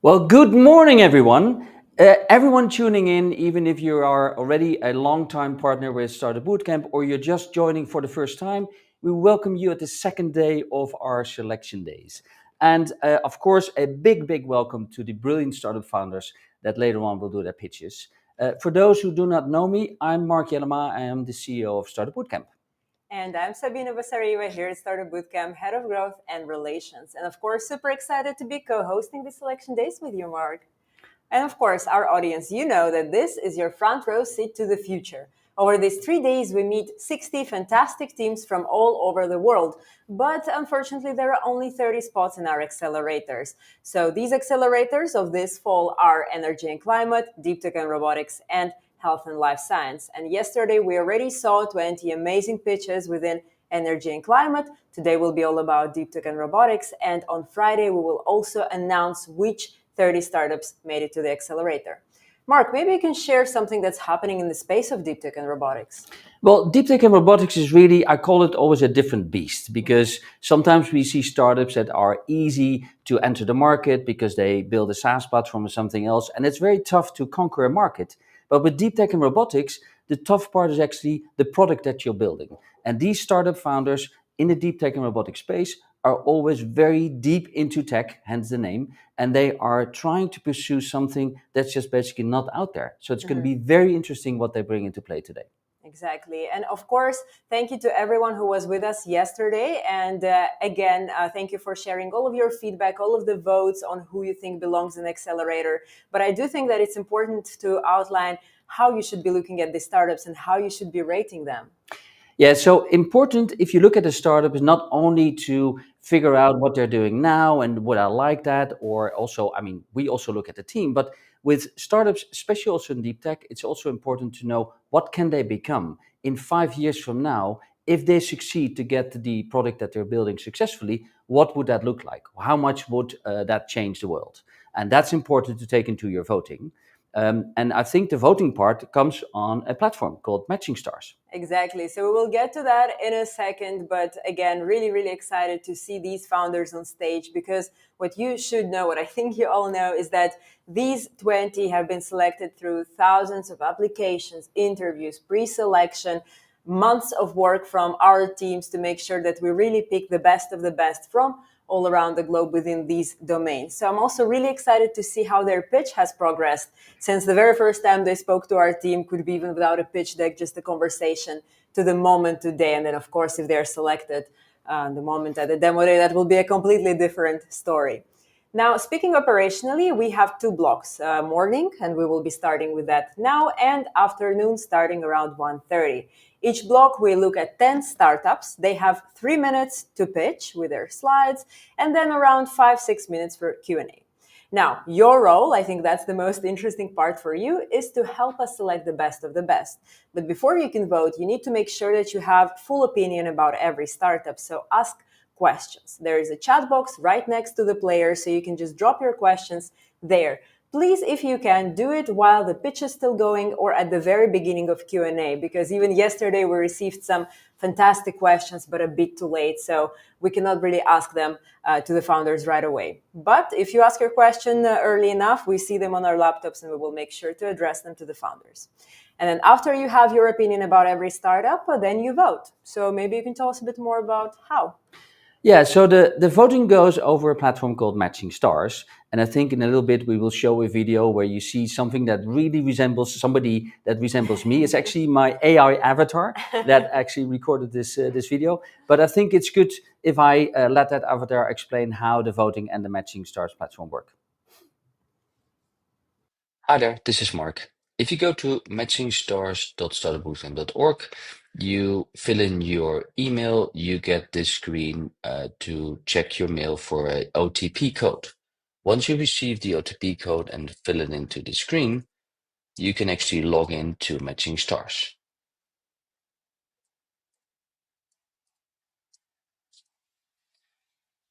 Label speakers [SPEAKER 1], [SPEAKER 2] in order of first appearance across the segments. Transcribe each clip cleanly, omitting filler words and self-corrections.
[SPEAKER 1] Well, good morning, everyone. Everyone tuning in, even if you are already a long-time partner with Startup Bootcamp or you're just joining for the first time, we welcome you at the second day of our selection days. And of course, a big welcome to the brilliant startup founders that later on will do their pitches. For those who do not know me, I'm Mark Jellema. I am the CEO of Startup Bootcamp.
[SPEAKER 2] And I'm Sabina Basariva here at Startup Bootcamp, Head of Growth and Relations. And of course, super excited to be co-hosting the selection days with you, Mark. And of course, our audience, you know that this is your front row seat to the future. Over these 3 days, we meet 60 fantastic teams from all over the world. But unfortunately, there are only 30 spots in our accelerators. So these accelerators of this fall are Energy and Climate, DeepTech and Robotics, and Health and Life Science. And yesterday, we already saw 20 amazing pitches within Energy and Climate. Today will be all about DeepTech and Robotics. And on Friday, we will also announce which 30 startups made it to the accelerator. Mark, maybe you can share something that's happening in the space of deep tech and robotics.
[SPEAKER 1] Well, deep tech and robotics is really, I call it always a different beast because sometimes we see startups that are easy to enter the market because they build a SaaS platform or something else, and it's very tough to conquer a market. But with deep tech and robotics, the tough part is actually the product that you're building. And these startup founders in the deep tech and robotics space are always very deep into tech, hence the name, and they are trying to pursue something that's just basically not out there. So it's going to be very interesting what they bring into play today.
[SPEAKER 2] Exactly. And of course, thank you to everyone who was with us yesterday. And again, thank you for sharing all of your feedback, all of the votes on who you think belongs in Accelerator. But I do think that it's important to outline how you should be looking at the startups and how you should be rating them.
[SPEAKER 1] Yeah, so important if you look at a startup is not only to figure out what they're doing now and would I like that, or also, I mean, we also look at the team, but with startups, especially also in deep tech, it's also important to know what can they become in 5 years from now. If they succeed to get the product that they're building successfully, what would that look like? How much would that change the world? And that's important to take into your voting. And I think the voting part comes on a platform called Matching Stars.
[SPEAKER 2] Exactly. So we will get to that in a second. But again, really excited to see these founders on stage because what you should know, what I think you all know, is that these 20 have been selected through thousands of applications, interviews, pre-selection, months of work from our teams to make sure that we really pick the best of the best from all around the globe within these domains. So I'm also really excited to see how their pitch has progressed since the very first time they spoke to our team, could be even without a pitch deck, just a conversation, to the moment today. And then, of course, if they're selected, the moment at the demo day, that will be a completely different story. Now, speaking operationally, we have two blocks, morning, and we will be starting with that now, and afternoon starting around 1:30. Each block, we look at 10 startups. They have 3 minutes to pitch with their slides, and then around 5-6 minutes for Q&A. Now, your role, I think that's the most interesting part for you, is to help us select the best of the best. But before you can vote, you need to make sure that you have full opinion about every startup. So ask questions. There is a chat box right next to the player, so you can just drop your questions there. Please, if you can, do it while the pitch is still going or at the very beginning of Q&A, because even yesterday we received some fantastic questions, but a bit too late, so we cannot really ask them to the founders right away. But if you ask your question early enough, we see them on our laptops and we will make sure to address them to the founders. And then after you have your opinion about every startup, then you vote. So maybe you can tell us a bit more about how.
[SPEAKER 1] Yeah, so the voting goes over a platform called Matching Stars. And I think in a little bit we will show a video where you see something that really resembles somebody that resembles me. It's actually my AI avatar that actually recorded this video. But I think it's good if I let that avatar explain how the voting and the Matching Stars platform work.
[SPEAKER 3] Hi there, this is Mark. If you go to matchingstars.startupbootcamp.org, you fill in your email, you get this screen to check your mail for a OTP code. Once you receive the OTP code and fill it into the screen, you can actually log in to Matching Stars.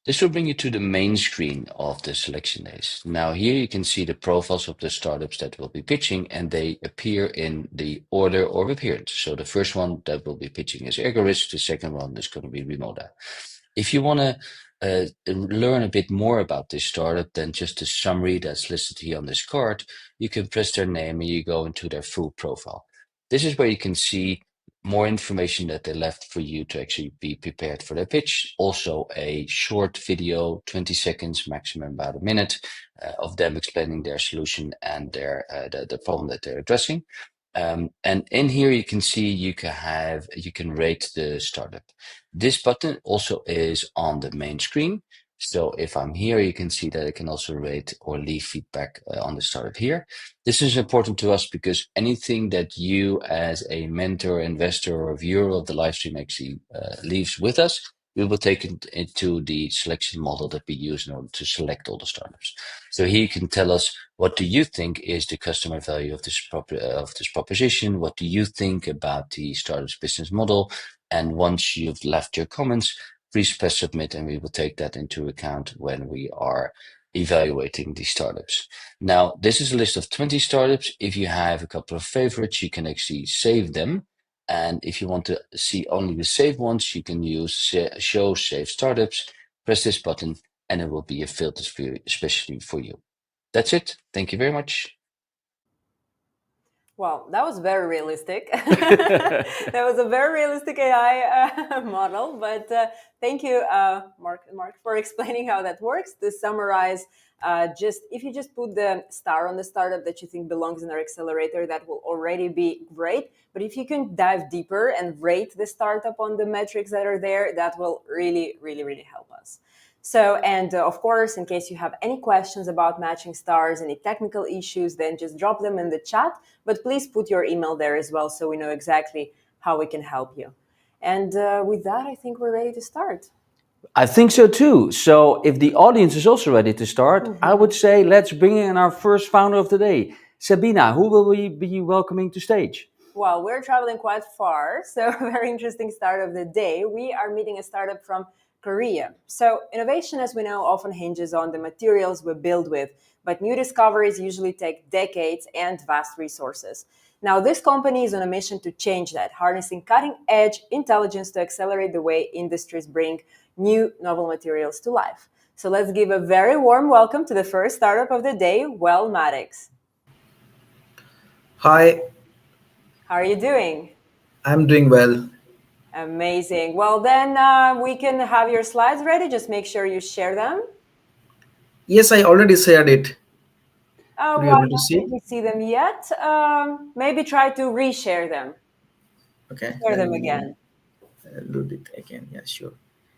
[SPEAKER 3] This will bring you to the main screen of the selection days. Now here you can see the profiles of the startups that will be pitching, and they appear in the order of appearance. So the first one that will be pitching is ErgoRisk, the second one is going to be Remoda. If you want to learn a bit more about this startup than just the summary that's listed here on this card, you can press their name and you go into their full profile. This is where you can see more information that they left for you to actually be prepared for their pitch. Also, a short video, 20 seconds, maximum about a minute, of them explaining their solution and the problem that they're addressing. And in here you can see you can rate the startup. This button also is on the main screen. So if I'm here, you can see that I can also rate or leave feedback on the startup here. This is important to us because anything that you as a mentor, investor, or viewer of the live stream actually leaves with us, we will take it into the selection model that we use in order to select all the startups. So here you can tell us, what do you think is the customer value of this proposition? What do you think about the startup's business model? And once you've left your comments, please press submit, and we will take that into account when we are evaluating the startups. Now, this is a list of 20 startups. If you have a couple of favorites, you can actually save them. And if you want to see only the saved ones, you can use show save startups, press this button, and it will be a filter especially for you. That's it. Thank you very much.
[SPEAKER 2] Well, that was very realistic. That was a very realistic AI model. But thank you, Mark, for explaining how that works. To summarize, just if you just put the star on the startup that you think belongs in our accelerator, that will already be great. But if you can dive deeper and rate the startup on the metrics that are there, that will really, really, really help us. So, and of course, in case you have any questions about matching stars, any technical issues, then just drop them in the chat. But please put your email there as well so we know exactly how we can help you. And with that, I think we're ready to start.
[SPEAKER 1] I think so too. So if the audience is also ready to start, I would say let's bring in our first founder of the day. Sabina, who will we be welcoming to stage?
[SPEAKER 2] Well, we're traveling quite far, so very interesting start of the day. We are meeting a startup from Korea. So innovation, as we know, often hinges on the materials we build with, but new discoveries usually take decades and vast resources. Now, this company is on a mission to change that, harnessing cutting-edge intelligence to accelerate the way industries bring new novel materials to life. So let's give a very warm welcome to the first startup of the day, Wellmatics.
[SPEAKER 4] Hi,
[SPEAKER 2] How are you doing?
[SPEAKER 4] I'm doing well.
[SPEAKER 2] Amazing. Well, then we can have your slides ready. Just make sure you share them.
[SPEAKER 4] Yes, I already shared it. Could you
[SPEAKER 2] Why
[SPEAKER 4] able to
[SPEAKER 2] don't
[SPEAKER 4] see?
[SPEAKER 2] we see them yet? Maybe try to reshare them.
[SPEAKER 4] Okay,
[SPEAKER 2] Share
[SPEAKER 4] let
[SPEAKER 2] them
[SPEAKER 4] me
[SPEAKER 2] again.
[SPEAKER 4] do it again. Yeah, sure.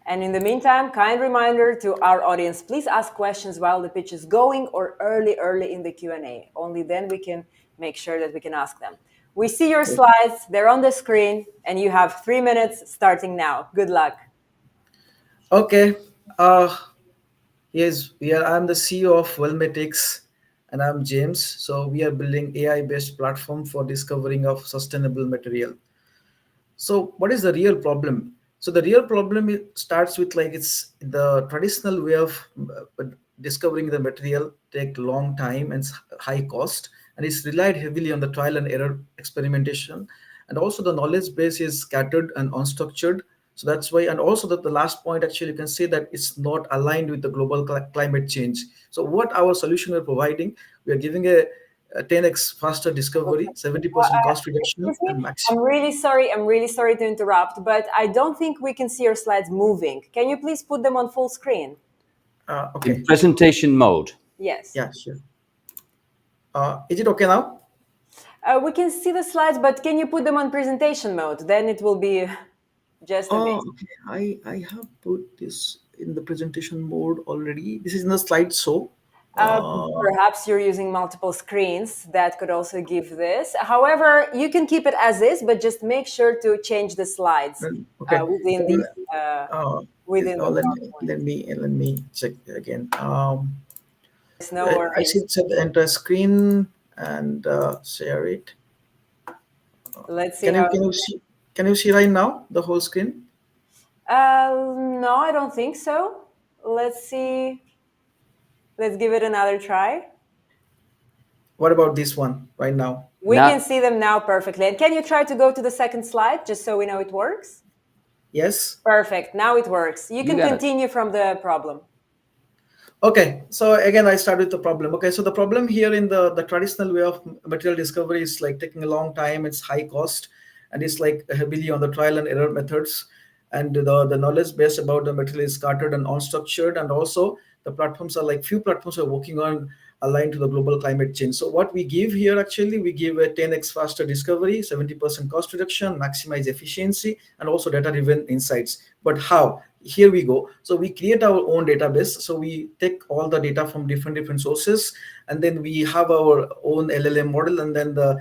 [SPEAKER 2] And in the meantime, kind reminder to our audience, please ask questions while the pitch is going or early in the Q&A. Only then we can make sure that we can ask them. We see your slides. They're on the screen, and you have 3 minutes starting now. Good luck.
[SPEAKER 4] Okay. Yes, I'm the CEO of Wellmatics, and I'm James. So we are building AI-based platform for discovering of sustainable material. So what is the real problem? So the real problem starts with like it's the traditional way of discovering the material take long time and high cost, and it's relied heavily on the trial and error experimentation, and also the knowledge base is scattered and unstructured. So that's why, and also that the last point actually you can say that it's not aligned with the global climate change. So what our solution we're providing, we are giving a 10x faster discovery, 70% cost reduction,
[SPEAKER 2] Excuse me.
[SPEAKER 4] and
[SPEAKER 2] I'm
[SPEAKER 4] maximum.
[SPEAKER 2] really sorry. I'm really sorry to interrupt, but I don't think we can see your slides moving. Can you please put them on full screen?
[SPEAKER 1] In
[SPEAKER 4] Okay.
[SPEAKER 1] presentation mode.
[SPEAKER 2] Yes.
[SPEAKER 4] Yeah, sure. Is it okay now?
[SPEAKER 2] We can see the slides, but can you put them on presentation mode? Then it will be just
[SPEAKER 4] Oh,
[SPEAKER 2] amazing.
[SPEAKER 4] okay. I have put this in the presentation mode already. This is in the slide show.
[SPEAKER 2] Uh,
[SPEAKER 4] Uh,
[SPEAKER 2] Perhaps you're using multiple screens. That could also give this. However, you can keep it as is, but just make sure to change the slides
[SPEAKER 4] okay.
[SPEAKER 2] within
[SPEAKER 4] Then,
[SPEAKER 2] the within the PowerPoint.
[SPEAKER 4] let me check again.
[SPEAKER 2] There's no
[SPEAKER 4] I
[SPEAKER 2] worries.
[SPEAKER 4] should set the entire screen and share it.
[SPEAKER 2] Let's see
[SPEAKER 4] Can you
[SPEAKER 2] how.
[SPEAKER 4] can you see can you see right now the whole screen?
[SPEAKER 2] No, I don't think so. Let's see. Let's give it another try.
[SPEAKER 4] What about this one right now?
[SPEAKER 2] We can
[SPEAKER 1] Now,
[SPEAKER 2] see them now perfectly. And can you try to go to the second slide just so we know it works?
[SPEAKER 4] Yes.
[SPEAKER 2] Perfect. Now it works. You
[SPEAKER 1] You
[SPEAKER 2] can
[SPEAKER 1] got it.
[SPEAKER 2] continue from the problem.
[SPEAKER 4] Okay, so again, I start with the problem. Okay, so the problem here in the traditional way of material discovery is like taking a long time, it's high cost, and it's like heavily on the trial and error methods. And the knowledge base about the material is scattered and unstructured, and also the platforms are like few platforms are working on aligned to the global climate change. So what we give here actually, we give a 10x faster discovery, 70% cost reduction, maximize efficiency, and also data-driven insights. But how? Here we go. So we create our own database. So we take all the data from different sources, and then we have our own LLM model, and then the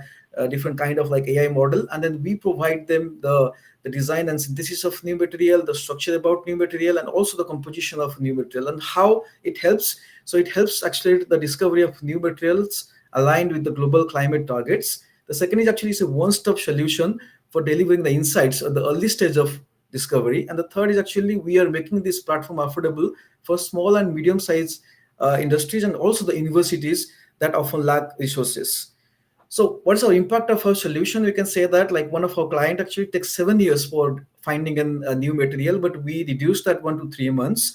[SPEAKER 4] different kind of like AI model, and then we provide them the design and synthesis of new material, the structure about new material, and also the composition of new material, and how it helps. So it helps accelerate the discovery of new materials aligned with the global climate targets. The second is actually is a one-stop solution for delivering the insights at the early stage of discovery. And the third is actually we are making this platform affordable for small and medium-sized industries and also the universities that often lack resources. So what's our impact of our solution? We can say that like one of our client actually takes 7 years for finding a new material, but we reduce that 1 to 3 months.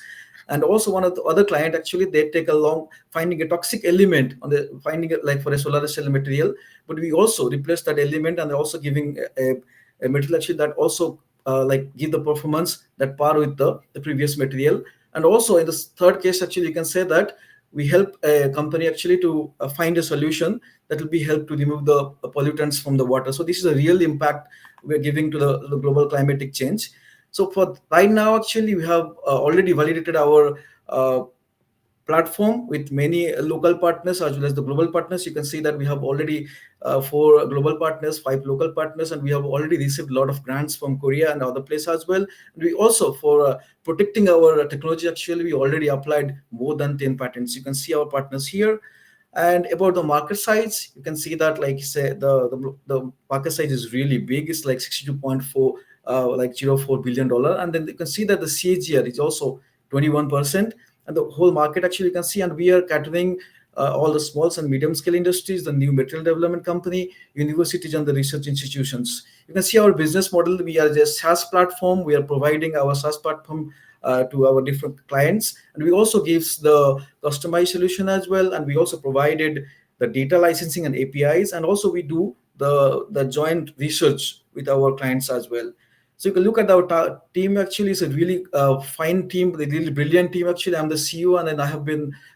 [SPEAKER 4] And also one of the other client actually they take a long finding a toxic element on the finding it like for a solar cell material, but we also replace that element and also giving a material actually that also like give the performance that par with the previous material. And also in the third case actually you can say that we help a company actually to find a solution that will be help to remove the pollutants from the water. So this is a real impact we're giving to the global climatic change. So for right now actually we have already validated our platform with many local partners as well as the global partners. You can see that we have already four global partners, five local partners, and we have already received a lot of grants from Korea and other places as well. And we also, for protecting our technology, actually, we already applied more than 10 patents. You can see our partners here. And about the market size, you can see that, like say, the market size is really big. It's like 62.4 like $04 billion. And then you can see that the CAGR is also 21%, and the whole market actually you can see, and we are catering all the small and medium scale industries, the new material development company, universities, and the research institutions. You can see our business model. We are just SaaS platform. We are providing our SaaS platform to our different clients, and we also gives the customized solution as well, and we also provided the data licensing and APIs, and also we do the joint research with our clients as well. So you can look at our team. Actually, it's a really fine team, a really brilliant team. Actually, I'm the CEO, and then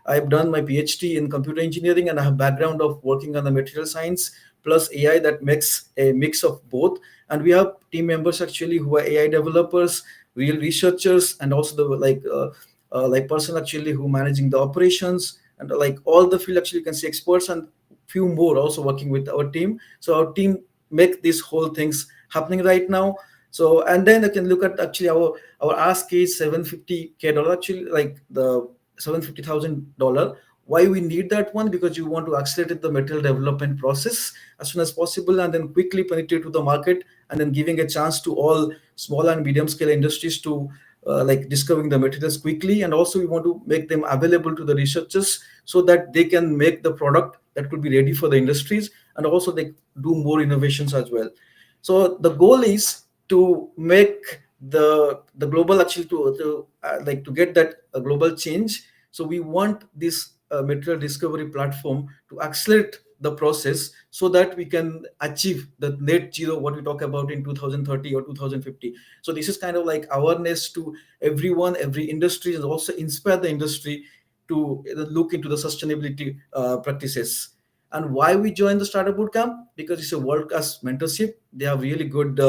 [SPEAKER 4] I've done my PhD in computer engineering, and I have background of working on the material science plus AI that makes a mix of both. And we have team members actually who are AI developers, real researchers, and also the like person actually who managing the operations and like all the field actually you can see experts and few more also working with our team. So our team make these whole things happening right now. So and then you can look at actually our ask is $750K actually like the $750,000. Why we need that one? Because you want to accelerate the material development process as soon as possible and then quickly penetrate to the market and then giving a chance to all small and medium scale industries to like discovering the materials quickly. And also we want to make them available to the researchers so that they can make the product that could be ready for the industries, and also they do more innovations as well. So the goal is to make the global actually to like to get that global change. So we want this material discovery platform to accelerate the process so that we can achieve the net zero what we talk about in 2030 or 2050. So this is kind of like awareness to everyone, every industry, and also inspire the industry to look into the sustainability practices. And why we joined the startup bootcamp? Because it's a world class mentorship. They have really good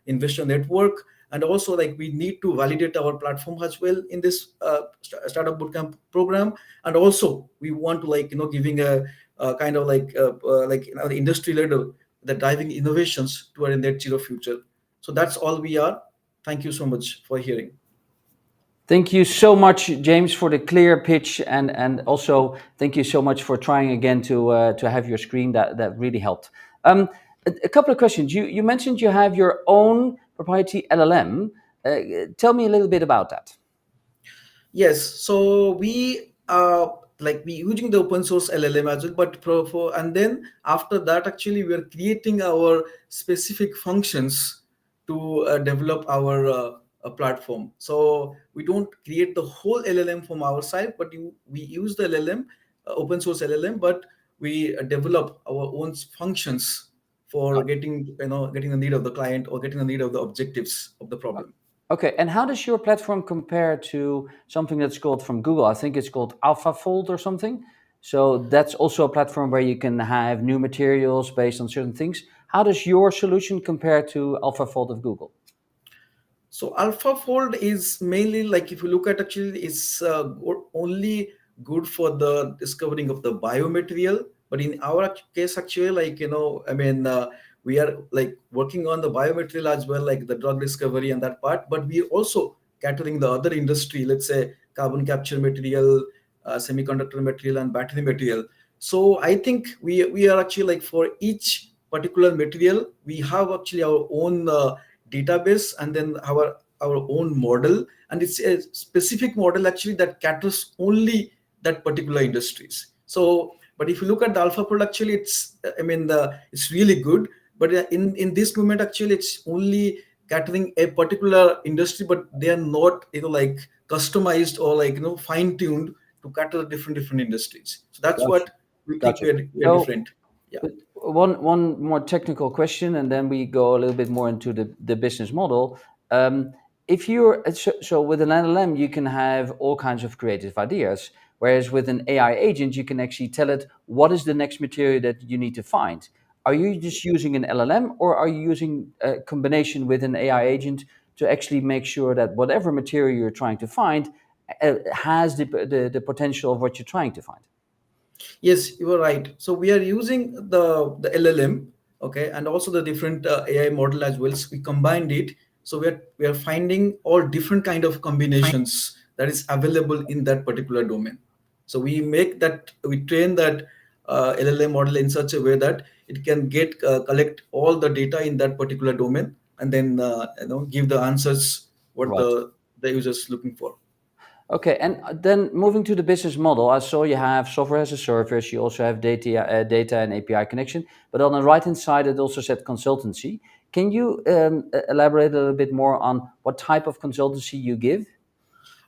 [SPEAKER 4] investor network, and also like we need to validate our platform as well in this startup bootcamp program. And also we want to like giving a kind of like the industry leader the driving innovations to our net zero future. So that's all we are. Thank you so much for hearing.
[SPEAKER 1] Thank you so much, James, for the clear pitch, and also thank you so much for trying again to have your screen. That really helped. A couple of questions. You mentioned you have your own proprietary LLM. Tell me a little bit about that.
[SPEAKER 4] Yes, so we like we using the open source LLM as well, but for and then after that, actually, we are creating our specific functions to develop our platform. So we don't create the whole LLM from our side, but we use the LLM, open source LLM, but we develop our own functions for getting the need of the client or getting the need of the objectives of the problem.
[SPEAKER 1] Okay, and how does your platform compare to something that's called from Google? I think it's called AlphaFold or something. So that's also a platform where you can have new materials based on certain things. How does your solution compare to AlphaFold of Google?
[SPEAKER 4] So AlphaFold is mainly like, if you look at, actually it's only good for the discovering of the biomaterial. But in our case, actually, like, I mean, we are like working on the biomaterial as well, like the drug discovery and that part. But we also catering the other industry, let's say carbon capture material, semiconductor material, and battery material. So I think we are actually like, for each particular material, we have actually our own database, and then our own model, and it's a specific model actually that caters only that particular industries. So but if you look at the alpha product, actually it's, I mean, it's really good. But in this moment, actually it's only catering a particular industry, but they are not, like, customized or like, fine tuned to cater different industries. So that's
[SPEAKER 1] Gotcha.
[SPEAKER 4] what we think
[SPEAKER 1] Gotcha.
[SPEAKER 4] we are
[SPEAKER 1] So
[SPEAKER 4] different. Yeah.
[SPEAKER 1] but one more technical question, and then we go a little bit more into the business model. Um, if you're so with an LLM, you can have all kinds of creative ideas, whereas with an AI agent, you can actually tell it what is the next material that you need to find. Are you just using an LLM, or are you using a combination with an AI agent to actually make sure that whatever material you're trying to find has the potential of what you're trying to find?
[SPEAKER 4] Yes, you are right. So we are using the LLM, okay, and also the different AI model as well. So we combined it. So we are finding all different kind of combinations that is available in that particular domain. So we train that LLM model in such a way that it can collect all the data in that particular domain, and then give the answers what
[SPEAKER 1] Right.
[SPEAKER 4] the user's looking for.
[SPEAKER 1] Okay, and then moving to the business model, I saw you have software as a service. You also have data and API connection. But on the right-hand side, it also said consultancy. Can you elaborate a little bit more on what type of consultancy you give?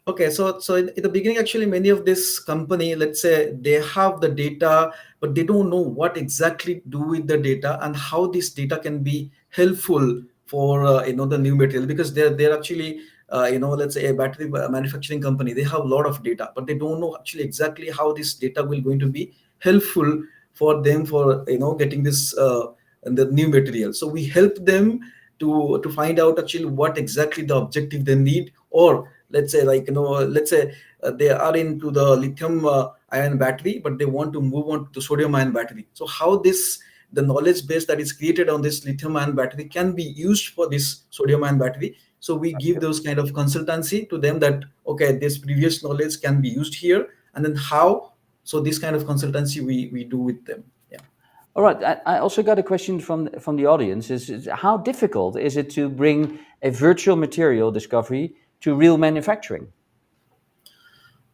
[SPEAKER 4] Okay, so in the beginning, actually, many of this company, let's say, they have the data, but they don't know what exactly do with the data and how this data can be helpful for the new material, because they're actually let's say a battery manufacturing company. They have a lot of data, but they don't know actually exactly how this data will going to be helpful for them for getting this the new material. So we help them to find out actually what exactly the objective they need. Or let's say, like, let's say they are into the lithium ion battery, but they want to move on to sodium ion battery. So how this the knowledge base that is created on this lithium ion battery can be used for this sodium ion battery. So we give those kind of consultancy to them, that okay, this previous knowledge can be used here, and then how. So this kind of consultancy we do with them. Yeah.
[SPEAKER 1] All right. I also got a question from the audience. Is how difficult is it to bring a virtual material discovery to real manufacturing?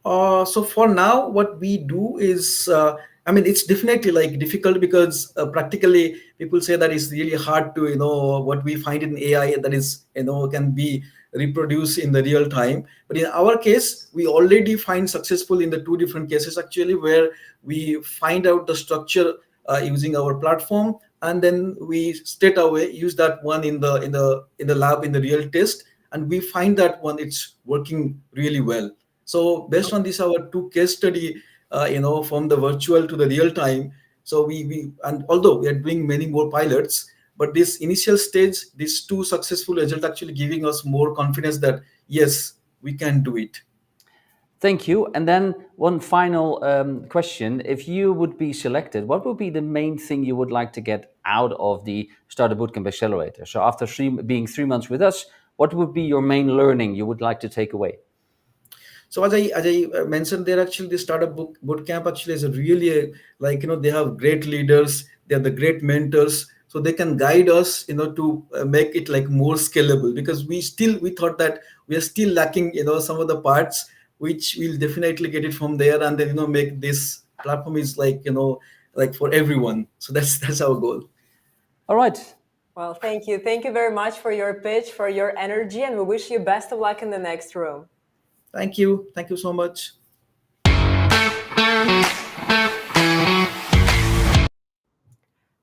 [SPEAKER 4] So for now, what we do is, I mean, it's definitely like difficult, because practically people say that it's really hard to, what we find in AI that is, can be reproduced in the real time. But in our case, we already find successful in the two different cases actually, where we find out the structure using our platform, and then we straight away use that one in the lab in the real test, and we find that one it's working really well. So based on this, our two case study, from the virtual to the real time. So we and although we are doing many more pilots, but this initial stage, these two successful results actually giving us more confidence that yes, we can do it.
[SPEAKER 1] Thank you. And then one final question. If you would be selected, what would be the main thing you would like to get out of the Startup Bootcamp Accelerator? So after being 3 months with us, what would be your main learning you would like to take away?
[SPEAKER 4] So as I mentioned there, actually the startup boot camp actually is a really like, they have great leaders, they are the great mentors, so they can guide us, to make it like more scalable, because we thought that we are still lacking, some of the parts, which we'll definitely get it from there, and then make this platform is like, like for everyone. So that's our goal.
[SPEAKER 1] All right.
[SPEAKER 2] Well, thank you. Thank you very much for your pitch, for your energy, and we wish you best of luck in the next room.
[SPEAKER 4] Thank you. Thank you so much.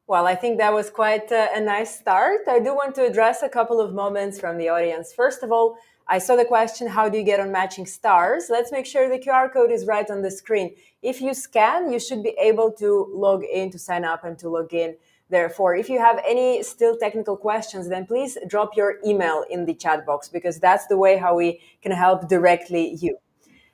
[SPEAKER 2] Well, I think that was quite a nice start. I do want to address a couple of moments from the audience. First of all, I saw the question, how do you get on matching stars? Let's make sure the QR code is right on the screen. If you scan, you should be able to log in, to sign up and to log in. Therefore, if you have any still technical questions, then please drop your email in the chat box, because that's the way how we can help directly you.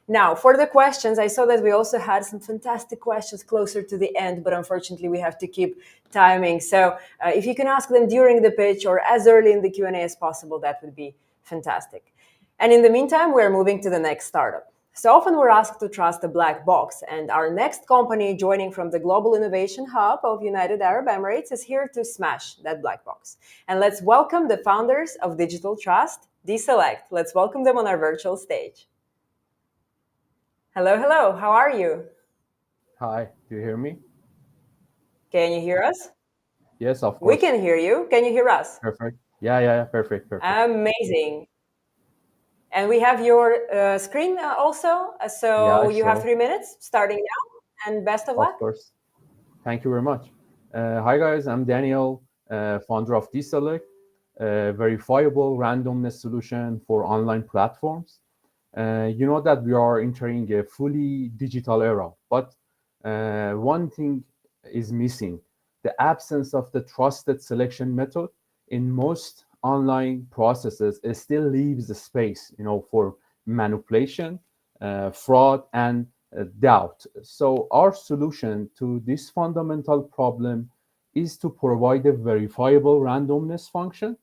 [SPEAKER 2] Now, for the questions, I saw that we also had some fantastic questions closer to the end, but unfortunately we have to keep timing. So if you can ask them during the pitch or as early in the Q&A as possible, that would be fantastic. And in the meantime, we're moving to the next startup. So often we're asked to trust a black box, and our next company joining from the Global Innovation Hub of United Arab Emirates is here to smash that black box. And let's welcome the founders of Digital Trust, DSelect. Let's welcome them on our virtual stage. Hello, hello. How are you?
[SPEAKER 5] Hi, do you hear me?
[SPEAKER 2] Can you hear us?
[SPEAKER 5] Yes, of
[SPEAKER 2] We
[SPEAKER 5] course.
[SPEAKER 2] can hear you. Can you hear us?
[SPEAKER 5] Perfect. Yeah, perfect, perfect.
[SPEAKER 2] Amazing. And we have your screen also. So
[SPEAKER 5] Yeah,
[SPEAKER 2] you have
[SPEAKER 5] sure.
[SPEAKER 2] 3 minutes starting now, and best of
[SPEAKER 5] Of
[SPEAKER 2] luck.
[SPEAKER 5] course. Thank you very much. Hi, guys. I'm Daniel, founder of DSelect, a verifiable randomness solution for online platforms. You know that we are entering a fully digital era, but one thing is missing: the absence of the trusted selection method in most online processes. It still leaves the space, for manipulation, fraud, and doubt. So our solution to this fundamental problem is to provide a verifiable randomness function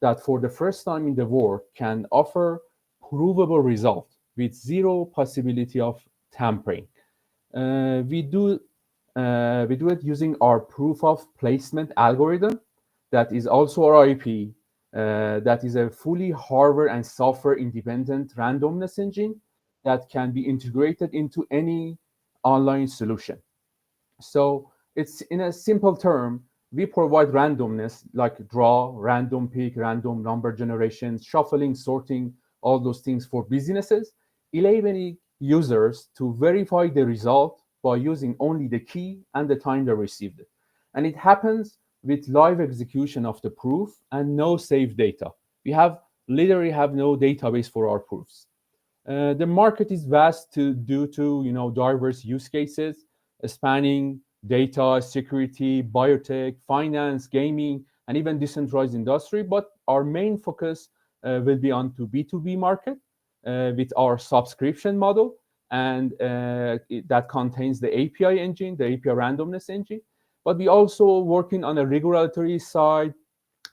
[SPEAKER 5] that for the first time in the world can offer provable result with zero possibility of tampering. We do it using our proof of placement algorithm that is also our IP, that is a fully hardware and software independent randomness engine that can be integrated into any online solution. So it's, in a simple term, we provide randomness like draw, random pick, random number generation, shuffling, sorting, all those things for businesses, enabling users to verify the result by using only the key and the time they received it. And it happens with live execution of the proof and no saved data. We literally have no database for our proofs. The market is vast due to diverse use cases spanning data, security, biotech, finance, gaming, and even decentralized industry. But our main focus will be on to B2B market with our subscription model, and that contains the API engine, the API randomness engine. But we also working on a regulatory side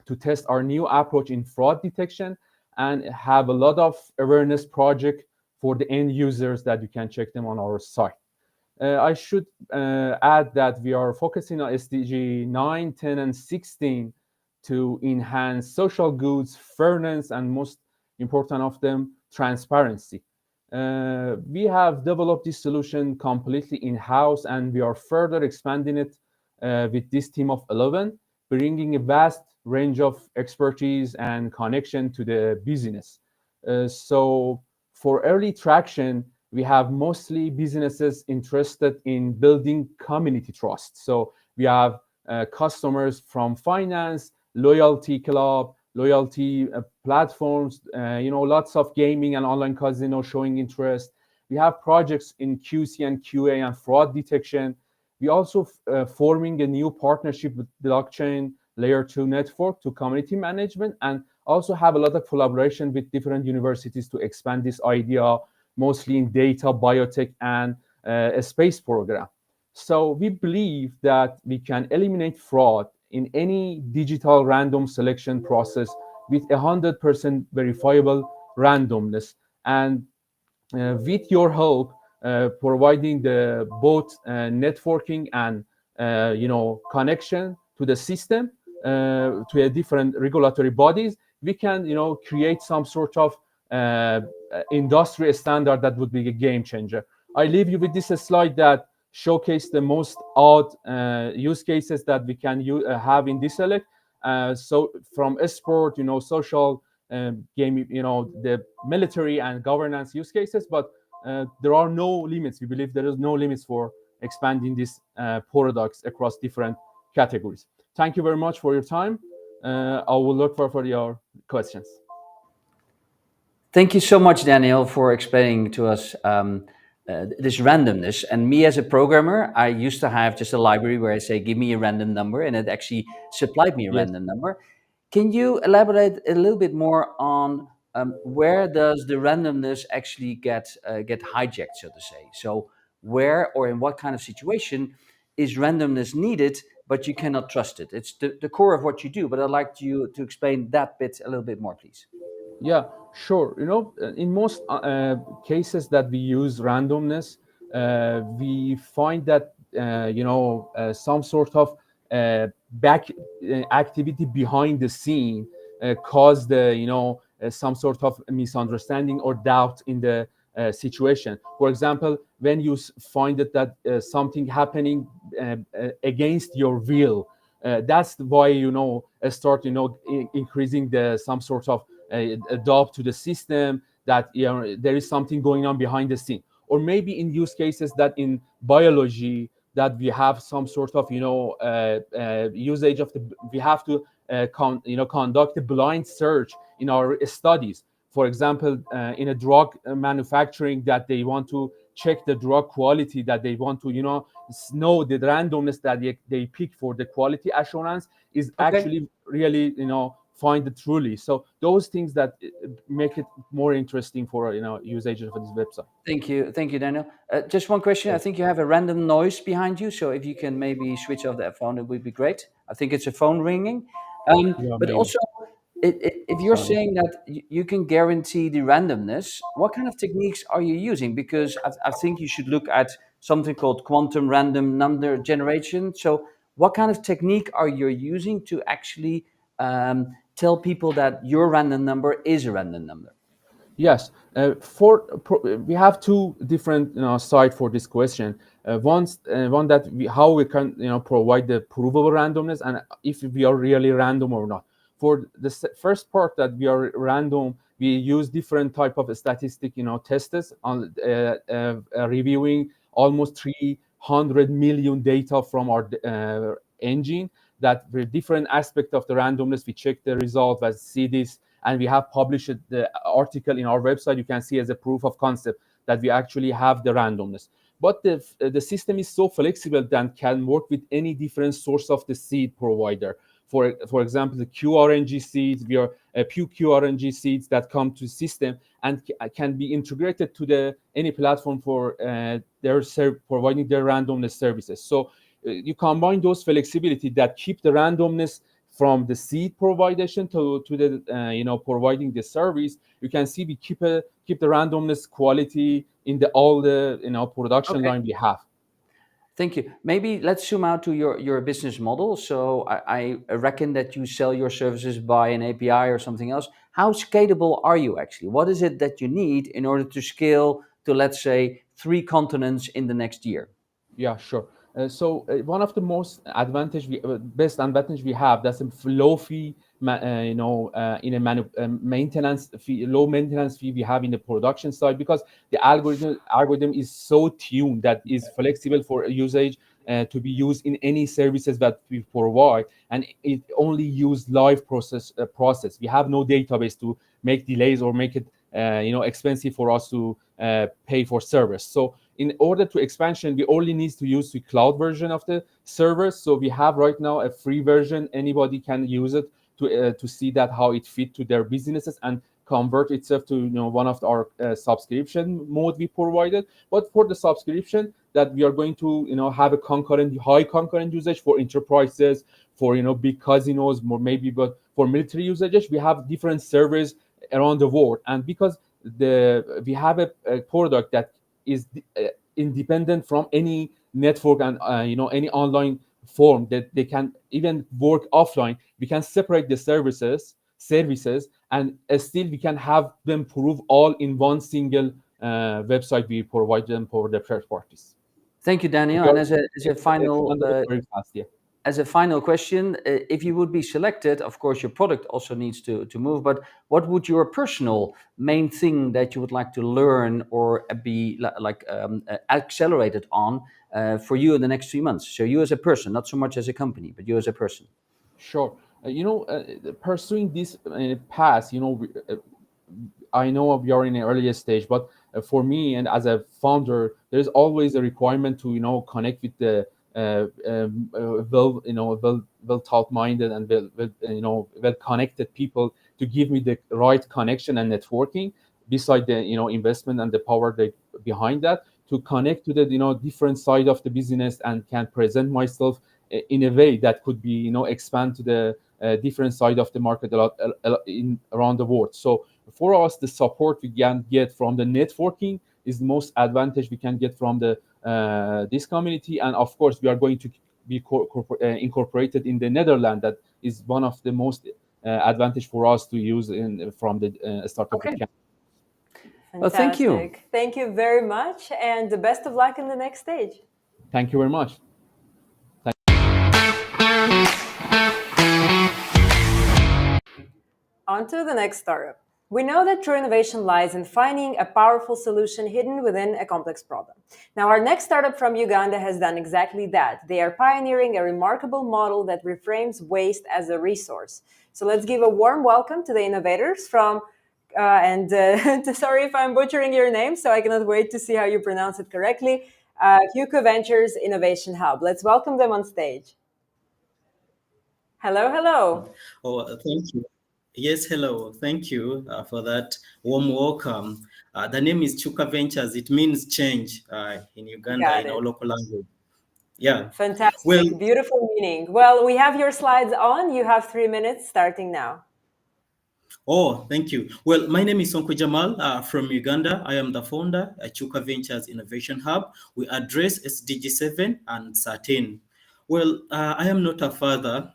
[SPEAKER 5] to test our new approach in fraud detection and have a lot of awareness project for the end users that you can check them on our site. I should add that we are focusing on SDG 9, 10, and 16 to enhance social goods, fairness, and most important of them, transparency. We have developed this solution completely in-house, and we are further expanding it with this team of 11, bringing a vast range of expertise and connection to the business. So for early traction, we have mostly businesses interested in building community trust. So we have customers from finance, loyalty club, loyalty platforms, lots of gaming and online casino showing interest. We have projects in QC and QA and fraud detection. We also forming a new partnership with blockchain layer 2 network to community management, and also have a lot of collaboration with different universities to expand this idea, mostly in data, biotech, and a space program. So we believe that we can eliminate fraud in any digital random selection process with 100% verifiable randomness. And with your help, providing the both networking and connection to the system, to a different regulatory bodies, we can create some sort of industry standard that would be a game changer. I leave you with this slide that showcase the most odd use cases that we can have in DSelect, So from sport, social, game, the military and governance use cases, but there are no limits. We believe there is no limits for expanding these products across different categories. Thank you very much for your time. I will look for your questions.
[SPEAKER 1] Thank you so much, Daniel, for explaining to us this randomness. And me as a programmer, I used to have just a library where I say, give me a random number, and it actually supplied me a
[SPEAKER 5] Yes.
[SPEAKER 1] random number. Can you elaborate a little bit more on where does the randomness actually get hijacked, so to say? So where or in what kind of situation is randomness needed, but you cannot trust it? It's the core of what you do, but I'd like you to explain that bit a little bit more, please.
[SPEAKER 5] Yeah, sure. In most cases that we use randomness, we find that some sort of back activity behind the scene caused the some sort of misunderstanding or doubt in the situation. For example, when you find that something happening against your will, that's why start increasing the some sort of adopt to the system that there is something going on behind the scene, or maybe in use cases that in biology that we have some sort of usage of the we have to conduct a blind search in our studies. For example, in a drug manufacturing, that they want to check the drug quality, that they want to know the randomness that they pick for the quality assurance is
[SPEAKER 1] Okay.
[SPEAKER 5] actually really find it truly. So those things that make it more interesting for usage of this website.
[SPEAKER 1] Thank you, Daniel. Just one question. I think you have a random noise behind you, so if you can maybe switch off that phone, it would be great. I think it's a phone ringing.
[SPEAKER 5] Yeah,
[SPEAKER 1] But
[SPEAKER 5] maybe.
[SPEAKER 1] also, if you're
[SPEAKER 5] Sorry.
[SPEAKER 1] saying that you can guarantee the randomness, what kind of techniques are you using? Because I think you should look at something called quantum random number generation. So, what kind of technique are you using to actually tell people that your random number is a random number?
[SPEAKER 5] Yes, we have two different side for this question. One that how we can provide the provable randomness, and if we are really random or not. For the first part that we are random, we use different type of statistic tests on reviewing almost 300 million data from our engine, that for different aspect of the randomness we check the result, as see this, and we have published the article in our website. You can see as a proof of concept that we actually have the randomness. But the system is so flexible that can work with any different source of the seed provider. For example, the QRNG seeds, we are a few QRNG seeds that come to system and can be integrated to the any platform for providing their randomness services. So you combine those flexibility that keep the randomness from the seed providation to the providing the service. You can see we keep the randomness quality in the all the production
[SPEAKER 1] Okay.
[SPEAKER 5] line we have.
[SPEAKER 1] Thank you. Maybe let's zoom out to your business model. So I reckon that you sell your services by an API or something else. How scalable are you actually? What is it that you need in order to scale to, let's say, 3 continents in the next year?
[SPEAKER 5] Yeah, sure. So one of the best advantage we have, that's a low fee, in a maintenance fee, low maintenance fee we have in the production side, because the algorithm is so tuned that is flexible for usage to be used in any services that we provide, and it only use live process. We have no database to make delays or make it expensive for us to pay for service. So in order to expansion, we only need to use the cloud version of the server. So we have right now a free version. Anybody can use it to see that how it fit to their businesses and convert itself to one of our subscription mode we provided. But for the subscription that we are going to have a high concurrent usage for enterprises, for big casinos, more maybe, but for military usages, we have different servers around the world. And because we have a product that is independent from any network and any online form, that they can even work offline, we can separate the services, and still we can have them prove all in one single website we provide them for the third parties.
[SPEAKER 1] Thank you, Daniel.
[SPEAKER 5] We
[SPEAKER 1] And
[SPEAKER 5] are
[SPEAKER 1] as a final
[SPEAKER 5] expandable very fast. Yeah.
[SPEAKER 1] as a final question, if you would be selected, of course, your product also needs to move. But what would your personal main thing that you would like to learn or be accelerated on for you in the next 3 months? So you as a person, not so much as a company, but you as a person.
[SPEAKER 5] Sure. Pursuing this path, I know we are in an earlier stage, but for me and as a founder, there's always a requirement to connect with the well thought minded and well connected people to give me the right connection and networking. Beside the investment and the power behind that, to connect to the different side of the business and can present myself in a way that could be expand to the different side of the market in around the world. So for us, the support we can get from the networking is the most advantage we can get from the this community. And of course, we are going to be incorporated in the Netherlands. That is one of the most advantage for us to use from the startup.
[SPEAKER 1] Okay.
[SPEAKER 2] Fantastic.
[SPEAKER 1] Well, thank you.
[SPEAKER 2] Thank you very much, and the best of luck in the next stage.
[SPEAKER 5] Thank you very much.
[SPEAKER 2] On to the next startup. We know that true innovation lies in finding a powerful solution hidden within a complex problem. Now, our next startup from Uganda has done exactly that. They are pioneering a remarkable model that reframes waste as a resource. So let's give a warm welcome to the innovators from, sorry if I'm butchering your name, so I cannot wait to see how you pronounce it correctly, Hugo Ventures Innovation Hub. Let's welcome them on stage. Hello, hello.
[SPEAKER 6] Oh, thank you. Yes, hello. Thank you for that warm welcome. The name is Chuka Ventures. It means change in Uganda, in our local language. Yeah.
[SPEAKER 2] Fantastic.
[SPEAKER 6] Well,
[SPEAKER 2] beautiful meaning. Well, we have your slides on. You have 3 minutes starting now.
[SPEAKER 6] Oh, thank you. Well, my name is Sonko Jamal from Uganda. I am the founder at Chuka Ventures Innovation Hub. We address SDG 7 and 13. Well, I am not a father,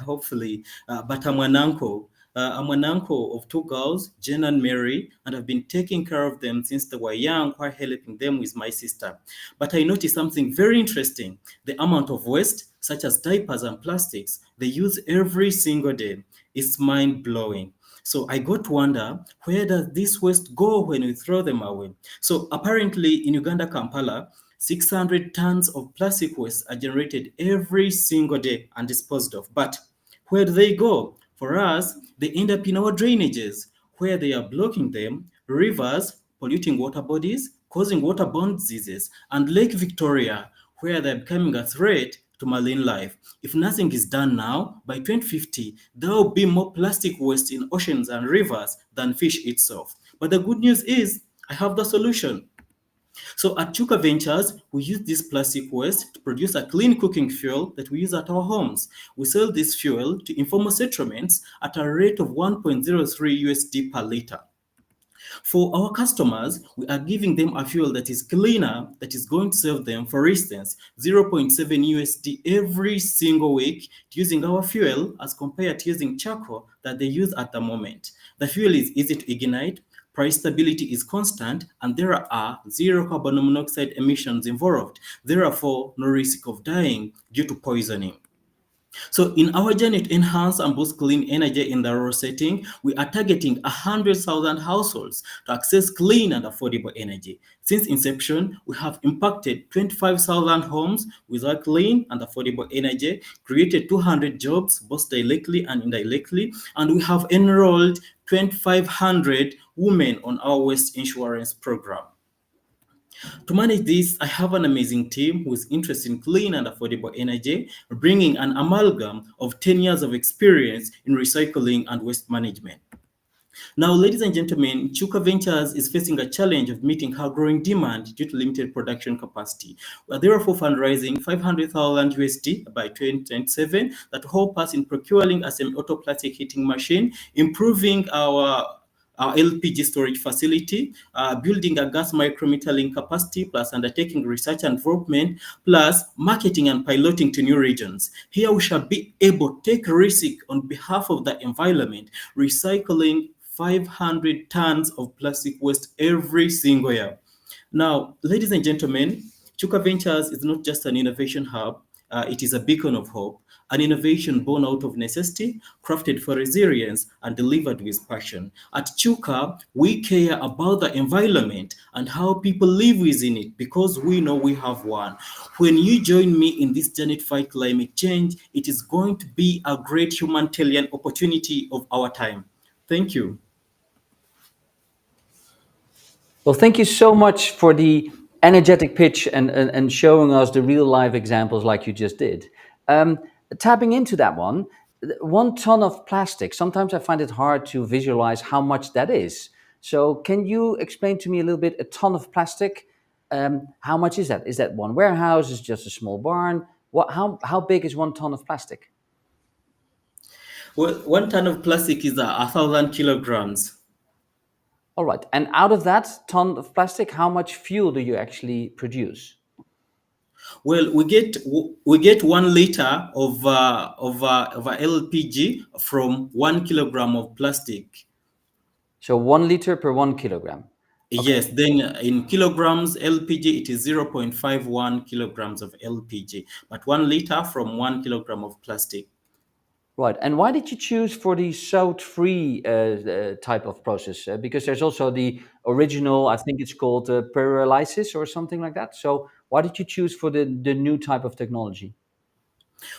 [SPEAKER 6] hopefully, but I'm an uncle. I'm an uncle of 2 girls, Jen and Mary, and I've been taking care of them since they were young while helping them with my sister. But I noticed something very interesting. The amount of waste, such as diapers and plastics, they use every single day. It's mind-blowing. So I got to wonder, where does this waste go when we throw them away? So apparently in Uganda, Kampala, 600 tons of plastic waste are generated every single day and disposed of. But where do they go? For us, they end up in our drainages, where they are blocking them, rivers, polluting water bodies, causing waterborne diseases, and Lake Victoria, where they're becoming a threat to marine life. If nothing is done now, by 2050, there will be more plastic waste in oceans and rivers than fish itself. But the good news is, I have the solution. So at Chuka Ventures, we use this plastic waste to produce a clean cooking fuel that we use at our homes. We sell this fuel to informal settlements at a rate of 1.03 USD per liter. For our customers, we are giving them a fuel that is cleaner, that is going to save them, for instance, 0.7 USD every single week using our fuel as compared to using charcoal that they use at the moment. The fuel is easy to ignite, price stability is constant, and there are 0 carbon monoxide emissions involved. Therefore, no risk of dying due to poisoning. So in our journey to enhance and boost clean energy in the rural setting, we are targeting 100,000 households to access clean and affordable energy. Since inception, we have impacted 25,000 homes with our clean and affordable energy, created 200 jobs, both directly and indirectly, and we have enrolled 2,500 women on our waste insurance program. To manage this, I have an amazing team who is interested in clean and affordable energy, bringing an amalgam of 10 years of experience in recycling and waste management. Now, ladies and gentlemen, Chuka Ventures is facing a challenge of meeting her growing demand due to limited production capacity. We are therefore fundraising 500,000 USD by 2027 that will help us in procuring a semi-auto plastic heating machine, improving our LPG storage facility, building a gas micrometering capacity, plus undertaking research and development, plus marketing and piloting to new regions. Here we shall be able to take risk on behalf of the environment, recycling 500 tons of plastic waste every single year. Now, ladies and gentlemen, Chuka Ventures is not just an innovation hub. it is a beacon of hope, an innovation born out of necessity, crafted for resilience, and delivered with passion. At Chuka, we care about the environment and how people live within it because we know we have one. When you join me in this journey to fight climate change, it is going to be a great humanitarian opportunity of our time. Thank you.
[SPEAKER 1] Well, thank you so much for the energetic pitch and showing us the real life examples like you just did. Um, Tapping into that one, 1 ton of plastic, sometimes I find it hard to visualize how much that is. So, can you explain to me a little bit a ton of plastic? How much is that? Is that one warehouse? Is it just a small barn? How big is 1 ton of plastic?
[SPEAKER 6] Well, 1 ton of plastic is 1,000 kilograms.
[SPEAKER 1] All right. And out of that ton of plastic, how much fuel do you actually produce?
[SPEAKER 6] Well, we get 1 liter of LPG from 1 kilogram of plastic.
[SPEAKER 1] So 1 liter per 1 kilogram. Okay.
[SPEAKER 6] Yes, then in kilograms LPG it is 0.51 kilograms of LPG, but 1 liter from 1 kilogram of plastic.
[SPEAKER 1] Right. And why did you choose for the salt-free type of process? Because there's also the original, I think it's called pyrolysis or something like that. So why did you choose for the new type of technology?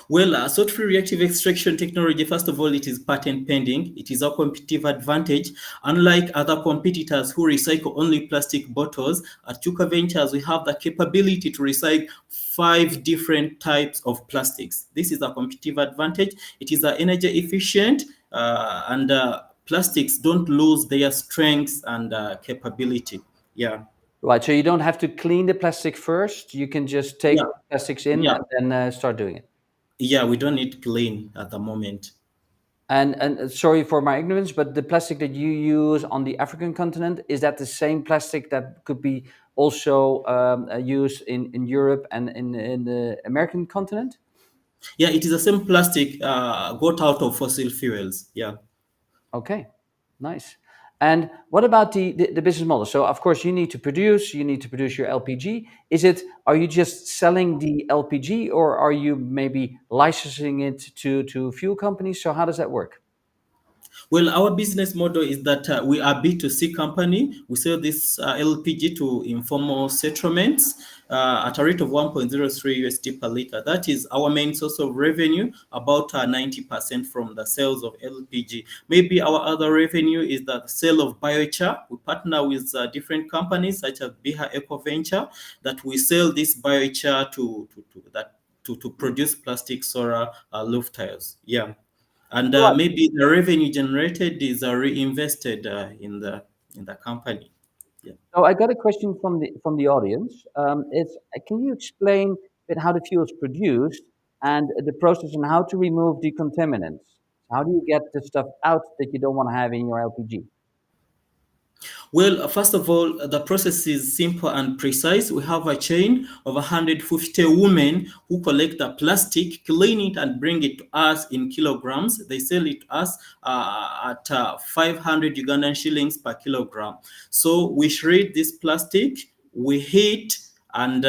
[SPEAKER 6] Well, salt-free reactive extraction technology, first of all, it is patent pending. It is a competitive advantage. Unlike other competitors who recycle only plastic bottles, at Chuka Ventures, we have the capability to recycle 5 different types of plastics. This is a competitive advantage. It is energy efficient, and plastics don't lose their strengths and capability. Yeah.
[SPEAKER 1] Right. So you don't have to clean the plastic first. You can just take
[SPEAKER 6] Yeah.
[SPEAKER 1] plastics in
[SPEAKER 6] Yeah.
[SPEAKER 1] and then start doing it.
[SPEAKER 6] Yeah. We don't need clean at the moment.
[SPEAKER 1] And sorry for my ignorance, but the plastic that you use on the African continent, is that the same plastic that could be also used in Europe and in the American continent?
[SPEAKER 6] Yeah, it is the same plastic got out of fossil fuels. Yeah.
[SPEAKER 1] Okay, nice. And what about the business model? So of course you need to produce your LPG. Are you just selling the LPG or are you maybe licensing it to fuel companies? So how does that work?
[SPEAKER 6] Well, our business model is that we are B2C company. We sell this LPG to informal settlements at a rate of 1.03 USD per liter. That is our main source of revenue, about 90% from the sales of LPG. Maybe our other revenue is the sale of biochar. We partner with different companies such as Biha Eco Venture that we sell this biochar to produce plastic solar roof tiles. Yeah. And
[SPEAKER 1] Right.
[SPEAKER 6] maybe the revenue generated is reinvested in the company. Yeah.
[SPEAKER 1] So I got a question from the audience. It's can you explain a bit how the fuel is produced and the process and how to remove the contaminants? How do you get the stuff out that you don't want to have in your LPG?
[SPEAKER 6] Well, first of all, the process is simple and precise. We have a chain of 150 women who collect the plastic, clean it, and bring it to us in kilograms. They sell it to us at 500 Ugandan shillings per kilogram. So we shred this plastic, we heat, and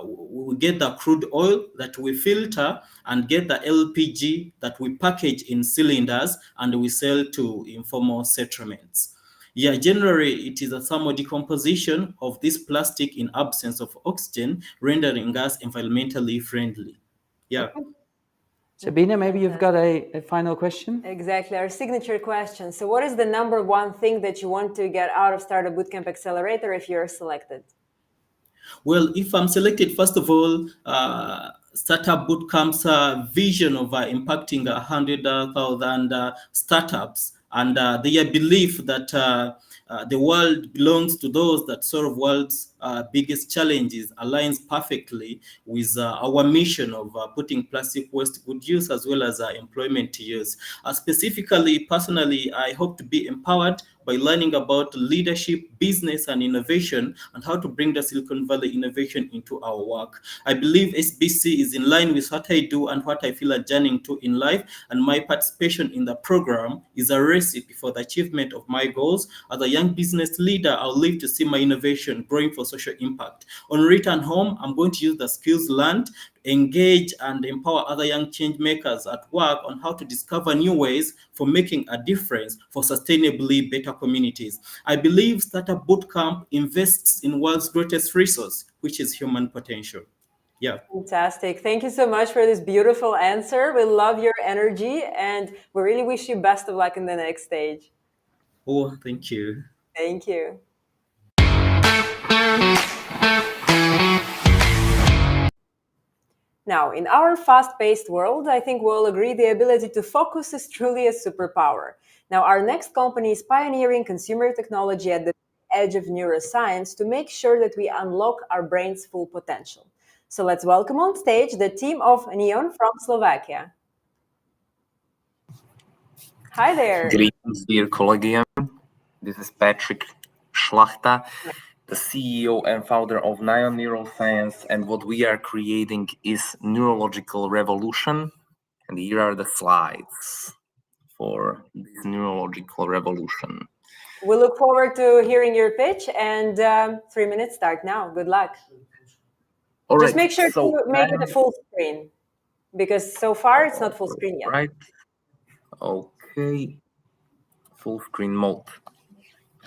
[SPEAKER 6] we get the crude oil that we filter and get the LPG that we package in cylinders and we sell to informal settlements. Yeah, generally it is a thermal decomposition of this plastic in absence of oxygen, rendering us environmentally friendly. Yeah.
[SPEAKER 1] Okay. Sabina, maybe you've got a final question?
[SPEAKER 2] Exactly, our signature question. So, what is the number one thing that you want to get out of Startup Bootcamp Accelerator if you're selected?
[SPEAKER 6] Well, if I'm selected, first of all, Startup Bootcamp's vision of impacting 100,000 startups and their belief that the world belongs to those that solve world's biggest challenges aligns perfectly with our mission of putting plastic waste to good use as well as employment to use. Specifically, personally, I hope to be empowered by learning about leadership, business, and innovation, and how to bring the Silicon Valley innovation into our work. I believe SBC is in line with what I do and what I feel a journeying to in life, and my participation in the program is a recipe for the achievement of my goals. As a young business leader, I'll live to see my innovation growing for social impact. On return home, I'm going to use the skills learned to engage and empower other young change makers at work on how to discover new ways for making a difference for sustainably better communities. I believe Startup Bootcamp invests in world's greatest resource, which is human potential. Yeah.
[SPEAKER 2] Fantastic. Thank you so much for this beautiful answer. We love your energy and we really wish you best of luck in the next stage.
[SPEAKER 6] Oh, thank you.
[SPEAKER 2] Thank you. Now, in our fast-paced world, I think we'll agree the ability to focus is truly a superpower. Now, our next company is pioneering consumer technology at the edge of neuroscience to make sure that we unlock our brain's full potential. So let's welcome on stage the team of Neon from Slovakia. Hi there.
[SPEAKER 7] Greetings, dear Collegium. This is Patrick Schlachta, the CEO and founder of Neon Neuroscience, and what we are creating is neurological revolution. And here are the slides for this neurological revolution.
[SPEAKER 2] We look forward to hearing your pitch, and 3 minutes start now. Good luck.
[SPEAKER 7] All
[SPEAKER 2] Just
[SPEAKER 7] right,
[SPEAKER 2] make sure
[SPEAKER 7] so
[SPEAKER 2] to make it a full screen, because so far it's not full screen yet.
[SPEAKER 7] Right. Okay. Full screen mode.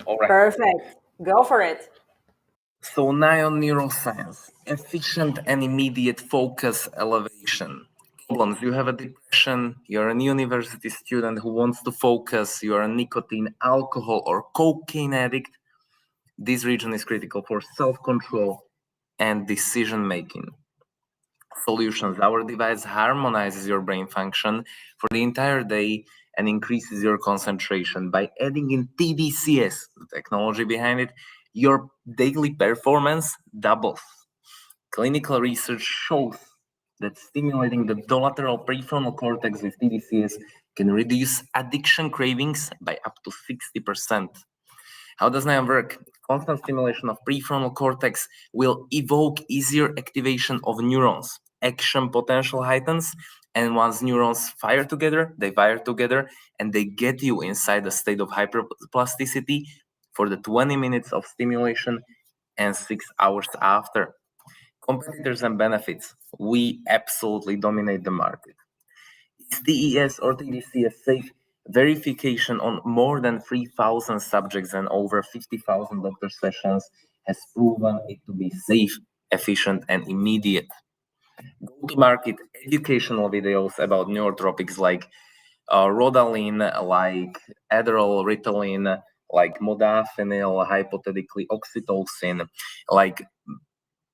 [SPEAKER 7] All right.
[SPEAKER 2] Perfect. Go for it.
[SPEAKER 7] So Neon Neuroscience, efficient and immediate focus elevation. Problems, you have a depression, you're a university student who wants to focus, you're a nicotine, alcohol, or cocaine addict. This region is critical for self-control and decision-making. Solutions, our device harmonizes your brain function for the entire day and increases your concentration. By adding in TDCS, the technology behind it, your daily performance doubles. Clinical research shows that stimulating the dolateral prefrontal cortex with TDCS can reduce addiction cravings by up to 60%. How does Neon work? Constant stimulation of prefrontal cortex will evoke easier activation of neurons. Action potential heightens, and once neurons fire together, and they get you inside a state of hyperplasticity for the 20 minutes of stimulation and 6 hours after. Competitors and benefits. We absolutely dominate the market. Is DES or TDCS safe? Verification on more than 3,000 subjects and over 50,000 doctor sessions has proven it to be safe, efficient, and immediate. Go-to-market educational videos about neurotropics like Rodalin, like Adderall, Ritalin, like modafinil, hypothetically oxytocin, like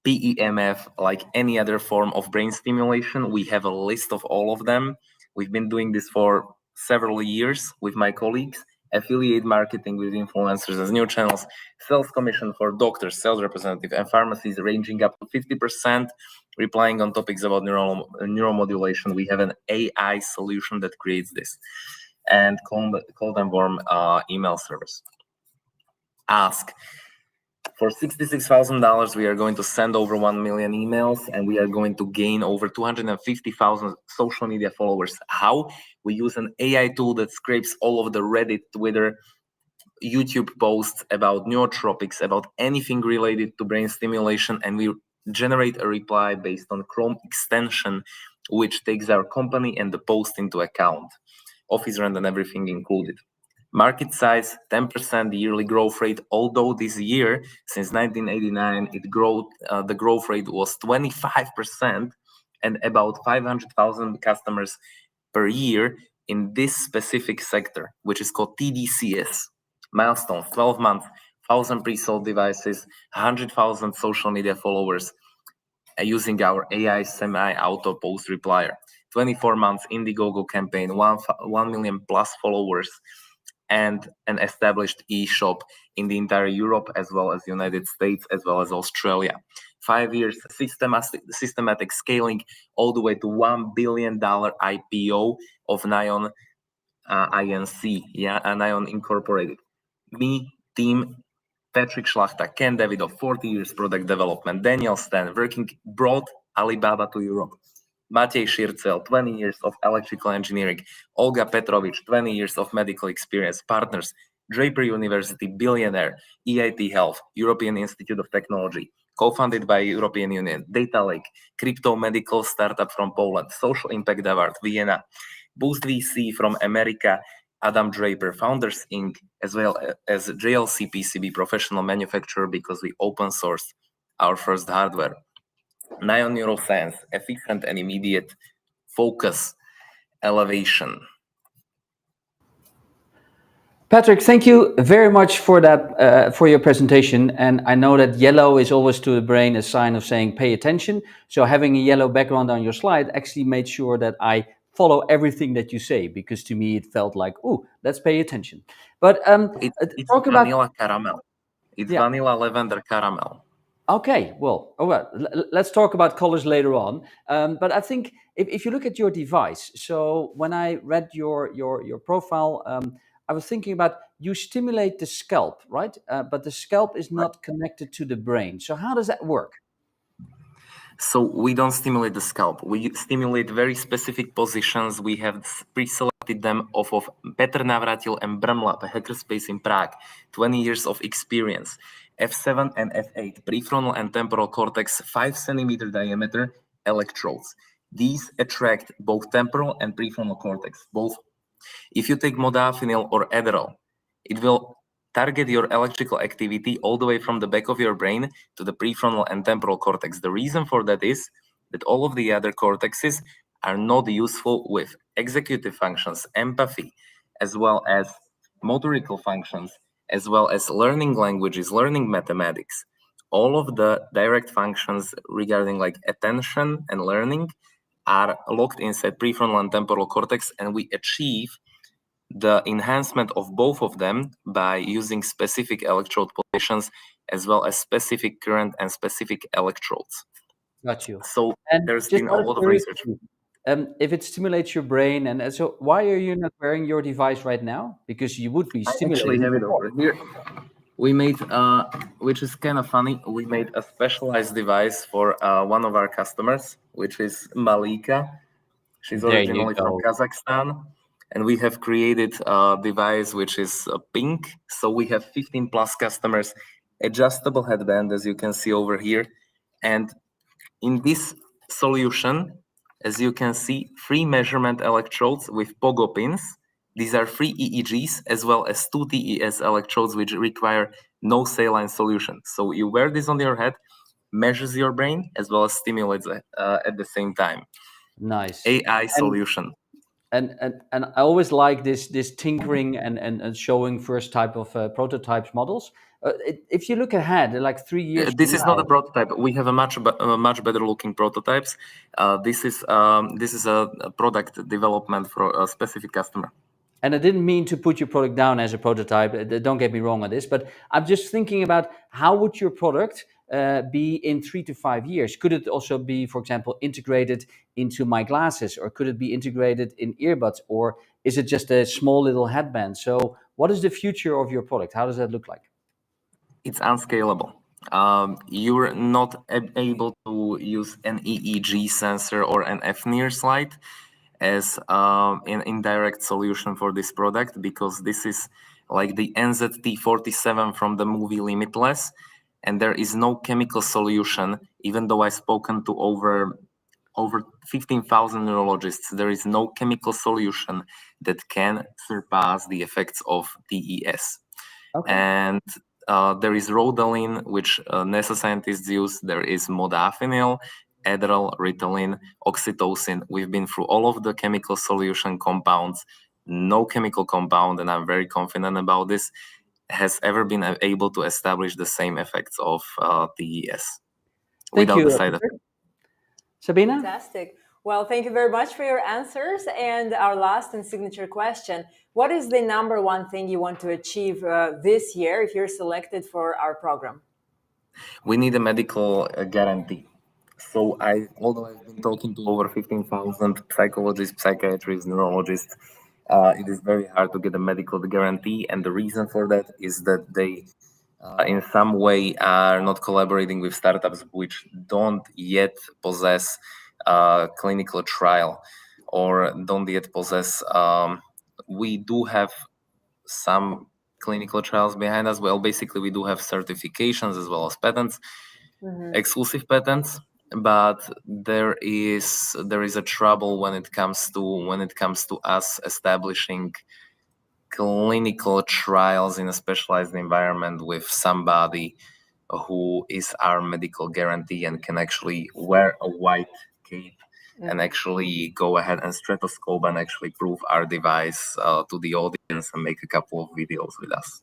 [SPEAKER 7] PEMF, like any other form of brain stimulation. We have a list of all of them. We've been doing this for several years with my colleagues. Affiliate marketing with influencers as new channels, sales commission for doctors, sales representatives, and pharmacies ranging up to 50%, replying on topics about neuromodulation. We have an AI solution that creates this, and cold and warm email service. Ask. For $66,000, we are going to send over 1 million emails, and we are going to gain over 250,000 social media followers. How? We use an AI tool that scrapes all of the Reddit, Twitter, YouTube posts about nootropics, about anything related to brain stimulation, and we generate a reply based on Chrome extension, which takes our company and the post into account. Office rent and everything included. Market size, 10% yearly growth rate, although this year, since 1989, the growth rate was 25% and about 500,000 customers per year in this specific sector, which is called TDCS. Milestone, 12 months, 1,000 pre-sold devices, 100,000 social media followers using our AI semi-auto post replier. 24 months Indiegogo campaign, 1 million plus followers, and an established e-shop in the entire Europe, as well as the United States, as well as Australia. 5 years systematic scaling all the way to $1 billion IPO of Neon INC, Neon Incorporated. Me, team, Patrick Schlachta, Ken Davidov, 40 years product development, Daniel Stan, working brought Alibaba to Europe. Matej Šircel, 20 years of electrical engineering. Olga Petrovic, 20 years of medical experience. Partners, Draper University, billionaire. EIT Health, European Institute of Technology. co-funded by European Union. Data Lake, crypto medical startup from Poland. Social Impact Award, Vienna. Boost VC from America, Adam Draper, Founders Inc., as well as JLC PCB, professional manufacturer, because we open sourced our first hardware. Nion Neuroscience, efficient and immediate focus elevation.
[SPEAKER 1] Patrick, thank you very much for that, for your presentation. And I know that yellow is always to the brain a sign of saying pay attention. So having a yellow background on your slide actually made sure that I follow everything that you say, because to me it felt like, oh, let's pay attention. But
[SPEAKER 7] It's
[SPEAKER 1] talk
[SPEAKER 7] vanilla
[SPEAKER 1] about
[SPEAKER 7] caramel. It's
[SPEAKER 1] yeah.
[SPEAKER 7] vanilla lavender caramel.
[SPEAKER 1] Okay, well, let's talk about colors later on. But I think if you look at your device, so when I read your profile, I was thinking about you stimulate the scalp, right? But the scalp is not connected to the brain. So how does that work?
[SPEAKER 7] So we don't stimulate the scalp. We stimulate very specific positions. We have pre-selected them off of Petr Navratil and Brmlab, a hackerspace in Prague, 20 years of experience. F7 and F8, prefrontal and temporal cortex, 5 centimeter diameter electrodes. These attract both temporal and prefrontal cortex, both. If you take modafinil or Adderall, it will target your electrical activity all the way from the back of your brain to the prefrontal and temporal cortex. The reason for that is that all of the other cortexes are not useful with executive functions, empathy, as well as motorical functions, as well as learning languages, learning mathematics. All of the direct functions regarding like attention and learning are locked inside prefrontal and temporal cortex, and we achieve the enhancement of both of them by using specific electrode positions as well as specific current and specific electrodes.
[SPEAKER 1] Got you.
[SPEAKER 7] So
[SPEAKER 1] And
[SPEAKER 7] there's
[SPEAKER 1] just
[SPEAKER 7] been a
[SPEAKER 1] out of
[SPEAKER 7] lot of research.
[SPEAKER 1] curiosity, if it stimulates your brain, and so why are you not wearing your device right now? Because you would be
[SPEAKER 7] I actually
[SPEAKER 1] stimulating.
[SPEAKER 7] have it over here. We made, which is kind of funny, we made a specialized device for one of our customers, which is Malika. She's
[SPEAKER 1] There you
[SPEAKER 7] originally from
[SPEAKER 1] go.
[SPEAKER 7] Kazakhstan. And we have created a device which is pink. So we have 15 plus customers, adjustable headband, as you can see over here. And in this solution, as you can see, 3 measurement electrodes with pogo pins. These are 3 EEGs as well as 2 TES electrodes, which require no saline solution. So you wear this on your head, measures your brain as well as stimulates at the same time.
[SPEAKER 1] Nice.
[SPEAKER 7] AI solution.
[SPEAKER 1] And I always like this tinkering and showing first type of prototypes models. If you look ahead, like 3 years.
[SPEAKER 7] This
[SPEAKER 1] from
[SPEAKER 7] is not a
[SPEAKER 1] now,
[SPEAKER 7] prototype. We have a much better looking prototypes. This is a product development for a specific customer.
[SPEAKER 1] And I didn't mean to put your product down as a prototype. Don't get me wrong on this, but I'm just thinking about how would your product be in 3 to 5 years? Could it also be, for example, integrated into my glasses, or could it be integrated in earbuds, or is it just a small little headband? So what is the future of your product? How does that look like?
[SPEAKER 7] It's unscalable. You're not able to use an EEG sensor or an FNIR slide as an indirect solution for this product, because this is like the NZT47 from the movie Limitless, and there is no chemical solution. Even though I've spoken to over 15,000 neurologists, there is no chemical solution that can surpass the effects of TES.
[SPEAKER 1] Okay.
[SPEAKER 7] And there is Rodalin, which NASA scientists use. There is modafinil, Adderall, Ritalin, oxytocin. We've been through all of the chemical solution compounds. No chemical compound, and I'm very confident about this, has ever been able to establish the same effects of TES without
[SPEAKER 1] you,
[SPEAKER 7] the side effects.
[SPEAKER 1] Sabina?
[SPEAKER 2] Fantastic. Well, thank you very much for your answers. And our last and signature question: what is the number one thing you want to achieve this year if you're selected for our program?
[SPEAKER 7] We need a medical guarantee. So although I've been talking to over 15,000 psychologists, psychiatrists, neurologists, it is very hard to get a medical guarantee. And the reason for that is that they, in some way, are not collaborating with startups which don't yet possess clinical trial or don't yet possess. We do have some clinical trials behind us. Well, basically, we do have certifications as well as patents. exclusive patents, but there is a trouble when it comes to us establishing clinical trials in a specialized environment with somebody who is our medical guarantee and can actually wear a white cape and actually go ahead and stethoscope and actually prove our device to the audience and make a couple of videos with us.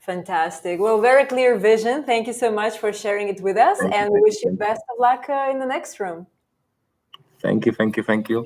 [SPEAKER 2] Fantastic. Well, very clear vision. Thank you so much for sharing it with us, and we wish you best of luck in the next room.
[SPEAKER 7] Thank you.
[SPEAKER 2] Thank you.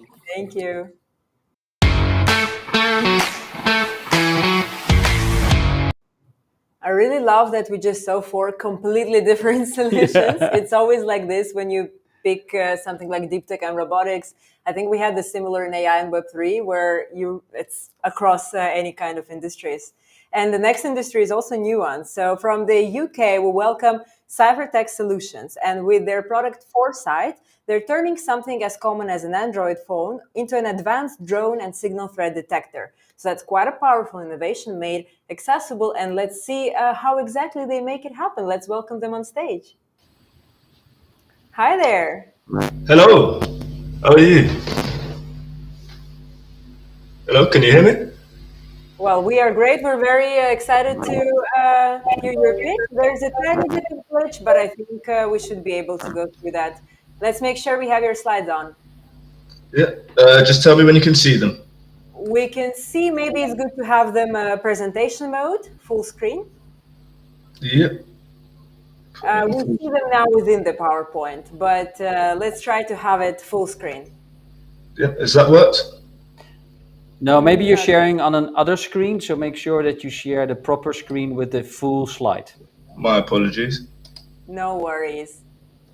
[SPEAKER 2] I really love that we just saw 4 completely different solutions. It's always like this when you pick something like DeepTech and robotics. I think we had the similar in AI and Web3 where it's across any kind of industries. And the next industry is also new one. So from the UK, we welcome CyberTech Solutions. And with their product Foresight, they're turning something as common as an Android phone into an advanced drone and signal threat detector. So that's quite a powerful innovation made accessible. And let's see how exactly they make it happen. Let's welcome them on stage. Hi there.
[SPEAKER 8] Hello. How are you? Hello, can you hear me?
[SPEAKER 2] Well, we are great. We're very excited to hear your pitch. There's a tiny bit of glitch, but I think we should be able to go through that. Let's make sure we have your slides on.
[SPEAKER 8] Yeah, just tell me when you can see them.
[SPEAKER 2] We can see, maybe it's good to have them presentation mode, full screen.
[SPEAKER 8] Yeah.
[SPEAKER 2] We see them now within the PowerPoint, but let's try to have it full screen.
[SPEAKER 8] Yeah, has that worked?
[SPEAKER 1] No, maybe you're sharing on another screen, so make sure that you share the proper screen with the full slide.
[SPEAKER 8] My apologies.
[SPEAKER 2] No worries.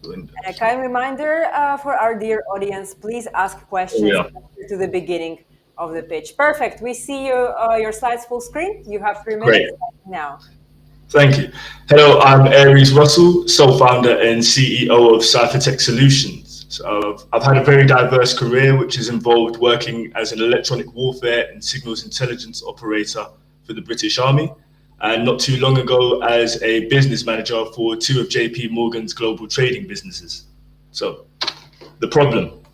[SPEAKER 2] And a kind reminder for our dear audience, please ask questions to the beginning of the pitch. Perfect. We see your slides full screen. You have 3 minutes now.
[SPEAKER 8] Thank you. Hello, I'm Aries Russell, sole founder and CEO of CyberTech Solutions. So I've had a very diverse career, which has involved working as an electronic warfare and signals intelligence operator for the British Army, and not too long ago as a business manager for 2 of JP Morgan's global trading businesses. So the problem.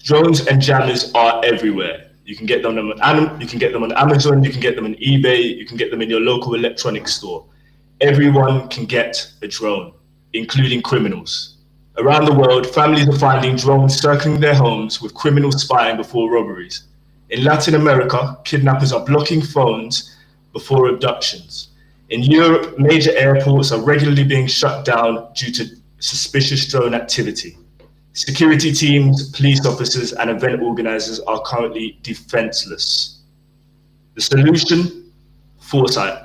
[SPEAKER 8] Drones and jammers are everywhere. You can get them on Amazon, you can get them on eBay, you can get them in your local electronics store. Everyone can get a drone, including criminals. Around the world, families are finding drones circling their homes with criminals spying before robberies. In Latin America, kidnappers are blocking phones before abductions. In Europe, major airports are regularly being shut down due to suspicious drone activity. Security teams, police officers, and event organizers are currently defenseless. The solution? Foresight.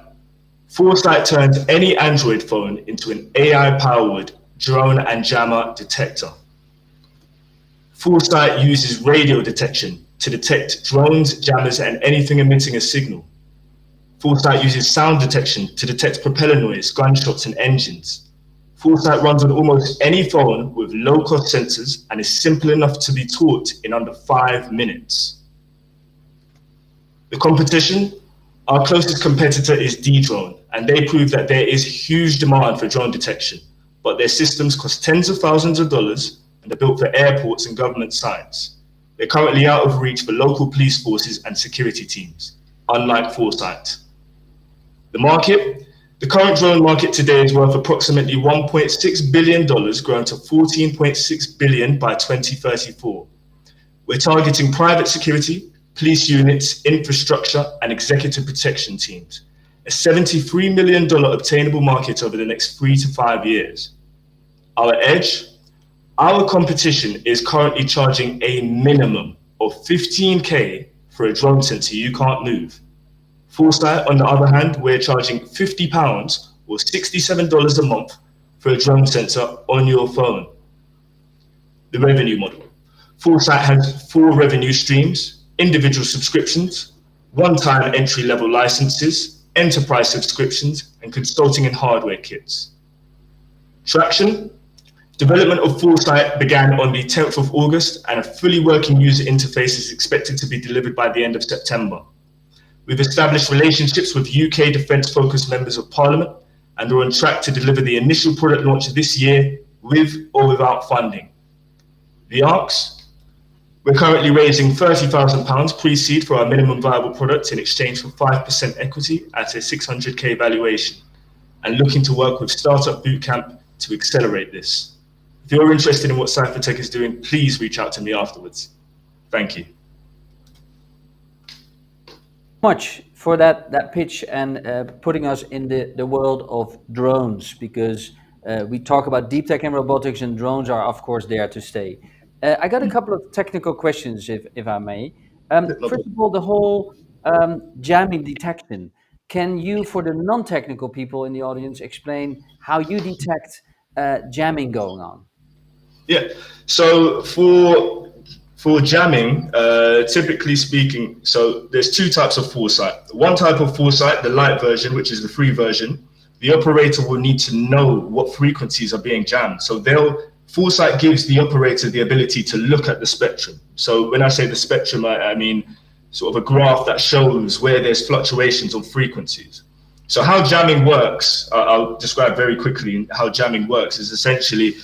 [SPEAKER 8] Foresight turns any Android phone into an AI-powered drone and jammer detector. Foresight uses radio detection to detect drones, jammers, and anything emitting a signal. Foresight uses sound detection to detect propeller noise, gunshots, and engines. Foresight runs on almost any phone with low-cost sensors and is simple enough to be taught in under 5 minutes. The competition? Our closest competitor is Dedrone, and they prove that there is huge demand for drone detection, but their systems cost tens of thousands of dollars and are built for airports and government sites. They're currently out of reach for local police forces and security teams, unlike Foresight. The market? The current drone market today is worth approximately $1.6 billion, growing to $14.6 billion by 2034. We're targeting private security, police units, infrastructure, and executive protection teams. A $73 million obtainable market over the next 3 to 5 years. Our edge? Our competition is currently charging a minimum of $15K for a drone sensor you can't move. Foresight, on the other hand, we're charging £50 or $67 a month for a drone sensor on your phone. The revenue model. Foresight has 4 revenue streams: individual subscriptions, one-time entry-level licenses, enterprise subscriptions, and consulting and hardware kits. Traction. Development of Foresight began on the 10th of August, and a fully working user interface is expected to be delivered by the end of September. We've established relationships with UK defence-focused members of Parliament and are on track to deliver the initial product launch this year with or without funding. The ARCs, we're currently raising £30,000 pre-seed for our minimum viable product in exchange for 5% equity at a 600k valuation, and looking to work with Startup Bootcamp to accelerate this. If you're interested in what Cyphertech is doing, please reach out to me afterwards. Thank you.
[SPEAKER 1] Much for that pitch and putting us in the world of drones, because we talk about deep tech and robotics, and drones are of course there to stay. I got a couple of technical questions, if I may. First of all, the whole jamming detection. Can you, for the non-technical people in the audience, explain how you detect jamming going on?
[SPEAKER 8] Yeah, so for jamming, typically speaking, so there's two types of foresight. One type of foresight, the light version, which is the free version, the operator will need to know what frequencies are being jammed. So foresight gives the operator the ability to look at the spectrum. So when I say the spectrum, I mean sort of a graph that shows where there's fluctuations on frequencies. So how jamming works, I'll describe very quickly how jamming works, is essentially,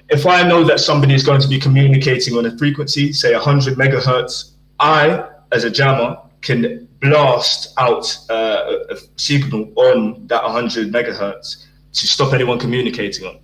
[SPEAKER 8] if I know that somebody is going to be communicating on a frequency, say 100 megahertz, I, as a jammer, can blast out a signal on that 100 megahertz to stop anyone communicating on.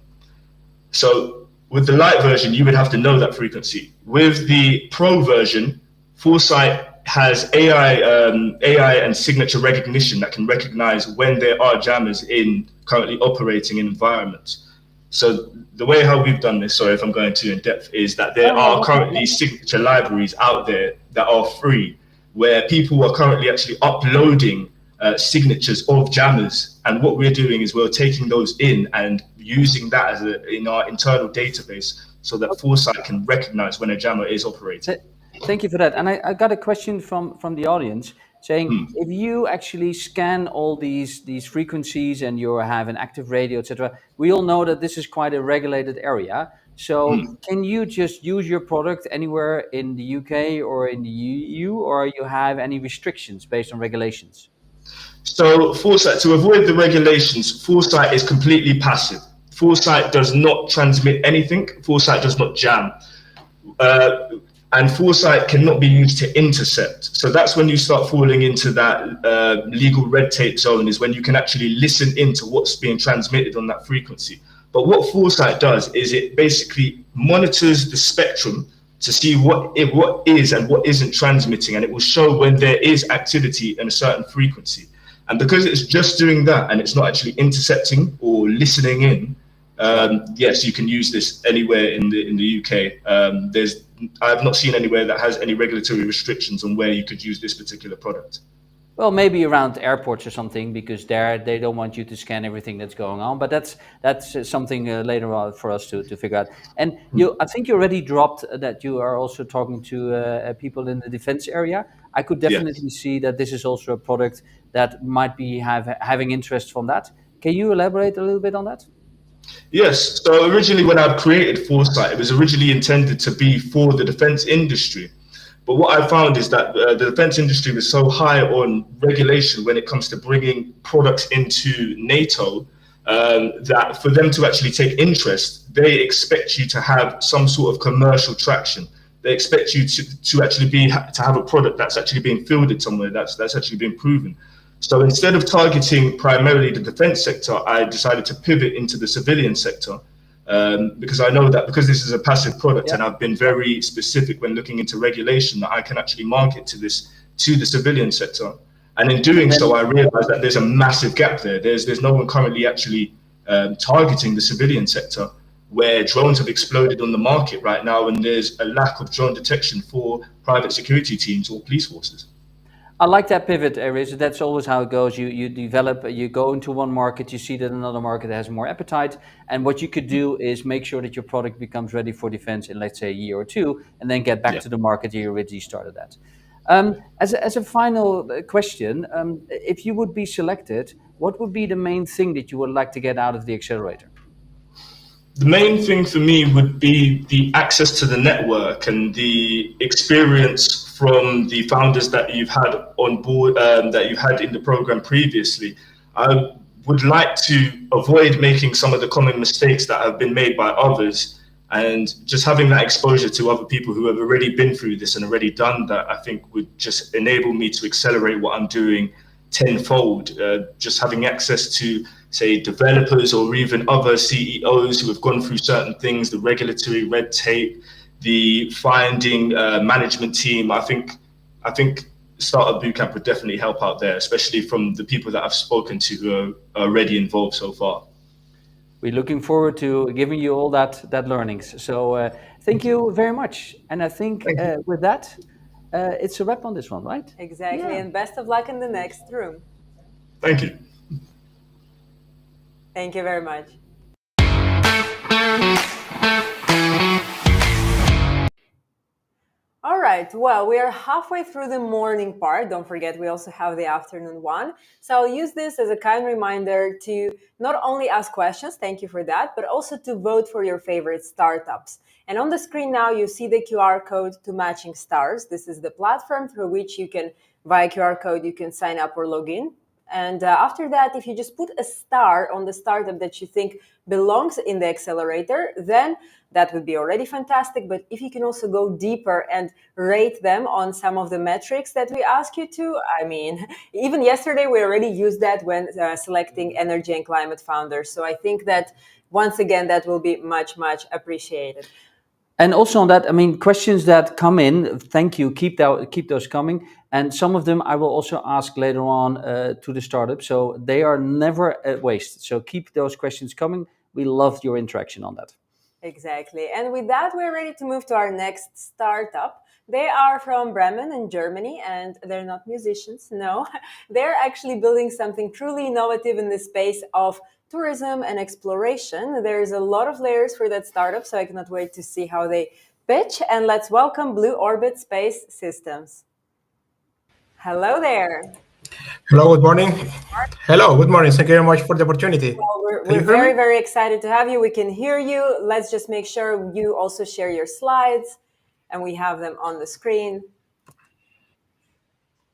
[SPEAKER 8] So with the light version, you would have to know that frequency. With the pro version, Foresight has AI and signature recognition that can recognize when there are jammers in currently operating environments. So the way how we've done this, sorry if I'm going too in depth, is that there are currently signature libraries out there that are free, where people are currently actually uploading signatures of jammers. And what we're doing is we're taking those in and using that as in our internal database so that Foresight can recognize when a jammer is operating.
[SPEAKER 1] Thank you for that. And I got a question from the audience saying, if you actually scan all these frequencies and you have an active radio, etc., we all know that this is quite a regulated area. So can you just use your product anywhere in the UK or in the EU, or you have any restrictions based on regulations?
[SPEAKER 8] So Foresight, to avoid the regulations, Foresight is completely passive. Foresight does not transmit anything. Foresight does not jam. And Foresight cannot be used to intercept. So that's when you start falling into that legal red tape zone, is when you can actually listen into what's being transmitted on that frequency. But what Foresight does is it basically monitors the spectrum to see what is and what isn't transmitting, and it will show when there is activity in a certain frequency. And because it's just doing that and it's not actually intercepting or listening in, yes, you can use this anywhere in the UK. I have not seen anywhere that has any regulatory restrictions on where you could use this particular product.
[SPEAKER 1] Well, maybe around airports or something, because there they don't want you to scan everything that's going on. But that's something later on for us to figure out. And I think you already dropped that you are also talking to people in the defense area. I could definitely see that this is also a product that might be having interest from that. Can you elaborate a little bit on that?
[SPEAKER 8] Yes. So originally, when I created Foresight, it was originally intended to be for the defense industry. But what I found is that the defense industry was so high on regulation when it comes to bringing products into NATO, that for them to actually take interest, they expect you to have some sort of commercial traction. They expect you to actually to have a product that's actually being fielded somewhere, that's actually being proven. So instead of targeting primarily the defense sector, I decided to pivot into the civilian sector, because I know that because this is a passive product, and I've been very specific when looking into regulation, that I can actually market to the civilian sector. And in doing so, I realized that there's a massive gap there. There's no one currently actually targeting the civilian sector, where drones have exploded on the market right now, and there's a lack of drone detection for private security teams or police forces.
[SPEAKER 1] I like that pivot, Aris. That's always how it goes. You develop, you go into one market, you see that another market has more appetite, and what you could do is make sure that your product becomes ready for defense in, let's say, a year or two, and then get back to the market you originally started at. As a final question, if you would be selected, what would be the main thing that you would like to get out of the accelerator?
[SPEAKER 8] The main thing for me would be the access to the network and the experience from the founders that you've had on board, that you've had in the program previously. would like to avoid making some of the common mistakes that have been made by others, and just having that exposure to other people who have already been through this and already done that, I think would just enable me to accelerate what I'm doing tenfold. Just having access to, say, developers or even other CEOs who have gone through certain things, the regulatory red tape, the finding management team. I think Startup Bootcamp would definitely help out there, especially from the people that I've spoken to who are already involved so far.
[SPEAKER 1] We're looking forward to giving you all that learnings. So thank you very much. And I think with that, it's a wrap on this one, right?
[SPEAKER 2] Exactly.
[SPEAKER 1] Yeah.
[SPEAKER 2] And best of luck in the next room.
[SPEAKER 8] Thank you.
[SPEAKER 2] Thank you very much. All right, well, we are halfway through the morning part. Don't forget, we also have the afternoon one. So I'll use this as a kind reminder to not only ask questions, thank you for that, but also to vote for your favorite startups. And on the screen now, you see the QR code to Matching Stars. This is the platform through which you can, via QR code, you can sign up or log in. And after that, if you just put a star on the startup that you think belongs in the accelerator, then that would be already fantastic. But if you can also go deeper and rate them on some of the metrics that we ask you to, I mean, even yesterday we already used that when selecting energy and climate founders. So I think that once again, that will be much, much appreciated.
[SPEAKER 1] And also on that, I mean, questions that come in, thank you, keep those coming. And some of them I will also ask later on to the startup. So they are never a waste. So keep those questions coming. We love your interaction on that.
[SPEAKER 2] Exactly. And with that, we're ready to move to our next startup. They are from Bremen in Germany, and they're not musicians, no. They're actually building something truly innovative in the space of tourism and exploration. There's a lot of layers for that startup, so I cannot wait to see how they pitch. And let's welcome Blue Orbit Space Systems. Hello there.
[SPEAKER 9] Hello, good morning. Hello, good morning. Thank you very much for the opportunity.
[SPEAKER 2] Well, we're very, very excited to have you. We can hear you. Let's just make sure you also share your slides, and we have them on the screen.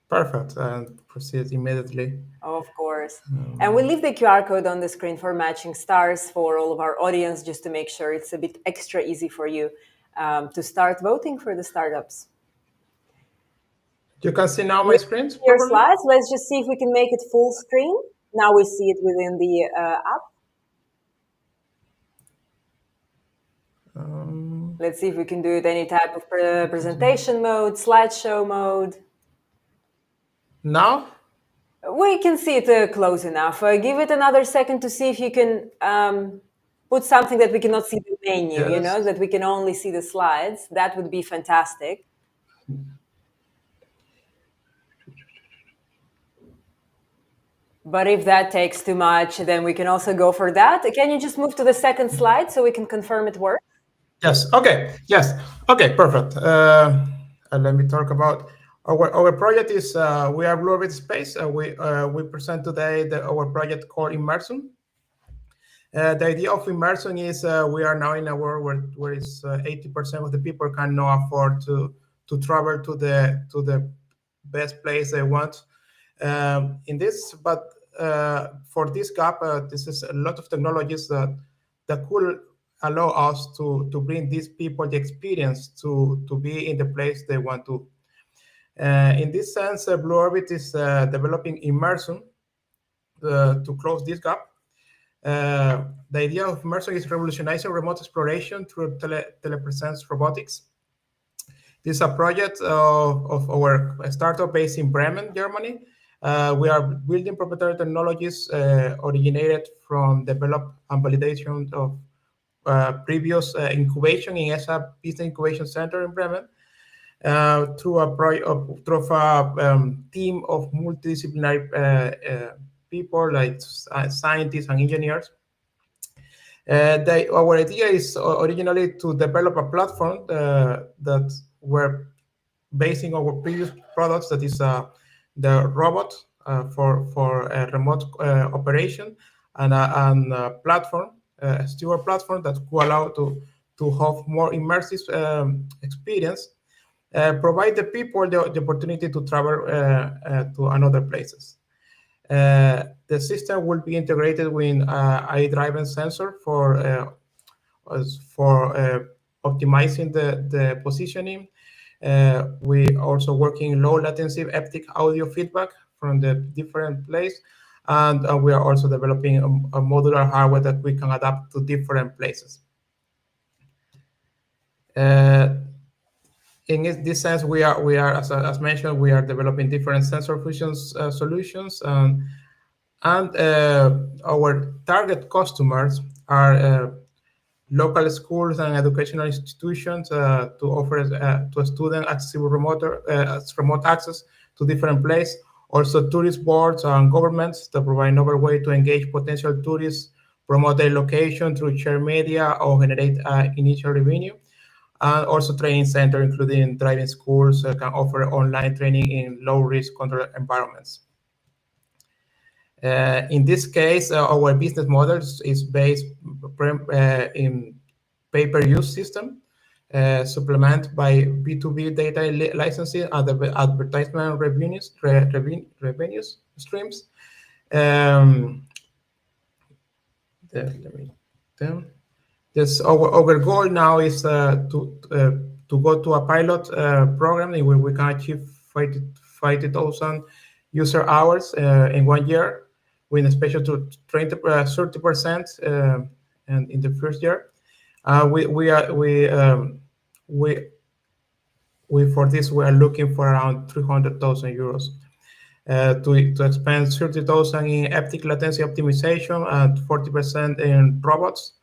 [SPEAKER 9] Perfect. And proceed immediately.
[SPEAKER 2] Of course. And we'll leave the QR code on the screen for Matching Stars for all of our audience, just to make sure it's a bit extra easy for you to start voting for the startups.
[SPEAKER 9] You can see now my screen?
[SPEAKER 2] Your slides. Let's just see if we can make it full screen. Now we see it within the app. Let's see if we can do it any type of presentation mode, slideshow mode.
[SPEAKER 9] Now?
[SPEAKER 2] We can see it close enough. Give it another second to see if you can put something that we cannot see the menu,
[SPEAKER 9] Yes.
[SPEAKER 2] you know, that we can only see the slides. That would be fantastic. But if that takes too much, then we can also go for that. Can you just move to the second slide so we can confirm it works?
[SPEAKER 9] Yes. Okay. Yes. Okay. Perfect. Let me talk about our project. Is we are Blue Orbit Space. We present today our project called Immersion. The idea of Immersion is we are now in a world where is 80% of the people cannot afford to travel to the best place they want. In this, but for this gap, this is a lot of technologies that could allow us to bring these people the experience to be in the place they want to. In this sense, Blue Orbit is developing Immersion to close this gap. The idea of Immersion is revolutionizing remote exploration through telepresence robotics. This is a project of our startup based in Bremen, Germany. We are building proprietary technologies originated from develop and validation of previous incubation in ESA Business Incubation Center in Bremen through a team of multidisciplinary people like scientists and engineers. Our idea is originally to develop a platform that we're basing our previous products, that is the robot for remote operation and a platform, a steward platform that could allow to have more immersive experience, provide the people the opportunity to travel to another places. The system will be integrated with eye-driven sensor for optimizing the positioning. We also working low latency haptic audio feedback from the different place, and we are also developing a modular hardware that we can adapt to different places. In this sense, we are as mentioned, we are developing different sensor fusions solutions, and our target customers are local schools and educational institutions to offer to a student accessible remote access to different places. Also, tourist boards and governments that provide another way to engage potential tourists, promote their location through shared media, or generate initial revenue. And also training center, including driving schools, can offer online training in low-risk controlled environments. In this case, our business model is based in pay-per-use system, supplemented by B2B data licensing and advertisement revenues streams. This our goal now is to go to a pilot program in which we can achieve 50,000 user hours in 1 year, with a special to 30% and in the first year. We for this we are looking for around 300,000 euros to expand 30,000 in haptic latency optimization and 40% in robots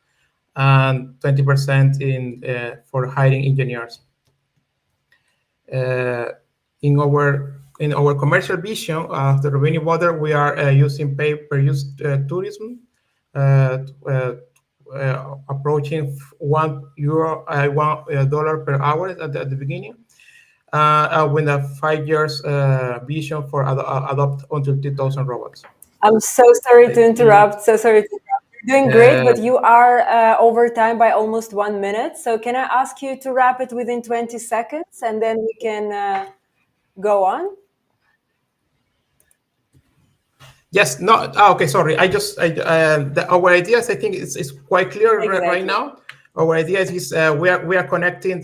[SPEAKER 9] and 20% in for hiring engineers. In our commercial vision of the revenue model, we are using pay-per-use tourism, approaching $1 per hour at the beginning, with a 5 years vision for adopt until 2,000 robots.
[SPEAKER 2] I'm so sorry to interrupt. You're doing great, but you are over time by almost 1 minute. So can I ask you to wrap it within 20 seconds, and then we can go on?
[SPEAKER 9] Yes. No. Okay. Sorry. Our ideas, I think, is quite clear right now. Our idea is we are connecting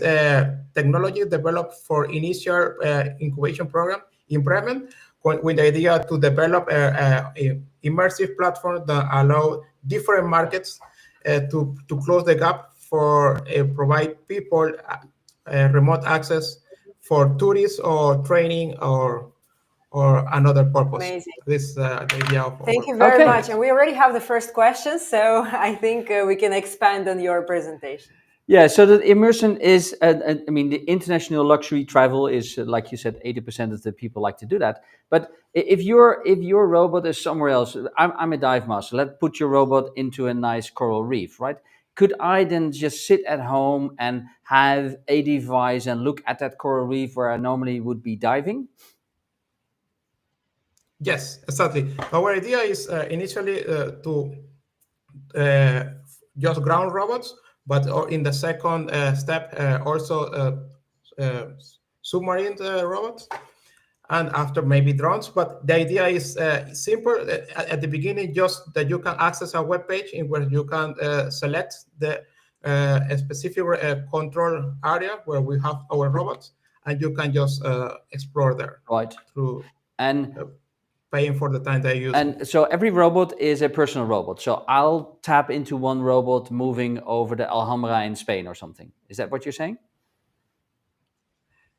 [SPEAKER 9] technology developed for initial incubation program in Bremen with the idea to develop a immersive platform that allow different markets to close the gap for provide people remote access for tourists or training or another purpose.
[SPEAKER 2] Amazing.
[SPEAKER 9] This the idea of.
[SPEAKER 2] Thank you very much. And we already have the first question, so I think we can expand on your presentation.
[SPEAKER 1] Yeah, so the immersion is, I mean, the international luxury travel is, like you said, 80% of the people like to do that. But if your robot is somewhere else, I'm a dive master. Let's put your robot into a nice coral reef, right? Could I then just sit at home and have a device and look at that coral reef where I normally would be diving?
[SPEAKER 9] Yes, exactly. Our idea is initially to just ground robots, but in the second step also submarine robots, and after maybe drones. But the idea is simple. At the beginning, just that you can access a web page in where you can select the a specific control area where we have our robots, and you can just explore there.
[SPEAKER 1] Right.
[SPEAKER 9] Through
[SPEAKER 1] and
[SPEAKER 9] paying for the time they use.
[SPEAKER 1] And so every robot is a personal robot. So I'll tap into one robot moving over the Alhambra in Spain or something. Is that what you're saying?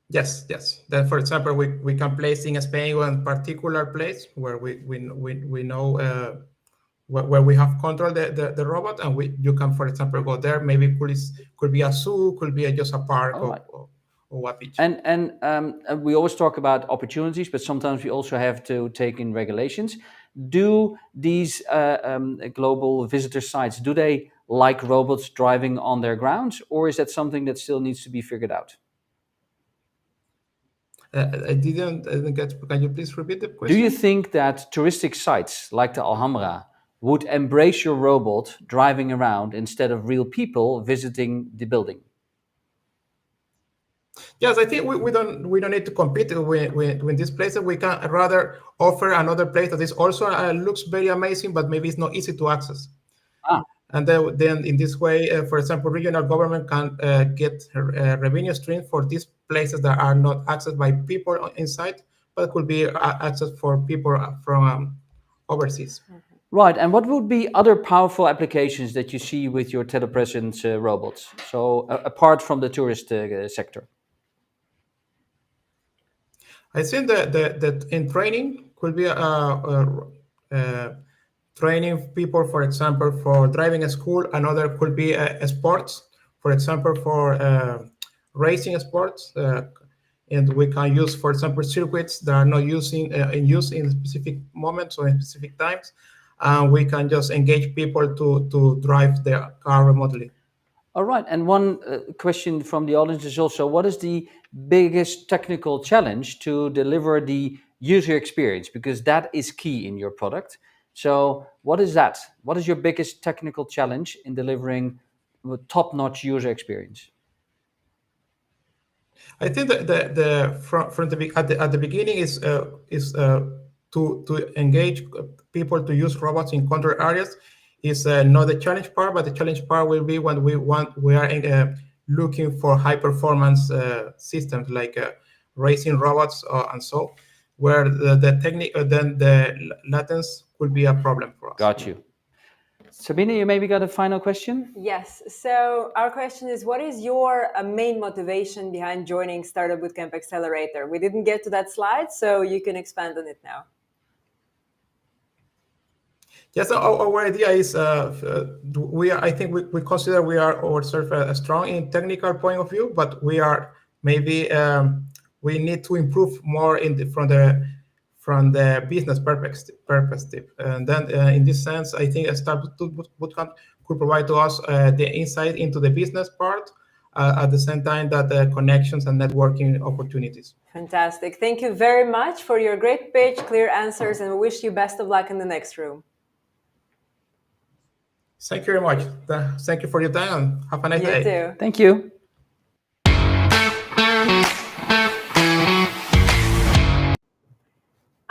[SPEAKER 9] Yes. Then, for example, we can place in Spain one particular place where we know where we have control the robot, and you can, for example, go there. Maybe could be a zoo, could be just a park or a beach.
[SPEAKER 1] And we always talk about opportunities, but sometimes we also have to take in regulations. Do these global visitor sites, do they like robots driving on their grounds, or is that something that still needs to be figured out?
[SPEAKER 9] I didn't get. Can you please repeat the question?
[SPEAKER 1] Do you think that touristic sites like the Alhambra would embrace your robot driving around instead of real people visiting the building?
[SPEAKER 9] Yes, I think we don't need to compete with these places. We can rather offer another place that is also looks very amazing, but maybe it's not easy to access.
[SPEAKER 1] Ah,
[SPEAKER 9] And then in this way, for example, regional government can get revenue stream for these places that are not accessed by people inside, but could be accessed for people from overseas.
[SPEAKER 1] right. And what would be other powerful applications that you see with your telepresence robots? So apart from the tourist sector.
[SPEAKER 9] I think that in training could be training people, for example, for driving a school. Another could be sports, for example, for racing sports. And we can use, for example, circuits that are not in use in specific moments or in specific times. And we can just engage people to drive their car remotely.
[SPEAKER 1] All right. And one question from the audience is also, what is the biggest technical challenge to deliver the user experience? Because that is key in your product. So what is that? What is your biggest technical challenge in delivering a top-notch user experience?
[SPEAKER 9] I think that at the beginning is to engage people to use robots in control areas is not the challenge part, but the challenge part will be when we are looking for high performance systems like racing robots and so, where the technique then the latence could be a problem for us.
[SPEAKER 1] Got you. Sabine, you maybe got a final question?
[SPEAKER 2] Yes. So our question is, what is your main motivation behind joining Startup Bootcamp Accelerator? We didn't get to that slide, so you can expand on it now.
[SPEAKER 9] Yes, our idea is I think we consider we are ourselves strong in technical point of view, but we are maybe we need to improve more from the business perspective. And then in this sense, I think a Startup Bootcamp could provide to us the insight into the business part at the same time that the connections and networking opportunities.
[SPEAKER 2] Fantastic. Thank you very much for your great pitch, clear answers, and we wish you best of luck in the next room.
[SPEAKER 9] Thank you very much. Thank you for your time and have a nice day.
[SPEAKER 2] You too.
[SPEAKER 1] Thank you.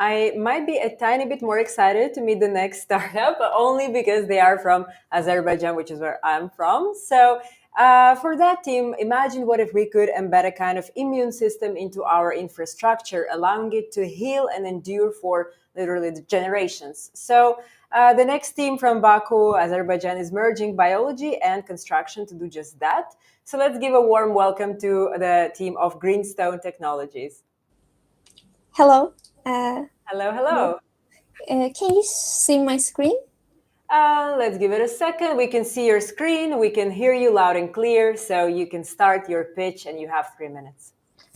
[SPEAKER 2] I might be a tiny bit more excited to meet the next startup, but only because they are from Azerbaijan, which is where I'm from. So for that team, imagine what if we could embed a kind of immune system into our infrastructure, allowing it to heal and endure for literally the generations. So the next team from Baku, Azerbaijan, is merging biology and construction to do just that. So let's give a warm welcome to the team of Greenstone Technologies.
[SPEAKER 10] Hello.
[SPEAKER 2] Hello.
[SPEAKER 10] Can you see my screen?
[SPEAKER 2] Let's give it a second. We can see your screen. We can hear you loud and clear. So you can start your pitch and you have 3 minutes.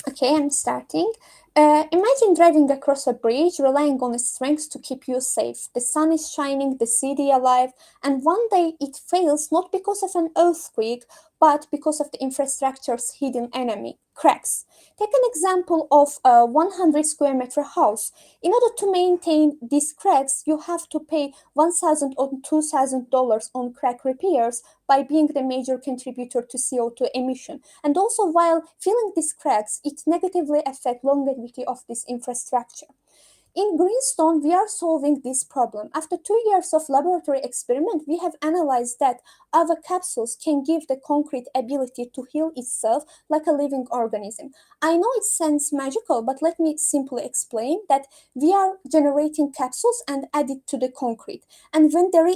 [SPEAKER 10] Okay, I'm starting. Imagine driving across a bridge, relying on its strength to keep you safe. The sun is shining, the city alive, and one day it fails not because of an earthquake, but because of the infrastructure's hidden enemy, cracks. Take an example of a 100 square meter house. In order to maintain these cracks, you have to pay $1,000 or $2,000 on crack repairs by being the major contributor to CO2 emission. And also, while filling these cracks, it negatively affects longevity of this infrastructure. In Greenstone, we are solving this problem. After 2 years of laboratory experiment, we have analyzed that our capsules can give the concrete ability to heal itself like a living organism. I know it sounds magical, but let me simply explain that we are generating capsules and add it to the concrete. And when there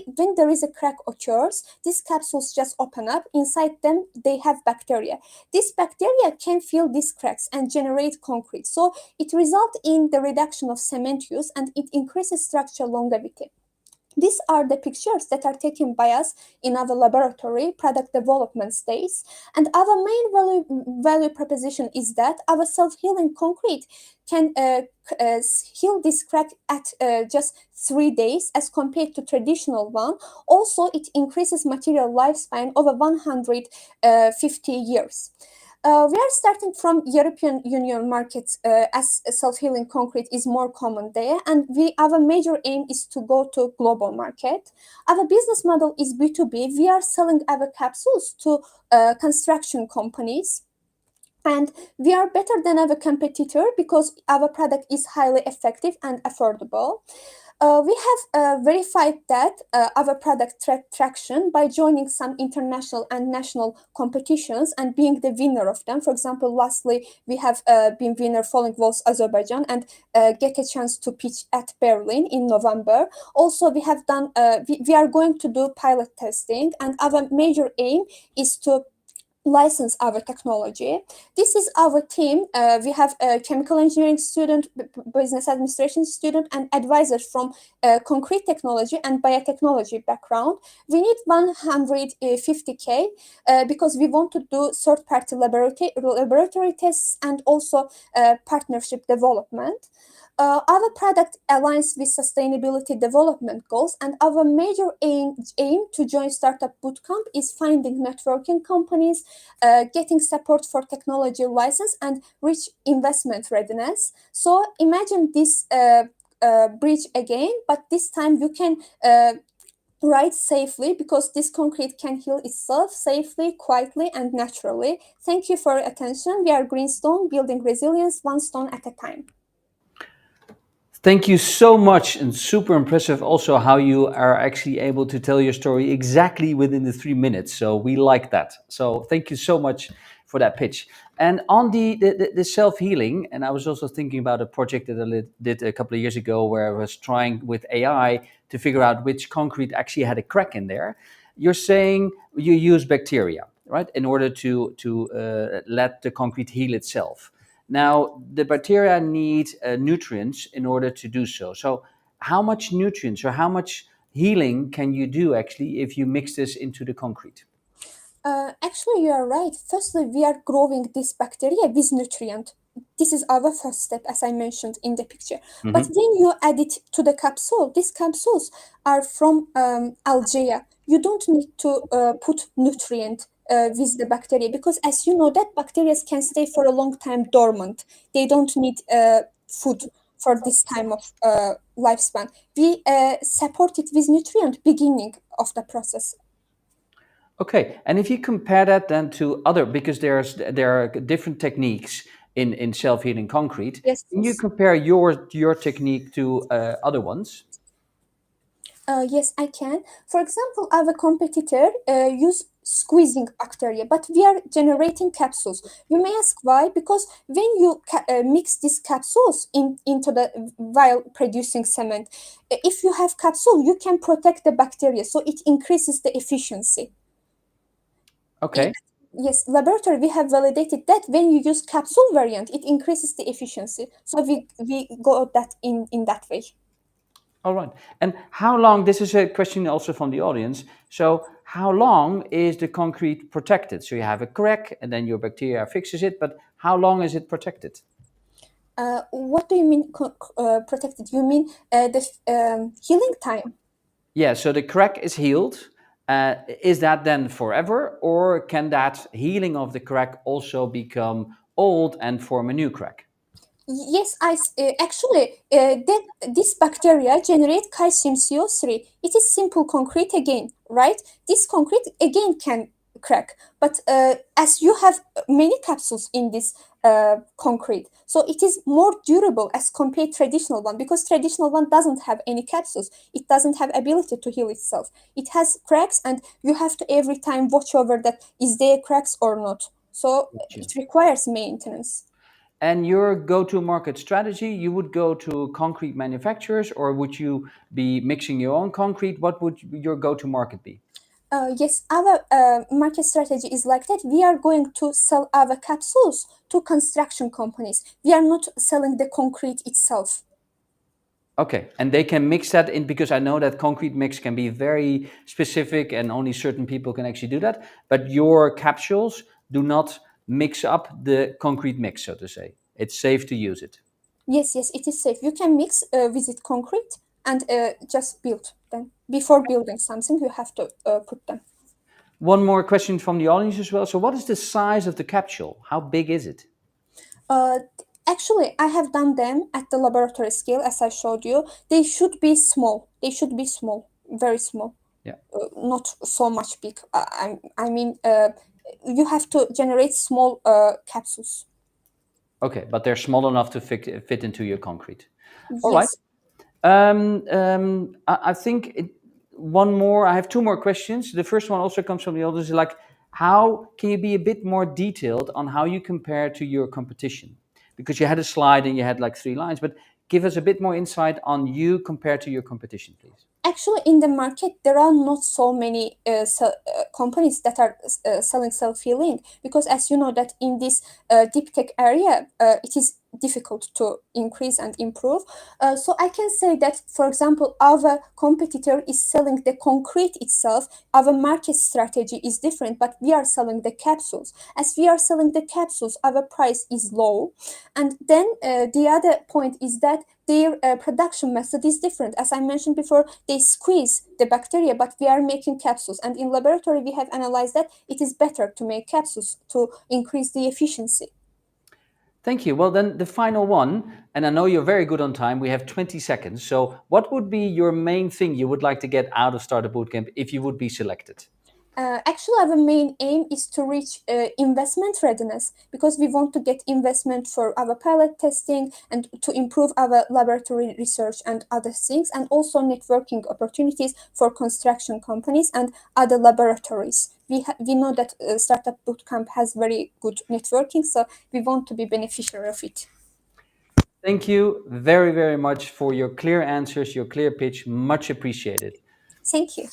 [SPEAKER 10] is a crack occurs, these capsules just open up. Inside them, they have bacteria. This bacteria can fill these cracks and generate concrete. So it results in the reduction of cement use and it increases structural longevity. These are the pictures that are taken by us in our laboratory product development stage. And our main value proposition is that our self-healing concrete can heal this crack at just 3 days as compared to traditional one. Also, it increases material lifespan over 150 years. We are starting from European Union markets as self-healing concrete is more common there, and our major aim is to go to global market. Our business model is B2B. We are selling our capsules to construction companies. And we are better than our competitor because our product is highly effective and affordable. We have verified that our product traction by joining some international and national competitions and being the winner of them. For example, lastly, we have been winner Falling Walls Azerbaijan and get a chance to pitch at Berlin in November. Also, we have done. We are going to do pilot testing, and our major aim is to license our technology. This is our team. We have a chemical engineering student, business administration student, and advisors from concrete technology and biotechnology background. We need 150K because we want to do third-party laboratory tests and also partnership development. Our product aligns with sustainability development goals, and our major aim to join Startup Bootcamp is finding networking companies, getting support for technology license, and reach investment readiness. So imagine this bridge again, but this time you can ride safely because this concrete can heal itself safely, quietly, and naturally. Thank you for your attention. We are Greenstone, building resilience one stone at a time.
[SPEAKER 1] Thank you so much, and super impressive also how you are actually able to tell your story exactly within the 3 minutes. So we like that. So thank you so much for that pitch. And on the self-healing, and I was also thinking about a project that I did a couple of years ago where I was trying with AI to figure out which concrete actually had a crack in there. You're saying you use bacteria, right, in order to let the concrete heal itself. Now, the bacteria need nutrients in order to do so. So, how much nutrients or how much healing can you do actually if you mix this into the concrete?
[SPEAKER 10] Actually, you are right. Firstly, we are growing this bacteria with nutrient. This is our first step, as I mentioned in the picture. But when you add it to the capsule, these capsules are from algae. You don't need to put nutrient with the bacteria because, as you know, that bacteria can stay for a long time dormant. They don't need food for this time of lifespan. We support it with nutrient beginning of the process.
[SPEAKER 1] Okay, and if you compare that then to other, because there are different techniques in self-healing concrete,
[SPEAKER 10] Yes,
[SPEAKER 1] can you
[SPEAKER 10] yes.
[SPEAKER 1] compare your technique to other ones?
[SPEAKER 10] Yes, I can. For example, our competitor use squeezing bacteria, but we are generating capsules. You may ask why? Because when you mix these capsules into the while producing cement, if you have capsule, you can protect the bacteria, so it increases the efficiency.
[SPEAKER 1] Okay.
[SPEAKER 10] Yes, laboratory we have validated that when you use capsule variant, it increases the efficiency. So we go that in that way.
[SPEAKER 1] All right. And how long, this is a question also from the audience. So how long is the concrete protected? So you have a crack and then your bacteria fixes it, but how long is it protected?
[SPEAKER 10] What do you mean protected? You mean the healing time?
[SPEAKER 1] Yeah, so the crack is healed. Is that then forever, or can that healing of the crack also become old and form a new crack?
[SPEAKER 10] Yes, actually, that this bacteria generate calcium CO3. It is simple concrete again, right? This concrete again can crack, but as you have many capsules in this concrete, so it is more durable as compared traditional one because traditional one doesn't have any capsules. It doesn't have ability to heal itself. It has cracks, and you have to every time watch over that is there cracks or not. So
[SPEAKER 1] Gotcha.
[SPEAKER 10] it requires maintenance.
[SPEAKER 1] And your go-to market strategy, you would go to concrete manufacturers, or would you be mixing your own concrete? What would your go-to market be?
[SPEAKER 10] Yes, our market strategy is like that. We are going to sell our capsules to construction companies. We are not selling the concrete itself.
[SPEAKER 1] Okay, and they can mix that in, because I know that concrete mix can be very specific and only certain people can actually do that. But your capsules do not mix up the concrete mix, so to say. It's safe to use it.
[SPEAKER 10] Yes, yes, it is safe. You can mix with it concrete and just build them. Before building something, you have to put them.
[SPEAKER 1] One more question from the audience as well. So what is the size of the capsule? How big is it?
[SPEAKER 10] Uh, Actually, I have done them at the laboratory scale, as I showed you. They should be small. They should be small, very small.
[SPEAKER 1] Yeah.
[SPEAKER 10] Not so much big. I mean, you have to generate small capsules.
[SPEAKER 1] Okay, but they're small enough to fit into your concrete. All right.
[SPEAKER 10] Yes.
[SPEAKER 1] I think one more. I have two more questions. The first one also comes from the audience. Like, how can you be a bit more detailed on how you compare to your competition? Because you had a slide and you had like 3 lines, but give us a bit more insight on you compared to your competition, please.
[SPEAKER 10] Actually, in the market, there are not so many companies that are selling self-healing, because as you know that in this deep tech area, it is difficult to increase and improve. So I can say that, for example, our competitor is selling the concrete itself. Our market strategy is different, but we are selling the capsules. As we are selling the capsules, our price is low. And then the other point is that their production method is different. As I mentioned before, they squeeze the bacteria, but we are making capsules. And in laboratory, we have analyzed that it is better to make capsules to increase the efficiency.
[SPEAKER 1] Thank you. Well, then the final one, and I know you're very good on time. We have 20 seconds. So what would be your main thing you would like to get out of Startup Bootcamp if you would be selected?
[SPEAKER 10] Actually, our main aim is to reach investment readiness, because we want to get investment for our pilot testing and to improve our laboratory research and other things, and also networking opportunities for construction companies and other laboratories. We know that Startup Bootcamp has very good networking, so we want to be beneficiary of it.
[SPEAKER 1] Thank you very, very much for your clear answers, your clear pitch. Much appreciated.
[SPEAKER 10] Thank you.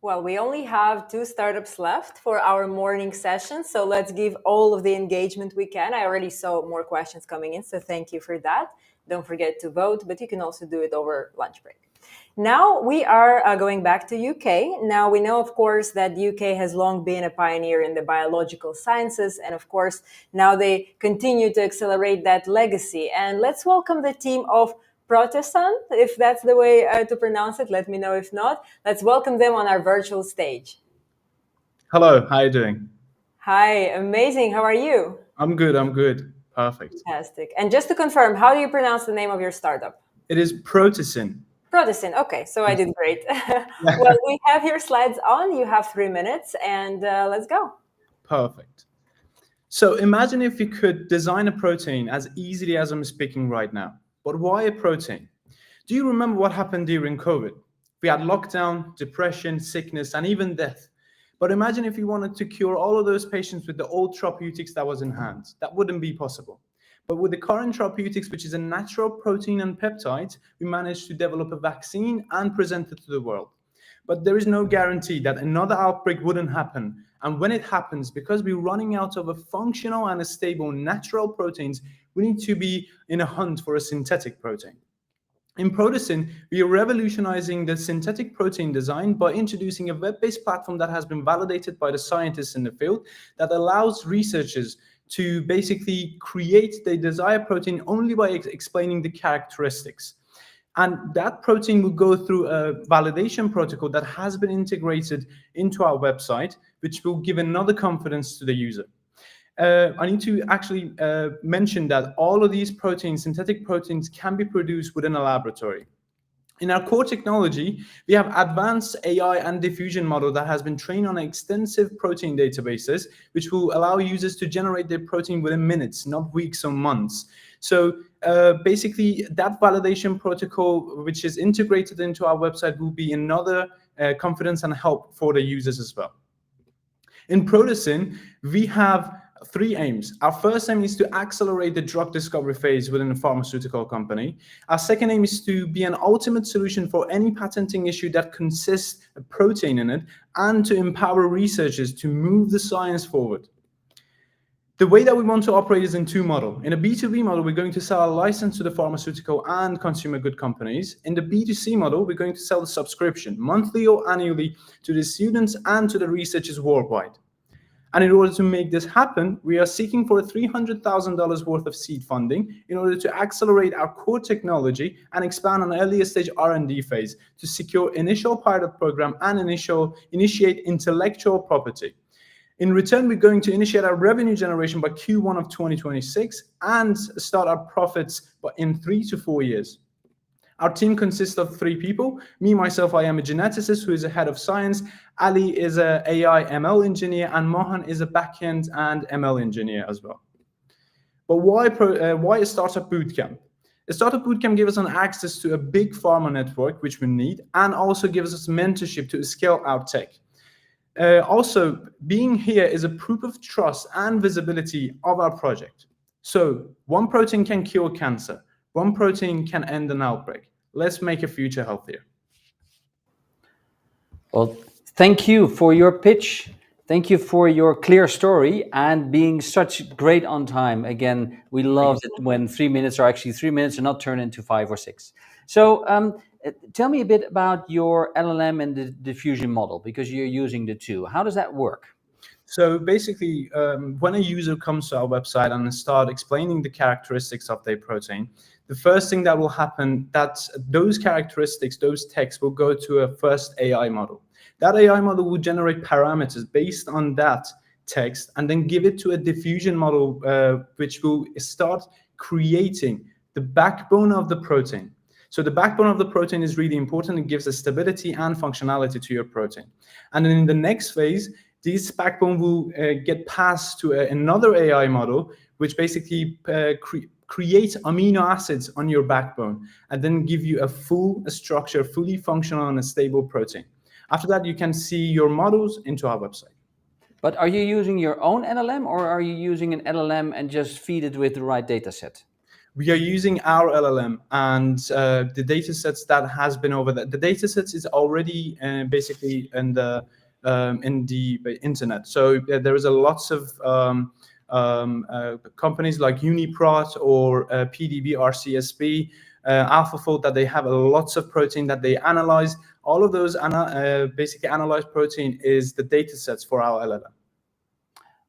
[SPEAKER 2] Well, we only have 2 startups left for our morning session, so let's give all of the engagement we can. I already saw more questions coming in, so thank you for that. Don't forget to vote, but you can also do it over lunch break. Now we are going back to UK. Now we know, of course, that the UK has long been a pioneer in the biological sciences, and of course, now they continue to accelerate that legacy. And let's welcome the team of Protestant, if that's the way to pronounce it. Let me know if not. Let's welcome them on our virtual stage.
[SPEAKER 11] Hello, how are you doing?
[SPEAKER 2] Hi, amazing. How are you?
[SPEAKER 11] I'm good. Perfect.
[SPEAKER 2] Fantastic. And just to confirm, how do you pronounce the name of your startup?
[SPEAKER 11] It is Protestant.
[SPEAKER 2] Protestant. Okay, so I did great. Well, we have your slides on. You have 3 minutes, and let's go.
[SPEAKER 11] Perfect. So imagine if you could design a protein as easily as I'm speaking right now. But why a protein? Do you remember what happened during COVID? We had lockdown, depression, sickness, and even death. But imagine if you wanted to cure all of those patients with the old therapeutics that was in hand. That wouldn't be possible. But with the current therapeutics, which is a natural protein and peptide, we managed to develop a vaccine and present it to the world. But there is no guarantee that another outbreak wouldn't happen. And when it happens, because we're running out of a functional and a stable natural proteins, we need to be in a hunt for a synthetic protein. In Protestant, we are revolutionizing the synthetic protein design by introducing a web-based platform that has been validated by the scientists in the field that allows researchers to basically create the desired protein only by explaining the characteristics. And that protein will go through a validation protocol that has been integrated into our website, which will give another confidence to the user. I need to actually mention that all of these proteins, synthetic proteins, can be produced within a laboratory. In our core technology, we have advanced AI and diffusion model that has been trained on extensive protein databases, which will allow users to generate their protein within minutes, not weeks or months. So basically, that validation protocol, which is integrated into our website, will be another confidence and help for the users as well. In Protestant, we have 3 aims. Our first aim is to accelerate the drug discovery phase within a pharmaceutical company. Our second aim is to be an ultimate solution for any patenting issue that consists a protein in it, and to empower researchers to move the science forward. The way that we want to operate is in 2 models. In a B2B model, we're going to sell a license to the pharmaceutical and consumer good companies. In the B2C model, we're going to sell the subscription monthly or annually to the students and to the researchers worldwide. And in order to make this happen, we are seeking for $300,000 worth of seed funding in order to accelerate our core technology and expand on earlier stage R&D phase to secure initial pilot program and initiate intellectual property. In return, we're going to initiate our revenue generation by Q1 of 2026 and start our profits in 3 to 4 years. Our team consists of 3 people. Me, myself, I am a geneticist who is a head of science. Ali is a AI ML engineer, and Mohan is a backend and ML engineer as well. But why a startup bootcamp? A startup bootcamp gives us an access to a big pharma network, which we need, and also gives us mentorship to scale our tech. Also, being here is a proof of trust and visibility of our project. So, one protein can cure cancer. One protein can end an outbreak. Let's make a future healthier.
[SPEAKER 1] Well, thank you for your pitch. Thank you for your clear story and being such great on time. Again, we love it when 3 minutes are actually 3 minutes and not turn into 5 or 6. So tell me a bit about your LLM and the diffusion model, because you're using the two. How does that work?
[SPEAKER 11] So basically, when a user comes to our website and start explaining the characteristics of their protein, the first thing that will happen, that those characteristics, those texts will go to a first AI model. That AI model will generate parameters based on that text and then give it to a diffusion model, which will start creating the backbone of the protein. So the backbone of the protein is really important. It gives a stability and functionality to your protein. And then in the next phase, this backbone will get passed to another AI model, which basically create amino acids on your backbone and then give you a full structure, fully functional and a stable protein. After that, you can see your models into our website.
[SPEAKER 1] But are you using your own LLM, or are you using an LLM and just feed it with the right data set?
[SPEAKER 11] We are using our LLM, and the data sets that has been over the data sets is already basically in the internet. So there is a lots of companies like Uniprot or PDB, RCSB, AlphaFold, that they have lots of protein that they analyze. All of those basically analyzed protein is the data sets for our LLM.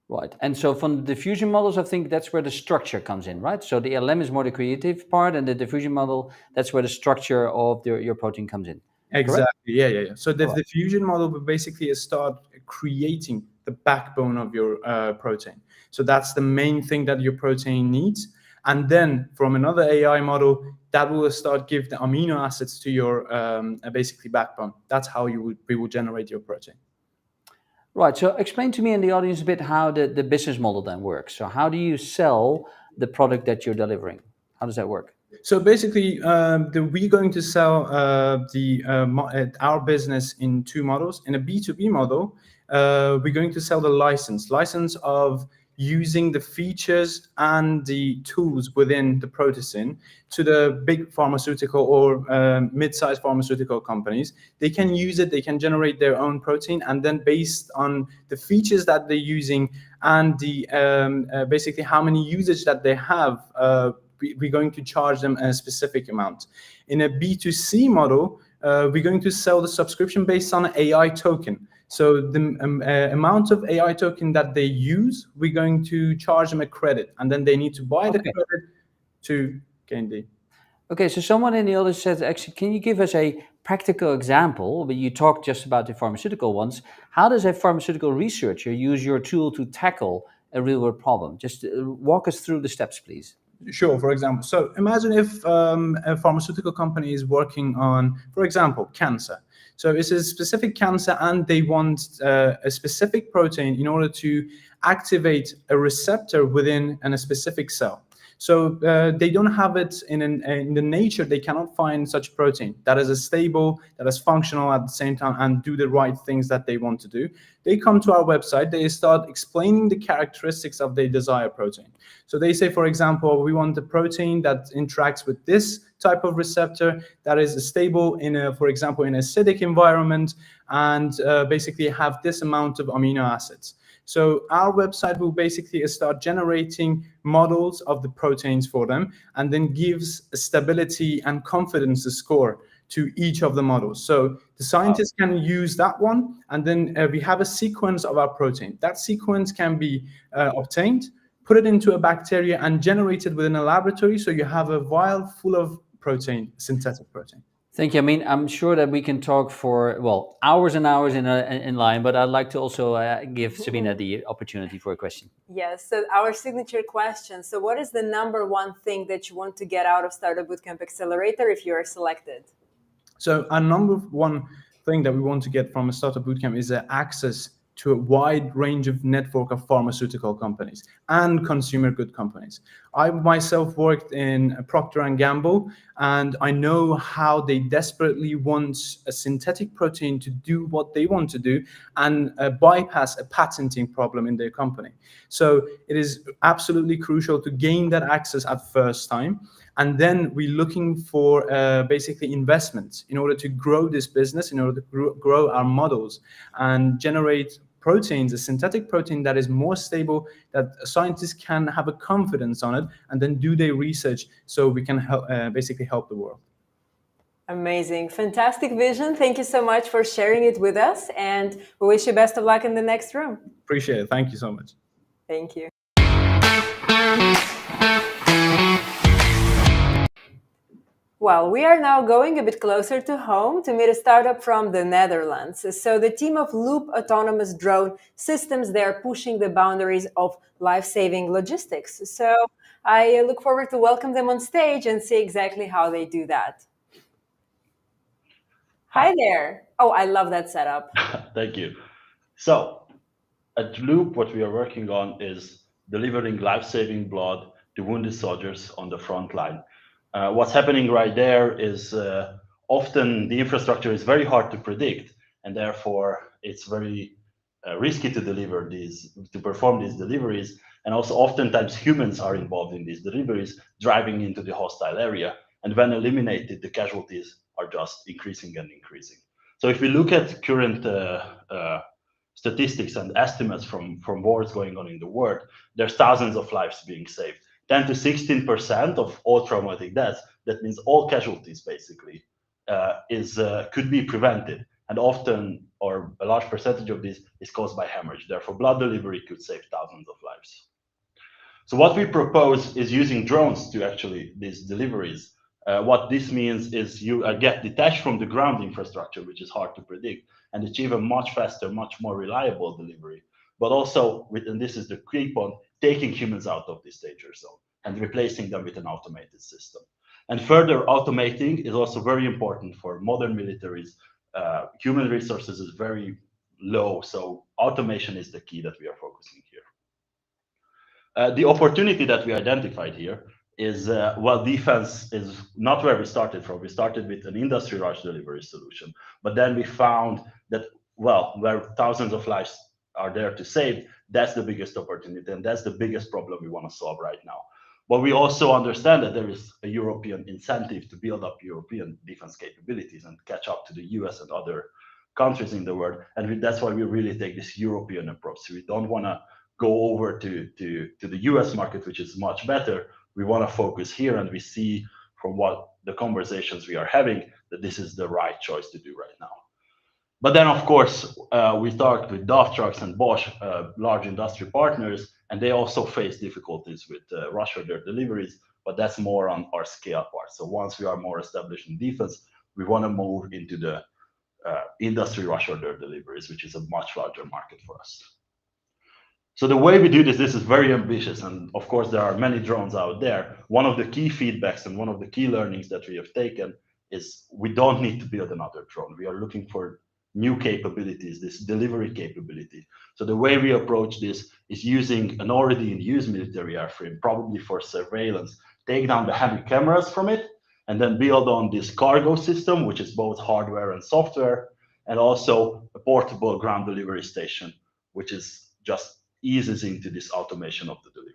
[SPEAKER 1] Right. And so from the diffusion models, I think that's where the structure comes in, right? So the LLM is more the creative part, and the diffusion model, that's where the structure of your protein comes in.
[SPEAKER 11] Exactly.
[SPEAKER 1] Correct?
[SPEAKER 11] Yeah. So the diffusion model will basically start creating the backbone of your protein. So that's the main thing that your protein needs. And then from another AI model, that will start give the amino acids to your basically backbone. That's how we will generate your protein.
[SPEAKER 1] Right. So explain to me and the audience a bit how the business model then works. So how do you sell the product that you're delivering? How does that work?
[SPEAKER 11] So basically, we're going to sell our business in 2 models. In a B2B model, we're going to sell the license of using the features and the tools within the Protosyn to the big pharmaceutical or mid-sized pharmaceutical companies. They can use it, they can generate their own protein, and then based on the features that they're using and the basically how many usage that they have, we're going to charge them a specific amount. In a B2C model, we're going to sell the subscription based on an AI token. So the amount of AI token that they use, we're going to charge them a credit, and then they need to buy the credit to gain the.
[SPEAKER 1] Okay, so someone in the audience said, actually, can you give us a practical example? But you talked just about the pharmaceutical ones. How does a pharmaceutical researcher use your tool to tackle a real-world problem? Just walk us through the steps, please.
[SPEAKER 11] Sure. For example, so imagine if a pharmaceutical company is working on, for example, cancer. So it's a specific cancer, and they want a specific protein in order to activate a receptor within a specific cell. So they don't have it in the nature. They cannot find such protein that is stable, that is functional at the same time, and do the right things that they want to do. They come to our website. They start explaining the characteristics of their desired protein. So they say, for example, we want a protein that interacts with this type of receptor that is stable for example, in an acidic environment, and basically have this amount of amino acids. So our website will basically start generating models of the proteins for them, and then gives a stability and confidence score to each of the models. So the scientists can use that one, and then we have a sequence of our protein. That sequence can be obtained, put it into a bacteria, and generated within a laboratory. So you have a vial full of protein, synthetic protein.
[SPEAKER 1] Thank you. I mean, I'm sure that we can talk for, well, hours and hours in line, but I'd like to also give Sabina the opportunity for a question.
[SPEAKER 2] Yes, so our signature question. So what is the number one thing that you want to get out of Startup Bootcamp Accelerator if you are selected?
[SPEAKER 11] So our number one thing that we want to get from a Startup Bootcamp is access to a wide range of network of pharmaceutical companies and consumer good companies. I myself worked in Procter & Gamble, and I know how they desperately want a synthetic protein to do what they want to do and bypass a patenting problem in their company. So it is absolutely crucial to gain that access at first time. And then we're looking for basically investments in order to grow this business, in order to grow our models and generate proteins, a synthetic protein that is more stable, that scientists can have a confidence on it, and then do their research so we can basically help the world.
[SPEAKER 2] Amazing. Fantastic vision. Thank you so much for sharing it with us, and we wish you best of luck in the next room.
[SPEAKER 11] Appreciate it. Thank you so much.
[SPEAKER 2] Thank you. Well, we are now going a bit closer to home to meet a startup from the Netherlands. So the team of Loop Autonomous Drone Systems, they are pushing the boundaries of life-saving logistics. So I look forward to welcome them on stage and see exactly how they do that. Hi there. Oh, I love that setup.
[SPEAKER 12] Thank you. So at Loop, what we are working on is delivering life-saving blood to wounded soldiers on the front line. What's happening right there is often the infrastructure is very hard to predict, and therefore it's very risky to perform these deliveries. And also oftentimes humans are involved in these deliveries, driving into the hostile area. And when eliminated, the casualties are just increasing and increasing. So if we look at current statistics and estimates from wars going on in the world, there's thousands of lives being saved. 10 to 16% of all traumatic deaths, that means all casualties basically, could be prevented. And often, or a large percentage of this is caused by hemorrhage. Therefore, blood delivery could save thousands of lives. So what we propose is using drones to actually these deliveries. What this means is you get detached from the ground infrastructure, which is hard to predict, and achieve a much faster, much more reliable delivery. But also, and this is the key point, taking humans out of this danger zone and replacing them with an automated system. And further, automating is also very important for modern militaries. Human resources is very low, so automation is the key that we are focusing here. The opportunity that we identified here is, well, defense is not where we started from. We started with an industry rush delivery solution, but then we found that, well, where thousands of lives are there to save, that's the biggest opportunity, and that's the biggest problem we want to solve right now. But we also understand that there is a European incentive to build up European defense capabilities and catch up to the US and other countries in the world, and that's why we really take this European approach. So we don't want to go over to the US market, which is much better. We want to focus here, and we see from what the conversations we are having that this is the right choice to do right now. But then, of course, we talked with DAF Trucks and Bosch, large industry partners, and they also face difficulties with rush order deliveries, but that's more on our scale part. So once we are more established in defense, we want to move into the industry rush order deliveries, which is a much larger market for us. So the way we do this is very ambitious, and of course there are many drones out there. One of the key feedbacks and one of the key learnings that we have taken is we don't need to build another drone. We are looking for new capabilities, this delivery capability. So the way we approach this is using an already in use military airframe, probably for surveillance, take down the heavy cameras from it, and then build on this cargo system, which is both hardware and software, and also a portable ground delivery station, which is just eases into this automation of the delivery.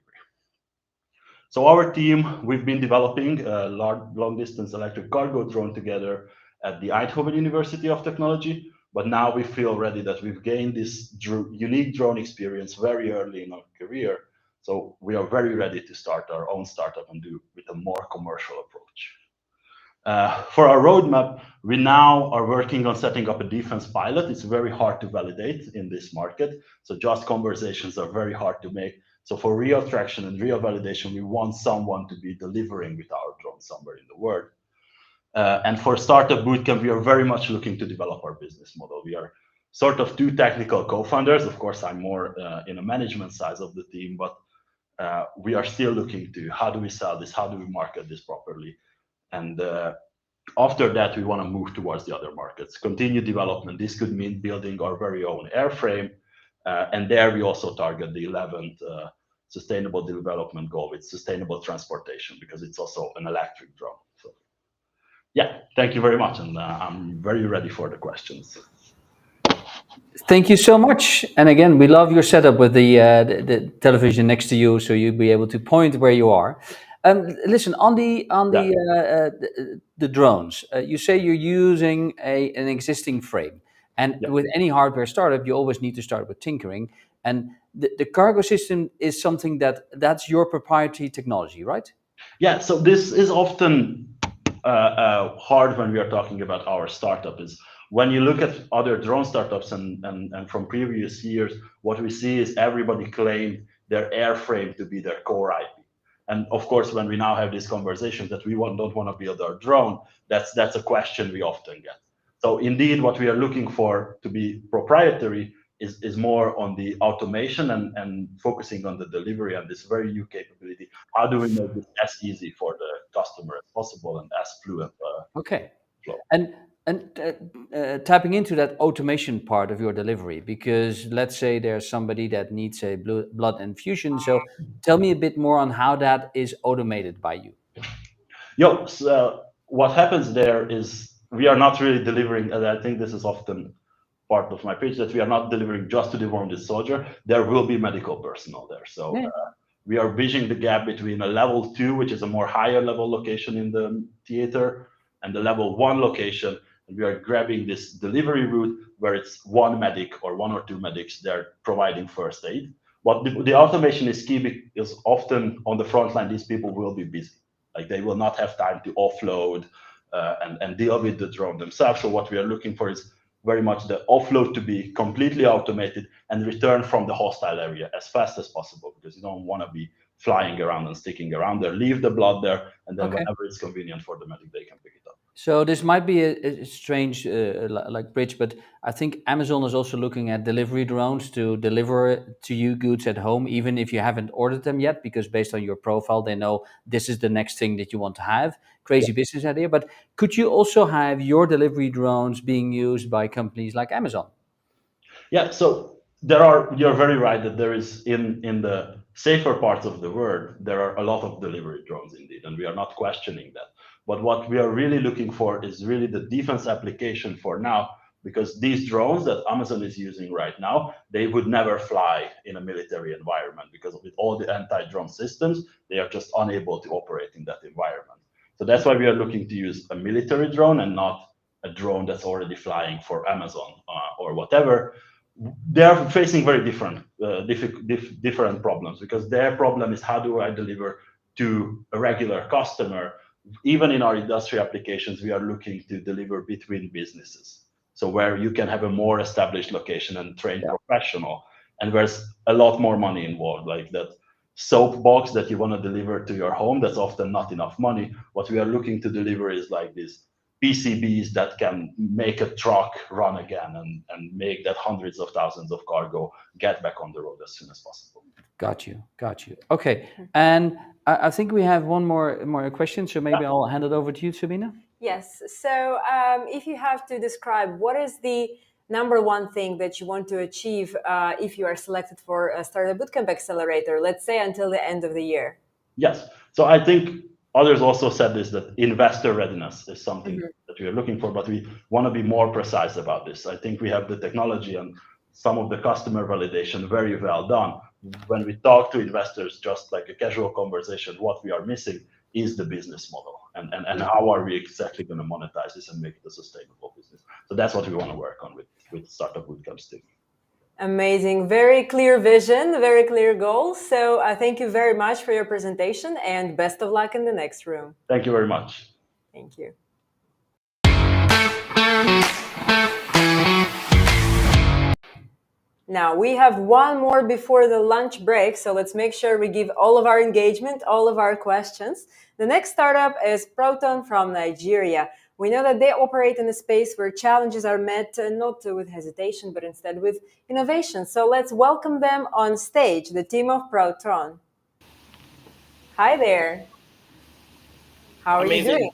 [SPEAKER 12] So our team, we've been developing a long-distance electric cargo drone together at the Eindhoven University of Technology, but now we feel ready that we've gained this unique drone experience very early in our career. So we are very ready to start our own startup and do with a more commercial approach. For our roadmap, we now are working on setting up a defense pilot. It's very hard to validate in this market. So just conversations are very hard to make. So for real traction and real validation, we want someone to be delivering with our drone somewhere in the world. And for Startup Bootcamp, we are very much looking to develop our business model. We are sort of two technical co-founders. Of course, I'm more in a management side of the team, but we are still looking to how do we sell this, how do we market this properly, and after that we want to move towards the other markets, continue development. This could mean building our very own airframe, and there we also target the 11th sustainable development goal with sustainable transportation, because it's also an electric drone. So yeah, thank you very much, and I'm very ready for the questions.
[SPEAKER 1] Thank you so much. And again, we love your setup with the television next to you, so you'll be able to point where you are. Listen, on the drones, you say you're using an existing frame, and with any hardware startup, you always need to start with tinkering. And the cargo system is something that's your proprietary technology, right?
[SPEAKER 12] Yeah. So this is often hard when we are talking about our startup. Is when you look at other drone startups and from previous years, what we see is everybody claimed their airframe to be their core IP. And of course, when we now have this conversation that we don't want to build our drone, that's a question we often get. So indeed, what we are looking for to be proprietary is more on the automation and focusing on the delivery and this very new capability. How do we make this as easy for the customer as possible and as fluent?
[SPEAKER 1] Okay.
[SPEAKER 12] Flow.
[SPEAKER 1] And tapping into that automation part of your delivery, because let's say there's somebody that needs a blood infusion. So tell me a bit more on how that is automated by you.
[SPEAKER 12] So what happens there is we are not really delivering, and I think this is often part of my pitch, that we are not delivering just to the wounded soldier. There will be medical personnel there. So we are bridging the gap between a level 2, which is a more higher level location in the theater, and the level 1 location. And we are grabbing this delivery route where it's one medic or 1 or 2 medics there providing first aid. But the automation is key, because often on the front line, these people will be busy. Like they will not have time to offload and deal with the drone themselves. So what we are looking for is very much the offload to be completely automated and return from the hostile area as fast as possible, because you don't want to be flying around and sticking around there. Leave the blood there, and then whenever it's convenient for the medic, they can pick it up.
[SPEAKER 1] So this might be a strange like bridge, but I think Amazon is also looking at delivery drones to deliver to you goods at home, even if you haven't ordered them yet, because based on your profile, they know this is the next thing that you want to have. Crazy business idea. But could you also have your delivery drones being used by companies like Amazon?
[SPEAKER 12] Yeah, so you're very right that there is in the safer parts of the world, there are a lot of delivery drones indeed, and we are not questioning that. But what we are really looking for is really the defense application for now, because these drones that Amazon is using right now, they would never fly in a military environment, because with all the anti-drone systems, they are just unable to operate in that environment. So that's why we are looking to use a military drone and not a drone that's already flying for Amazon or whatever. They are facing very different problems, because their problem is how do I deliver to a regular customer. Even in our industry applications, we are looking to deliver between businesses. So where you can have a more established location and trained professional, and there's a lot more money involved, like that soap box that you want to deliver to your home, that's often not enough money. What we are looking to deliver is like this PCBs that can make a truck run again and make that hundreds of thousands of cargo get back on the road as soon as possible.
[SPEAKER 1] Got you. Okay, and I think we have one more question, so maybe I'll hand it over to you, Sabina.
[SPEAKER 2] Yes. So if you have to describe what is the number one thing that you want to achieve if you are selected for a Startup Bootcamp Accelerator, let's say until the end of the year?
[SPEAKER 12] Yes. So I think others also said this, that investor readiness is something that we are looking for, but we want to be more precise about this. I think we have the technology and some of the customer validation very well done. When we talk to investors, just like a casual conversation, what we are missing is the business model and how are we exactly going to monetize this and make it a sustainable business. So that's what we want to work on with Startup Bootcamps too.
[SPEAKER 2] Amazing. Very clear vision, very clear goals. So thank you very much for your presentation and best of luck in the next room.
[SPEAKER 12] Thank you very much.
[SPEAKER 2] Thank you. Now, we have one more before the lunch break, so let's make sure we give all of our engagement, all of our questions. The next startup is Proton from Nigeria. We know that they operate in a space where challenges are met not with hesitation, but instead with innovation. So let's welcome them on stage, the team of Proton. Hi there. How are you doing?
[SPEAKER 13] Amazing.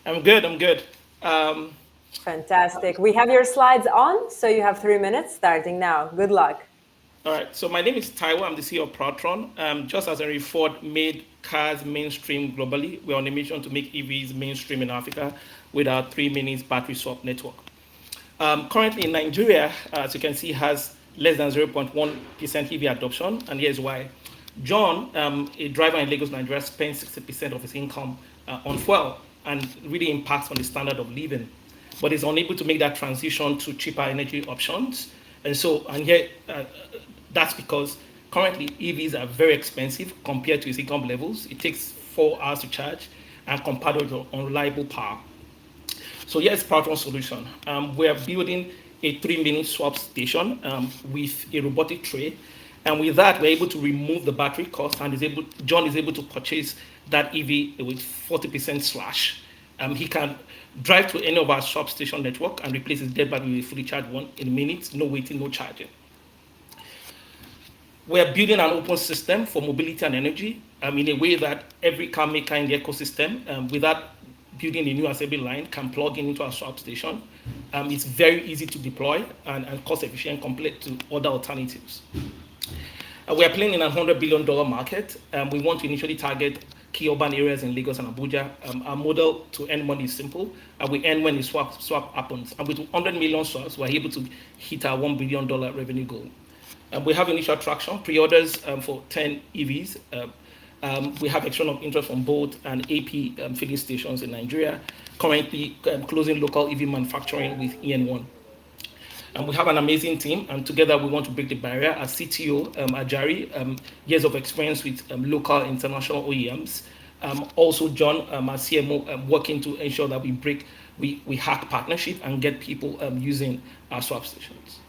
[SPEAKER 13] I'm good. I'm good. Um,
[SPEAKER 2] Fantastic. We have your slides on, so you have 3 minutes starting now. Good luck.
[SPEAKER 13] all right. So my name is Taiwo. I'm the CEO of Proton. Just as Henry Ford made cars mainstream globally, we're on a mission to make EVs mainstream in Africa with our 3 minutes battery swap network. Currently in Nigeria, as you can see, has less than 0.1% EV adoption, and here's why. John, a driver in Lagos, Nigeria, spends 60% of his income on fuel and really impacts on the standard of living, but is unable to make that transition to cheaper energy options. And here, that's because currently EVs are very expensive compared to its income levels. It takes 4 hours to charge and compared with unreliable power. So here's Proton's solution. We are building a 3 minute swap station with a robotic tray. And with that, we're able to remove the battery cost and John is able to purchase that EV with 40% slash. He can drive to any of our swap station network and replace his dead battery with a fully charged one in minutes, no waiting, no charging. We're building an open system for mobility and energy in a way that every car maker in the ecosystem, without building a new assembly line, can plug in into our swap station. It's very easy to deploy and cost efficient compared to other alternatives. We are playing in a $100 billion market. We want to initially target key urban areas in Lagos and Abuja. Our model to earn money is simple. We earn when the swap happens. And with 100 million swaps, we're able to hit our $1 billion revenue goal. We have initial traction, pre-orders for 10 EVs. We have external interest from Bolt and AP filling stations in Nigeria, currently closing local EV manufacturing with EN1. We have an amazing team, and together we want to break the barrier. Our CTO, Ajari, years of experience with local international OEMs. Also, John, our CMO, working to ensure that we hack partnership and get people using our swap stations.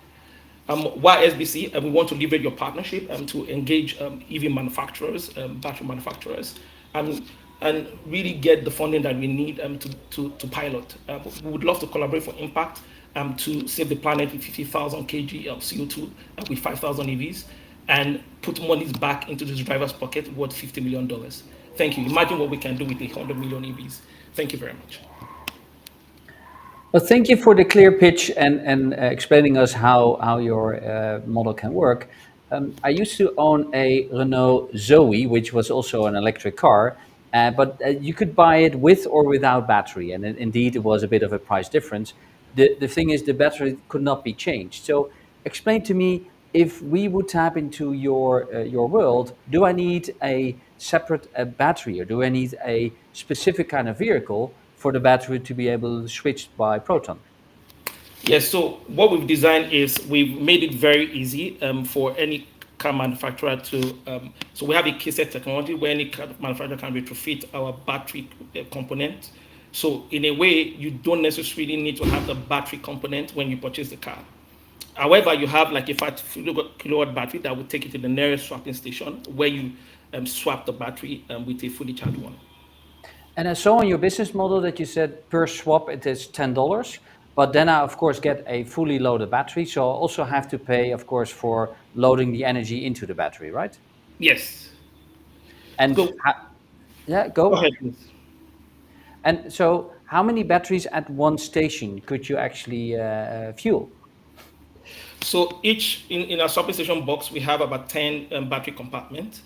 [SPEAKER 13] Why SBC? We want to leverage your partnership to engage EV manufacturers, battery manufacturers, and really get the funding that we need to pilot. We would love to collaborate for impact to save the planet with 50,000 kg of CO2 with 5,000 EVs and put monies back into this driver's pocket worth $50 million. Thank you. Imagine what we can do with the 100 million EVs. Thank you very much.
[SPEAKER 1] Well, thank you for the clear pitch and explaining us how your model can work. I used to own a Renault Zoe, which was also an electric car, but you could buy it with or without battery, and indeed it was a bit of a price difference. The thing is, the battery could not be changed. So explain to me, if we would tap into your world, do I need a separate battery, or do I need a specific kind of vehicle for the battery to be able to switch by Proton?
[SPEAKER 13] Yes, so what we've designed is we've made it very easy for any car manufacturer to, so we have a cassette technology where any car manufacturer can retrofit our battery component. So in a way, you don't necessarily need to have the battery component when you purchase the car. However, you have like a 5 kilowatt battery that will take you to the nearest swapping station where you swap the battery with a fully charged one.
[SPEAKER 1] And I saw in your business model that you said per swap it is $10, but then I of course get a fully loaded battery, so I also have to pay, of course, for loading the energy into the battery, right?
[SPEAKER 13] Yes.
[SPEAKER 1] And
[SPEAKER 13] So,
[SPEAKER 1] yeah,
[SPEAKER 13] go
[SPEAKER 1] go.
[SPEAKER 13] ahead, please.
[SPEAKER 1] And so, how many batteries at one station could you actually fuel?
[SPEAKER 13] So each in our swapping station box, we have about 10 battery compartments.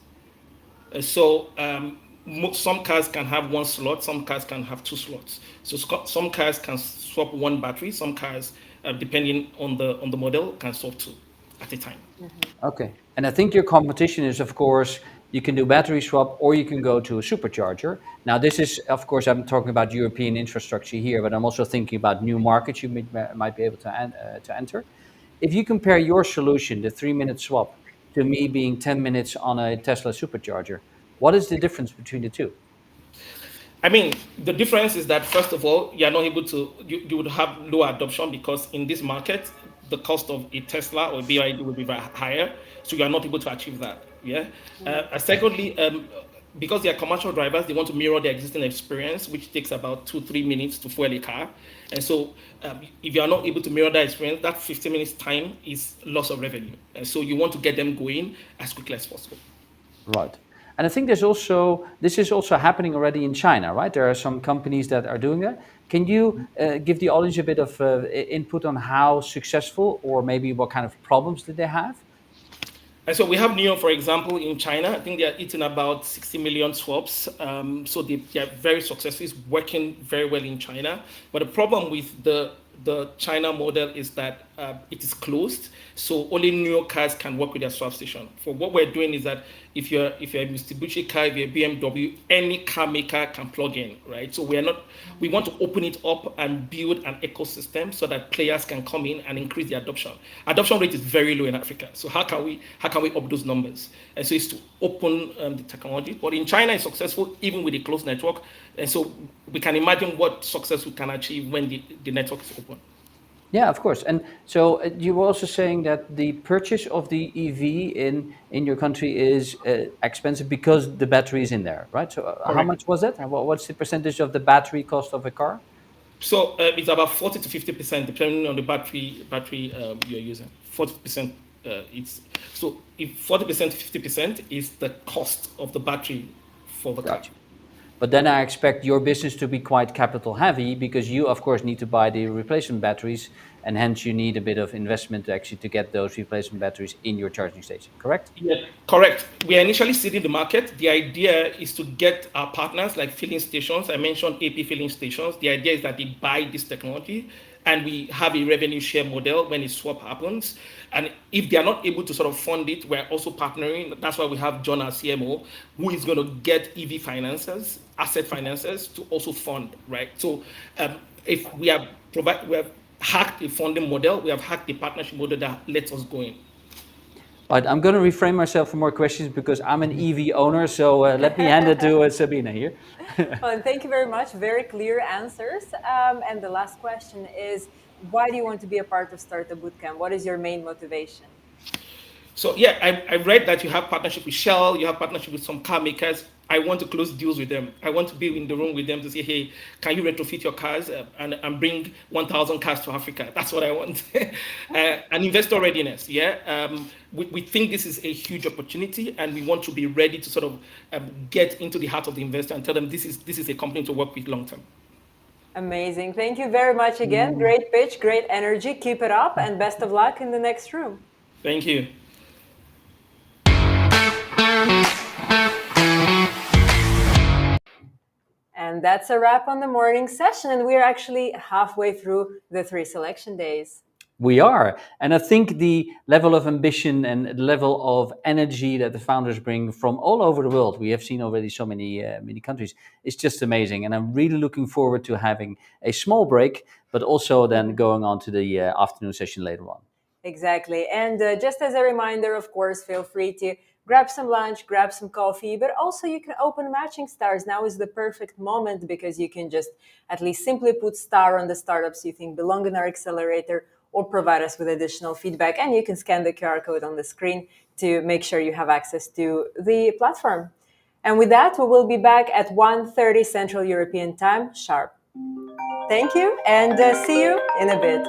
[SPEAKER 13] Some cars can have one slot, some cars can have 2 slots. So some cars can swap one battery, some cars, depending on the model, can swap 2 at a time.
[SPEAKER 1] Okay, and I think your competition is, of course, you can do battery swap or you can go to a supercharger. Now, this is, of course, I'm talking about European infrastructure here, but I'm also thinking about new markets you might be able to enter. If you compare your solution, the 3 minute swap, to me being 10 minutes on a Tesla supercharger, what is the difference between the two?
[SPEAKER 13] I mean, the difference is that, first of all, you are not able to, you would have low adoption because in this market, the cost of a Tesla or a BYD will be very higher, so you are not able to achieve that. Yeah. And secondly, because they are commercial drivers, they want to mirror their existing experience, which takes about 2-3 minutes to fuel a car. And so, if you are not able to mirror that experience, that 15 minutes time is loss of revenue. And so, you want to get them going as quickly as possible.
[SPEAKER 1] Right. And I think this is also happening already in China, right? There are some companies that are doing that. Can you give the audience a bit of input on how successful, or maybe what kind of problems did they have?
[SPEAKER 13] And so we have NIO, for example, in China. I think they are eating about 60 million swaps. So they are very successful. It's working very well in China. But the problem with the China model is that it is closed. So only NIO cars can work with their swap station. For what we're doing is that if you're a Mitsubishi car, if you're a BMW, any car maker can plug in, right? So we want to open it up and build an ecosystem so that players can come in and increase the adoption. Adoption rate is very low in Africa. So how can we up those numbers? And so it's to open the technology. But in China, it's successful even with a closed network. And so we can imagine what success we can achieve when the network is open.
[SPEAKER 1] Yeah, of course. And so you were also saying that the purchase of the EV in your country is expensive because the battery is in there, right? So how much was it? What's the percentage of the battery cost of a car?
[SPEAKER 13] So it's about 40 to 50%, depending on the battery you're using. 40%. So if 40% to 50% is the cost of the battery for the car.
[SPEAKER 1] But then I expect your business to be quite capital heavy, because you, of course, need to buy the replacement batteries, and hence you need a bit of investment to get those replacement batteries in your charging station, correct?
[SPEAKER 13] Yeah, correct. We are initially seeding the market. The idea is to get our partners like filling stations. I mentioned AP filling stations. The idea is that they buy this technology and we have a revenue share model when a swap happens. And if they are not able to sort of fund it, we're also partnering. That's why we have John, our CMO, who is going to get EV financiers, asset financiers to also fund, right? So if we have hacked the funding model, we have hacked the partnership model that lets us go in.
[SPEAKER 1] Right, I'm going to refrain myself for more questions because I'm an EV owner, so let me hand it to Sabina here.
[SPEAKER 2] Well, and thank you very much. Very clear answers. And the last question is, why do you want to be a part of Startup Bootcamp? What is your main motivation?
[SPEAKER 13] So yeah, I read that you have partnership with Shell, you have partnership with some car makers. I want to close deals with them. I want to be in the room with them to say, hey, can you retrofit your cars and bring 1,000 cars to Africa? That's what I want. And investor readiness, yeah. We think this is a huge opportunity, and we want to be ready to sort of get into the heart of the investor and tell them this is a company to work with long term.
[SPEAKER 2] Amazing. Thank you very much again. Great pitch, great energy. Keep it up, and best of luck in the next room.
[SPEAKER 13] Thank you.
[SPEAKER 2] And that's a wrap on the morning session. And we're actually halfway through the 3 selection days.
[SPEAKER 1] We are. And I think the level of ambition and the level of energy that the founders bring from all over the world, we have seen already so many countries, is just amazing. And I'm really looking forward to having a small break, but also then going on to the afternoon session later on.
[SPEAKER 2] Exactly. And just as a reminder, of course, feel free to grab some lunch, grab some coffee, but also you can open Matching Stars. Now is the perfect moment because you can just at least simply put star on the startups you think belong in our accelerator, or provide us with additional feedback. And you can scan the QR code on the screen to make sure you have access to the platform. And with that, we will be back at 1:30 Central European Time sharp. Thank you, and see you in a bit.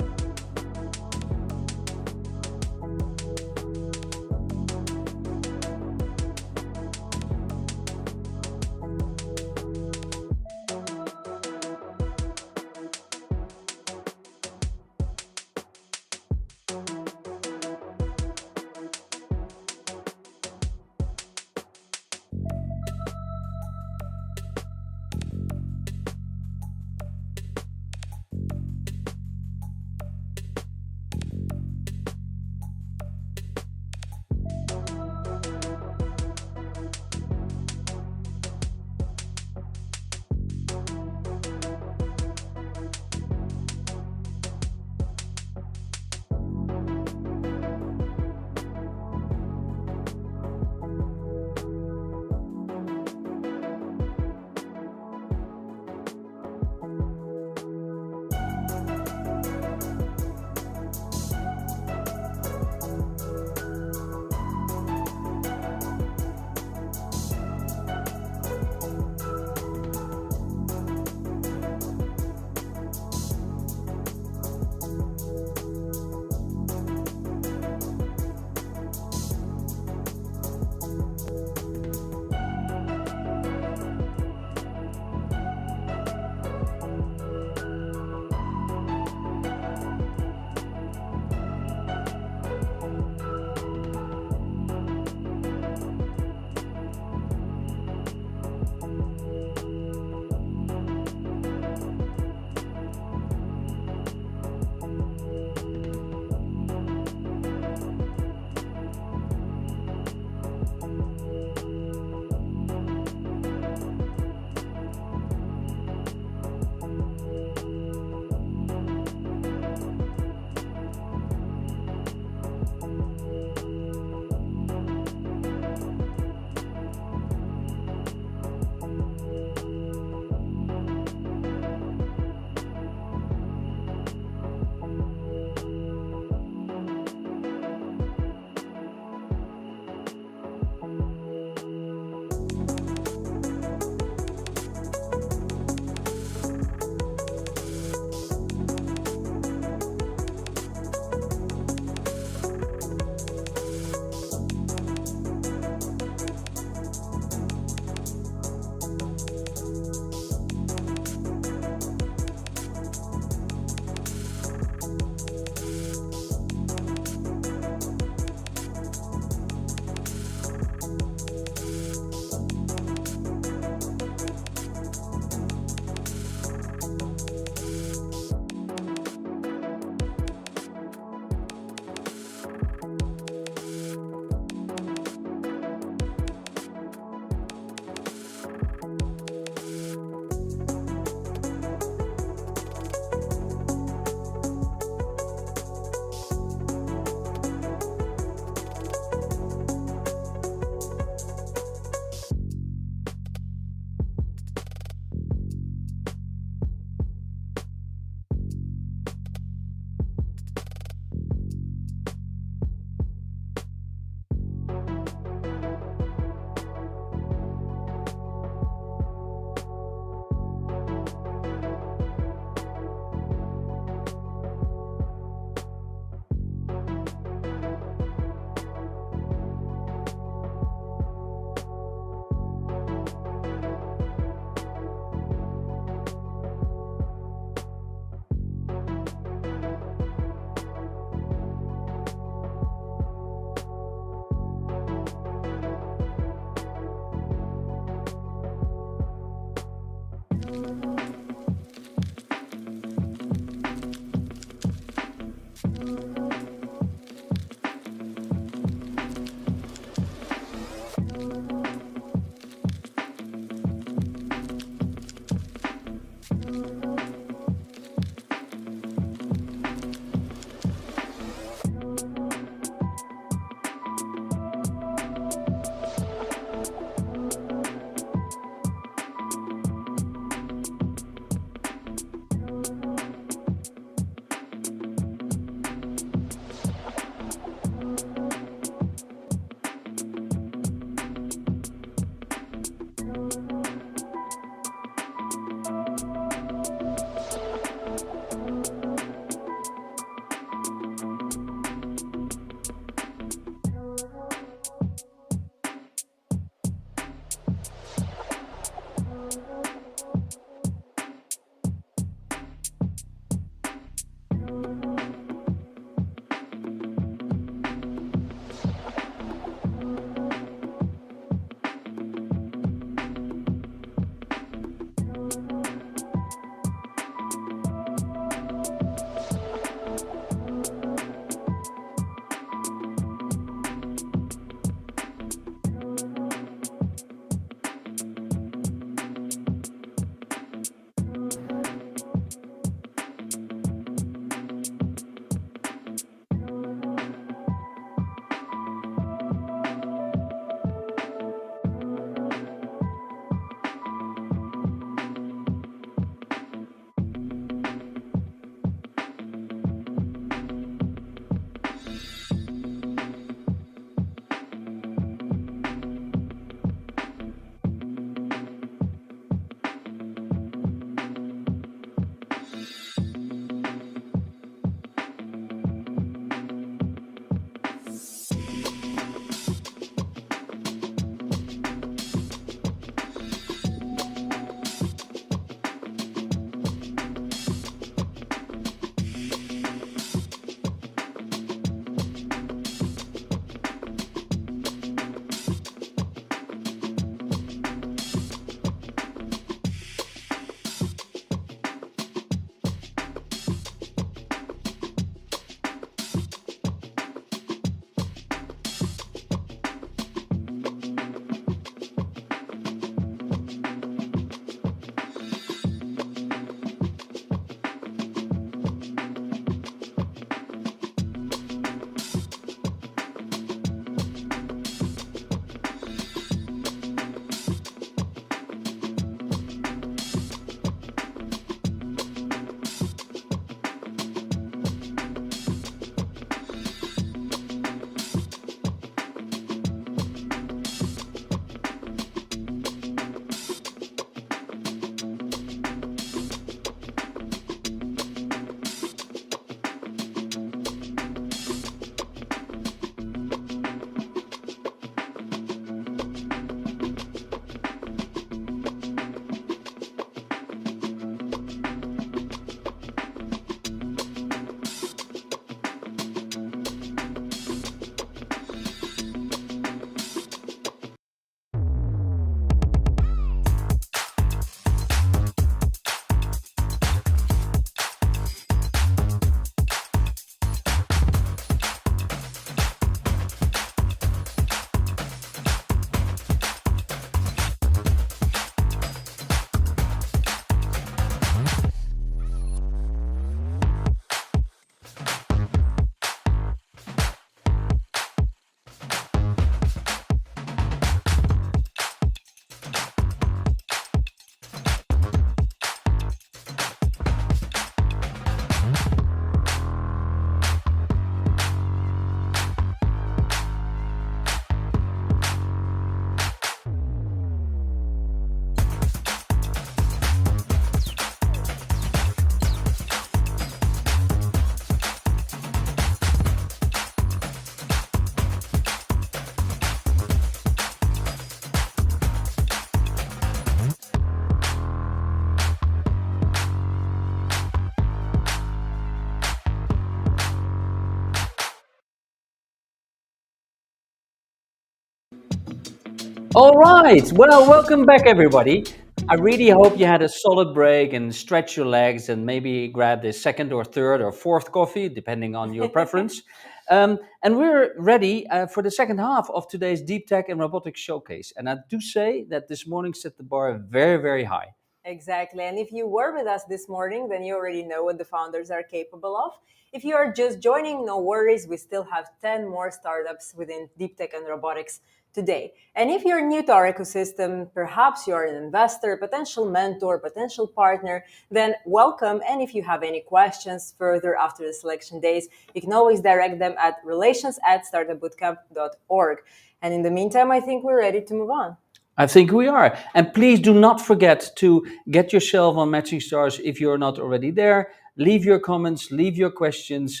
[SPEAKER 1] All right. Well, welcome back, everybody. I really hope you had a solid break and stretch your legs and maybe grab the second or third or fourth coffee, depending on your preference. And we're ready for the second half of today's Deep Tech and Robotics Showcase. And I do say that this morning set the bar very, very high.
[SPEAKER 2] Exactly. And if you were with us this morning, then you already know what the founders are capable of. If you are just joining, no worries. We still have 10 more startups within deep tech and robotics today. And if you're new to our ecosystem, perhaps you're an investor, potential mentor, potential partner, then welcome. And if you have any questions further after the selection days, you can always direct them at relations@startupbootcamp.org. And in the meantime, I think we're ready to move on.
[SPEAKER 1] I think we are. And please do not forget to get yourself on Matching Stars if you're not already there. Leave your comments, leave your questions,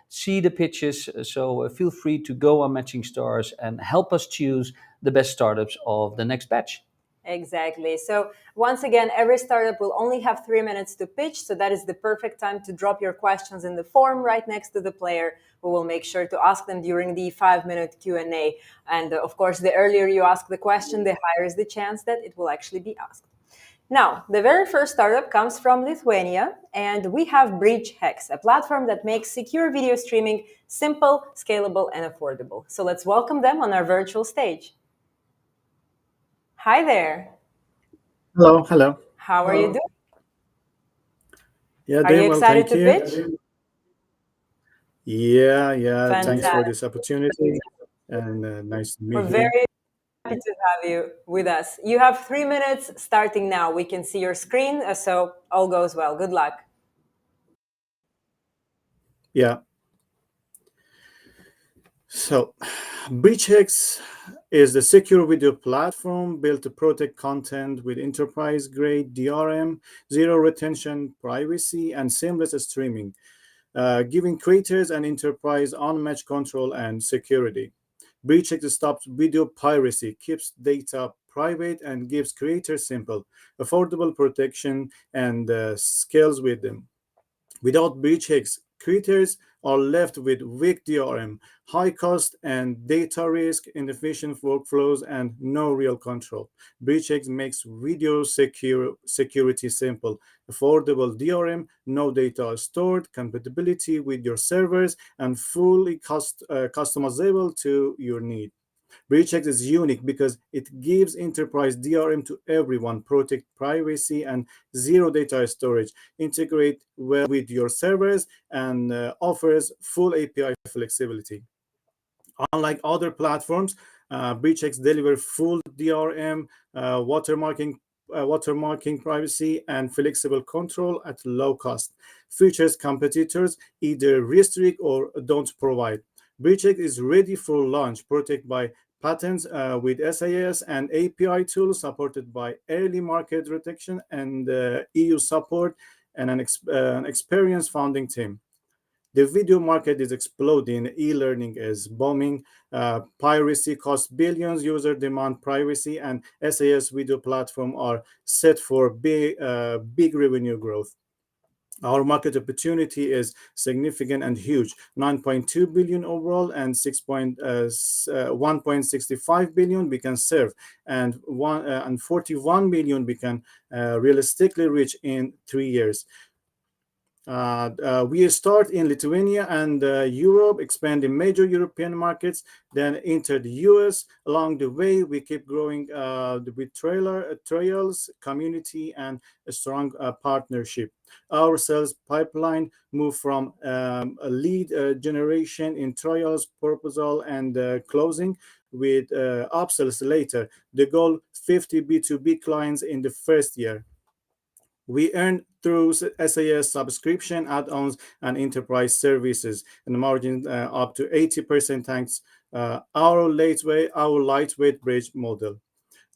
[SPEAKER 1] see the pitches. So feel free to go on Matching Stars and help us choose the best startups of the next batch.
[SPEAKER 2] Exactly. So once again, every startup will only have 3 minutes to pitch. So that is the perfect time to drop your questions in the form right next to the player. We will make sure to ask them during the 5-minute Q&A. And of course, the earlier you ask the question, the higher is the chance that it will actually be asked. Now, the very first startup comes from Lithuania, and we have BridgeHex, a platform that makes secure video streaming simple, scalable, and affordable. So let's welcome them on our virtual stage. Hi there.
[SPEAKER 14] Hello, hello.
[SPEAKER 2] How are you doing?
[SPEAKER 14] Yeah,
[SPEAKER 2] Are
[SPEAKER 14] doing
[SPEAKER 2] you
[SPEAKER 14] well,
[SPEAKER 2] excited
[SPEAKER 14] thank
[SPEAKER 2] to
[SPEAKER 14] you.
[SPEAKER 2] pitch?
[SPEAKER 14] Yeah. Thanks for
[SPEAKER 2] Fantastic.
[SPEAKER 14] this opportunity, and nice to
[SPEAKER 2] We're
[SPEAKER 14] meet you.
[SPEAKER 2] very happy to have you with us. You have 3 minutes starting now. We can see your screen, so all goes well. Good luck.
[SPEAKER 14] Yeah. So, BridgeX is the secure video platform built to protect content with enterprise-grade DRM, zero retention, privacy, and seamless streaming, giving creators and enterprise unmatched control and security. BreachX stops video piracy, keeps data private, and gives creators simple, affordable protection and scales with them. Without BreachX, creators are left with weak DRM, high cost and data risk, inefficient workflows, and no real control. BreachX makes video security simple, affordable DRM, no data stored, compatibility with your servers, and fully customizable to your need. BreachX is unique because it gives enterprise DRM to everyone, protect privacy and zero data storage, integrate well with your servers, and offers full API flexibility. Unlike other platforms, BreachX delivers full DRM, watermarking privacy, and flexible control at low cost. Features competitors either restrict or don't provide. BreachX is ready for launch, protected by patents with SAS and API tools supported by early market detection and EU support and an experienced founding team. The video market is exploding. E-learning is booming. Piracy costs billions. User demand privacy, and SAS video platform are set for big revenue growth. Our market opportunity is significant and huge: 9.2 billion overall, and 1.65 billion we can serve, and 41 million we can realistically reach in 3 years. We start in Lithuania and Europe, expand in major European markets, then enter the US. Along the way, we keep growing with trials, community, and a strong partnership. Our sales pipeline moved from a lead generation in trials, proposal, and closing with upsells later. The goal: 50 B2B clients in the first year. We earn through SAS subscription, add-ons, and enterprise services, and margin up to 80% thanks our lightweight bridge model.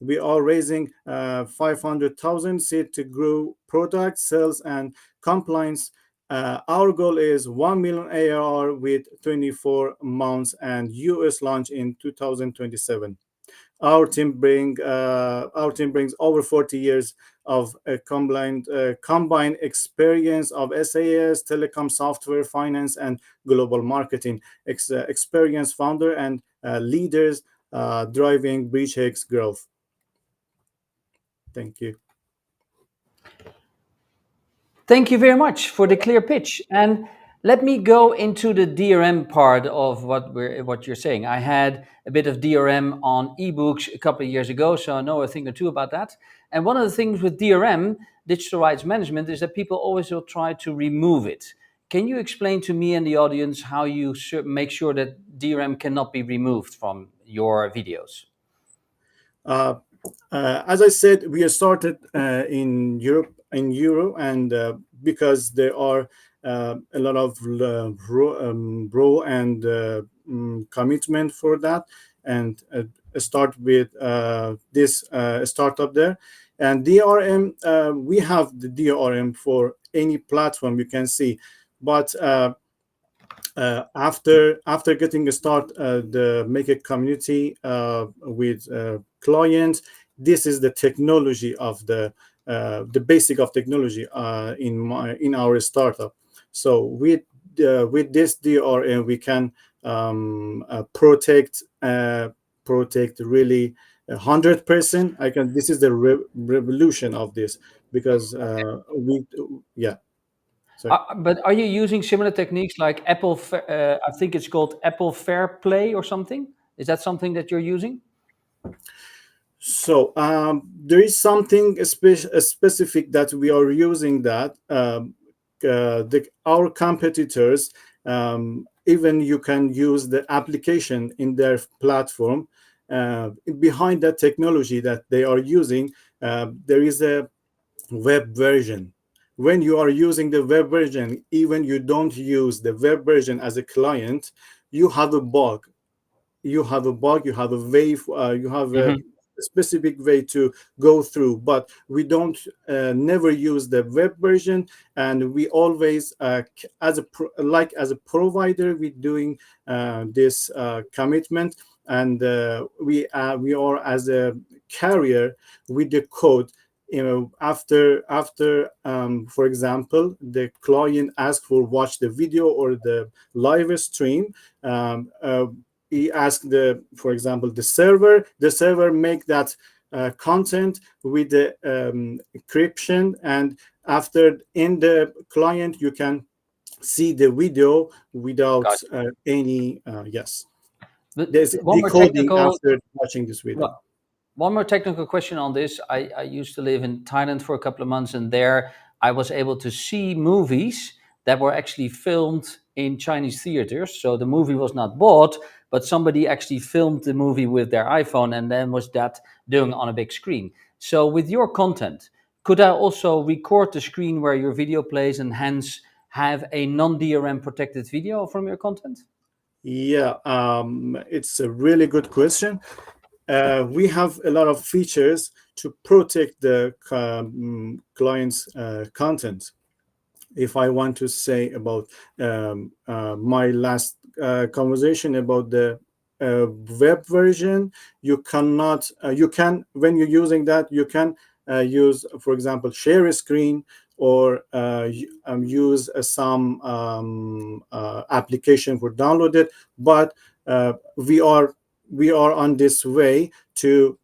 [SPEAKER 14] We are raising 500,000 seed to grow product sales and compliance. Our goal is 1 million ARR with 24 months and US launch in 2027. Our team brings over 40 years of combined experience of SAS, telecom, software, finance, and global marketing. Experienced founder and leaders driving BreachHex growth. Thank you.
[SPEAKER 1] Thank you very much for the clear pitch. And let me go into the DRM part of what you're saying. I had a bit of DRM on ebooks a couple of years ago, so I know a thing or two about that. And one of the things with DRM, digital rights management, is that people always will try to remove it. Can you explain to me and the audience how you make sure that DRM cannot be removed from your videos?
[SPEAKER 14] As I said, we started in Europe, and because there are a lot of raw and commitment for that, and start with this startup there. And DRM, we have the DRM for any platform you can see, but after getting a start, the make a community with clients. This is the technology of the basic of technology in our startup. So with this DRM, we can protect really 100%. This is the revolution of this, because yeah.
[SPEAKER 1] But are you using similar techniques like Apple? I think it's called Apple Fair Play or something. Is that something that you're using?
[SPEAKER 14] So there is something specific that we are using, that our competitors, even you can use the application in their platform. Behind that technology that they are using, there is a web version. When you are using the web version, even you don't use the web version as a client, you have a bug. You have a way, you have a specific way to go through. But we don't never use the web version, and we always as a provider, we're doing this commitment, and we are as a carrier with the code. After for example, the client asks for watch the video or the live stream, he asks for example, the server make that content with the encryption, and after in the client you can see the video without any yes. There's decoding after watching this video.
[SPEAKER 1] Well, one more technical question on this. I used to live in Thailand for a couple of months, and there I was able to see movies that were actually filmed in Chinese theaters. So the movie was not bought, but somebody actually filmed the movie with their iPhone and then was that doing on a big screen. So with your content, could I also record the screen where your video plays and hence have a non-DRM protected video from your content?
[SPEAKER 14] Yeah, it's a really good question. We have a lot of features to protect the client's content. If I want to say about my last conversation about the web version, you cannot, you can, when you're using that, you can use, for example, share a screen, or use some application for download it. But we are on this way to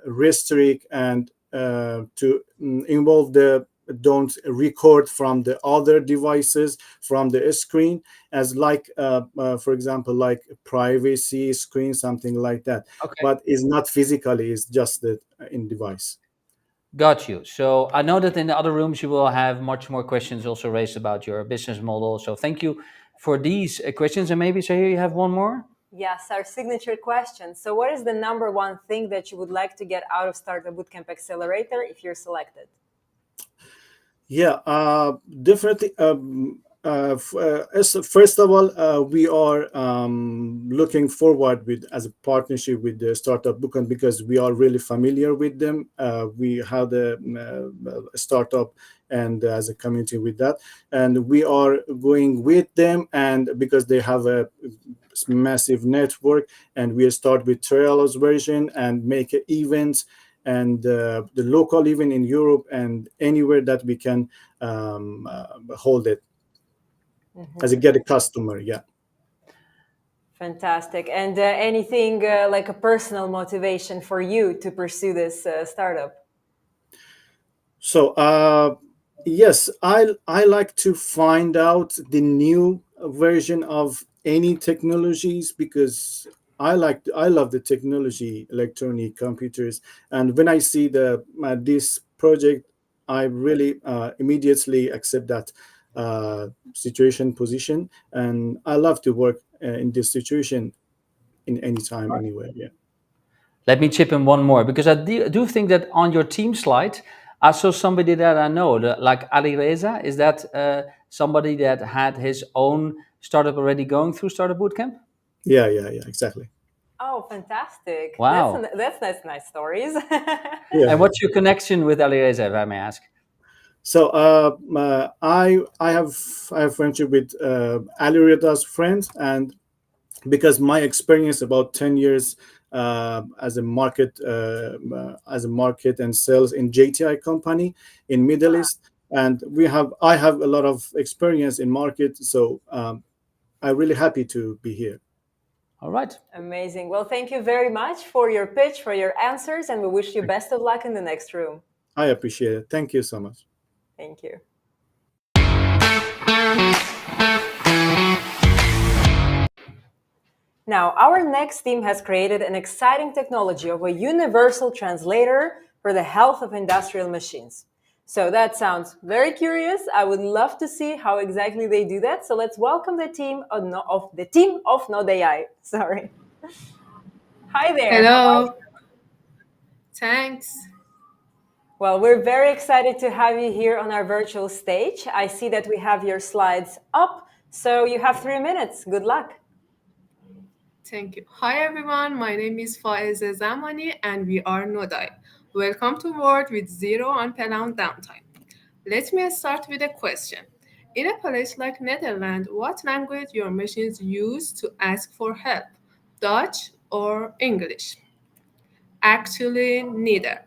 [SPEAKER 14] restrict and to involve the don't record from the other devices, from the screen, as like for example, like privacy screen, something like that.
[SPEAKER 1] Okay.
[SPEAKER 14] But it's not physically, it's just the in device.
[SPEAKER 1] Got you. So I know that in the other rooms you will have much more questions also raised about your business model. So thank you for these questions. And maybe, so here you have one more.
[SPEAKER 2] Yes, our signature question. So what is the number one thing that you would like to get out of Startup Bootcamp Accelerator if you're selected?
[SPEAKER 14] Yeah, definitely. First of all, we are looking forward with as a partnership with the Startup Bootcamp, because we are really familiar with them. We have the startup and as a community with that, and we are going with them, and because they have a massive network, and we start with trials version and make events, and the local event in Europe and anywhere that we can hold it as a get a customer. Yeah.
[SPEAKER 2] Fantastic. And anything like a personal motivation for you to pursue this startup?
[SPEAKER 14] So, yes, I like to find out the new version of any technologies because I love the technology, electronic computers, and when I see the this project, I really immediately accept that situation position, and I love to work in this situation in any time, anywhere. Yeah.
[SPEAKER 1] Let me chip in one more because I do think that on your team slide, I saw somebody that I know, like Ali Reza. Is that somebody that had his own startup already going through Startup Bootcamp?
[SPEAKER 14] Yeah, yeah, yeah, exactly.
[SPEAKER 2] Oh, fantastic.
[SPEAKER 1] Wow.
[SPEAKER 2] That's nice stories.
[SPEAKER 14] Yeah.
[SPEAKER 1] And what's your connection with Ali Reza, if I may ask?
[SPEAKER 14] So I have friendship with Ali Reda's friend, and because my experience about 10 years as a market and sales in JTI company in Middle East, and I have a lot of experience in market, so I'm really happy to be here.
[SPEAKER 1] All right.
[SPEAKER 2] Amazing. Well, thank you very much for your pitch, for your answers, and we wish you best of luck in the next room.
[SPEAKER 14] I appreciate it. Thank you so much.
[SPEAKER 2] Thank you. Now, our next team has created an exciting technology of a universal translator for the health of industrial machines. So that sounds very curious. I would love to see how exactly they do that. So let's welcome the team of Node AI. Sorry. Hi there. How are you?
[SPEAKER 15] Hello, thanks.
[SPEAKER 2] Well, we're very excited to have you here on our virtual stage. I see that we have your slides up. So you have 3 minutes. Good luck.
[SPEAKER 15] Thank you. Hi everyone, my name is Faiza Zamani and we are Nodai. Welcome to World with Zero Unplanned Downtime. Let me start with a question. In a place like Netherlands, what language your machines use to ask for help? Dutch or English? Actually, neither.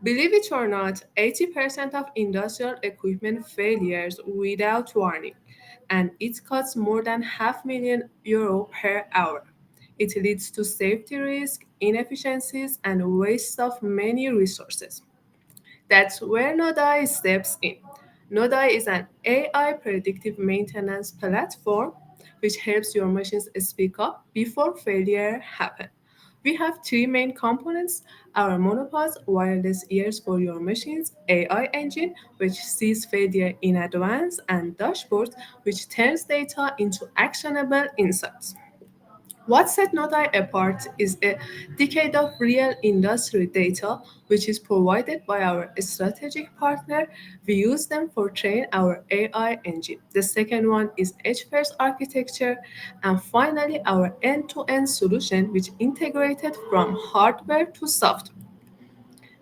[SPEAKER 15] Believe it or not, 80% of industrial equipment failures without warning, and it costs more than €500,000 per hour. It leads to safety risks, inefficiencies, and waste of many resources. That's where Nodai steps in. Nodai is an AI predictive maintenance platform which helps your machines speak up before failure happens. We have three main components: our monopods, wireless ears for your machines, AI engine, which sees failure in advance, and dashboards, which turns data into actionable insights. What set Nodai apart is a decade of real industry data, which is provided by our strategic partner. We use them for train our AI engine. The second one is edge-first architecture, and finally our end-to-end solution, which integrated from hardware to software.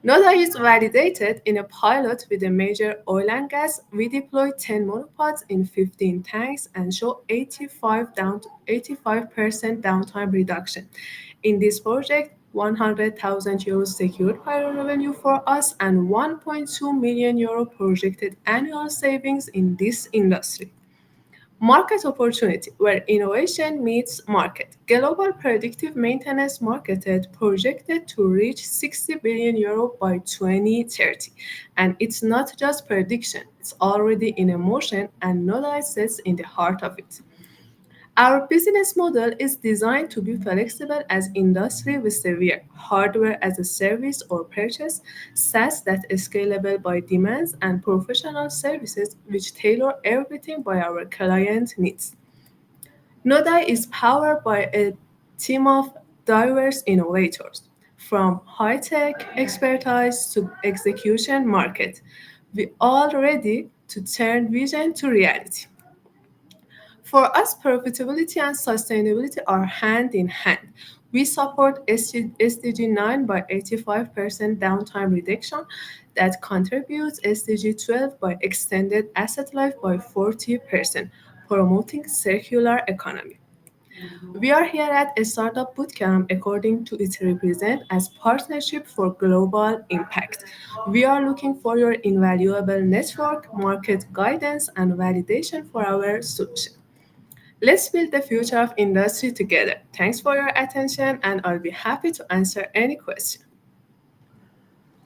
[SPEAKER 15] Noda is validated in a pilot with a major oil and gas. We deployed 10 monopods in 15 tanks and show 85% downtime reduction. In this project, €100,000 secured pilot revenue for us and €1.2 million projected annual savings in this industry. Market opportunity, where innovation meets market. Global predictive maintenance market projected to reach €60 billion by 2030. And it's not just prediction, it's already in motion and Nodai sits in the heart of it. Our business model is designed to be flexible as industry with severe hardware as a service or purchase, SaaS that is scalable by demands, and professional services which tailor everything by our client needs. Nodai is powered by a team of diverse innovators, from high-tech expertise to execution market. We all ready to turn vision to reality. For us, profitability and sustainability are hand in hand. We support SDG 9 by 85% downtime reduction that contributes SDG 12 by extended asset life by 40%, promoting circular economy. We are here at a startup bootcamp according to its represent as partnership for global impact. We are looking for your invaluable network, market guidance, and validation for our solution. Let's build the future of industry together. Thanks for your attention, and I'll be happy to answer any question.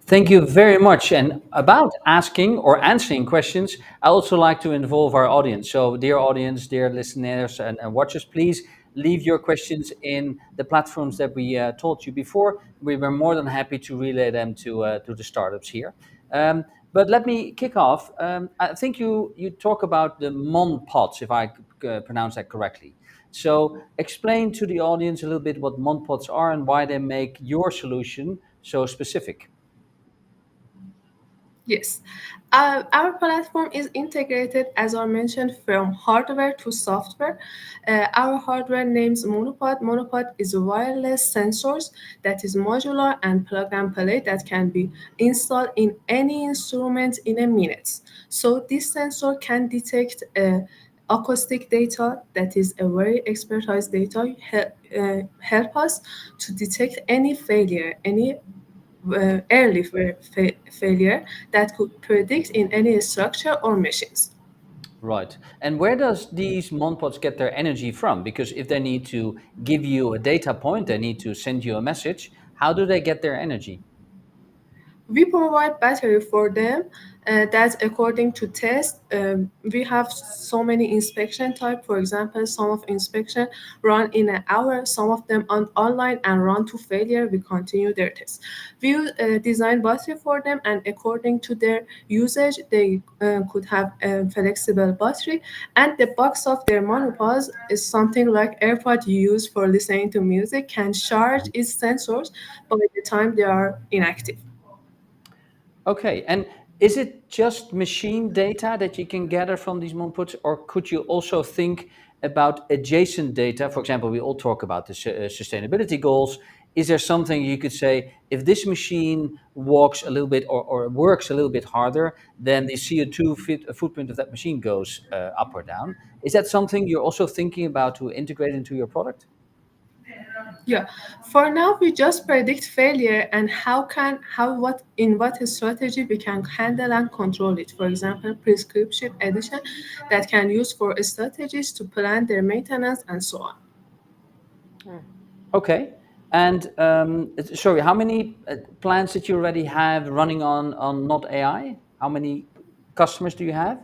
[SPEAKER 1] Thank you very much. And about asking or answering questions, I also like to involve our audience. So, dear audience, dear listeners and watchers, please leave your questions in the platforms that we told you before. We were more than happy to relay them to the startups here. But let me kick off. I think you talk about the Mon pods, if I pronounce that correctly. So, explain to the audience a little bit what Mon pods are and why they make your solution so specific.
[SPEAKER 15] Yes, our platform is integrated, as I mentioned, from hardware to software. Our hardware names Monopod. Monopod is a wireless sensors that is modular and plug and play that can be installed in any instrument in a minute. So this sensor can detect acoustic data that is a very expertise data help us to detect any failure, any early failure that could predict in any structure or machines.
[SPEAKER 1] Right. And where does these monpods get their energy from? Because if they need to give you a data point, they need to send you a message. How do they get their energy?
[SPEAKER 15] We provide battery for them. That's according to test. We have so many inspection type. For example, some of inspection run in an hour, some of them online and run to failure. We continue their test. We design battery for them, and according to their usage, they could have a flexible battery. And the box of their monopods is something like AirPod you use for listening to music, can charge its sensors by the time they are inactive.
[SPEAKER 1] Okay. And is it just machine data that you can gather from these monpods, or could you also think about adjacent data? For example, we all talk about the sustainability goals. Is there something you could say, if this machine walks a little bit or works a little bit harder, then the CO2 footprint of that machine goes up or down? Is that something you're also thinking about to integrate into your product?
[SPEAKER 15] Yeah, for now we just predict failure and how what in what strategy we can handle and control it. For example, prescription addition that can use for strategies to plan their maintenance and so on.
[SPEAKER 1] Okay. And sorry, how many plans did you already have running on Not AI? How many customers do you have?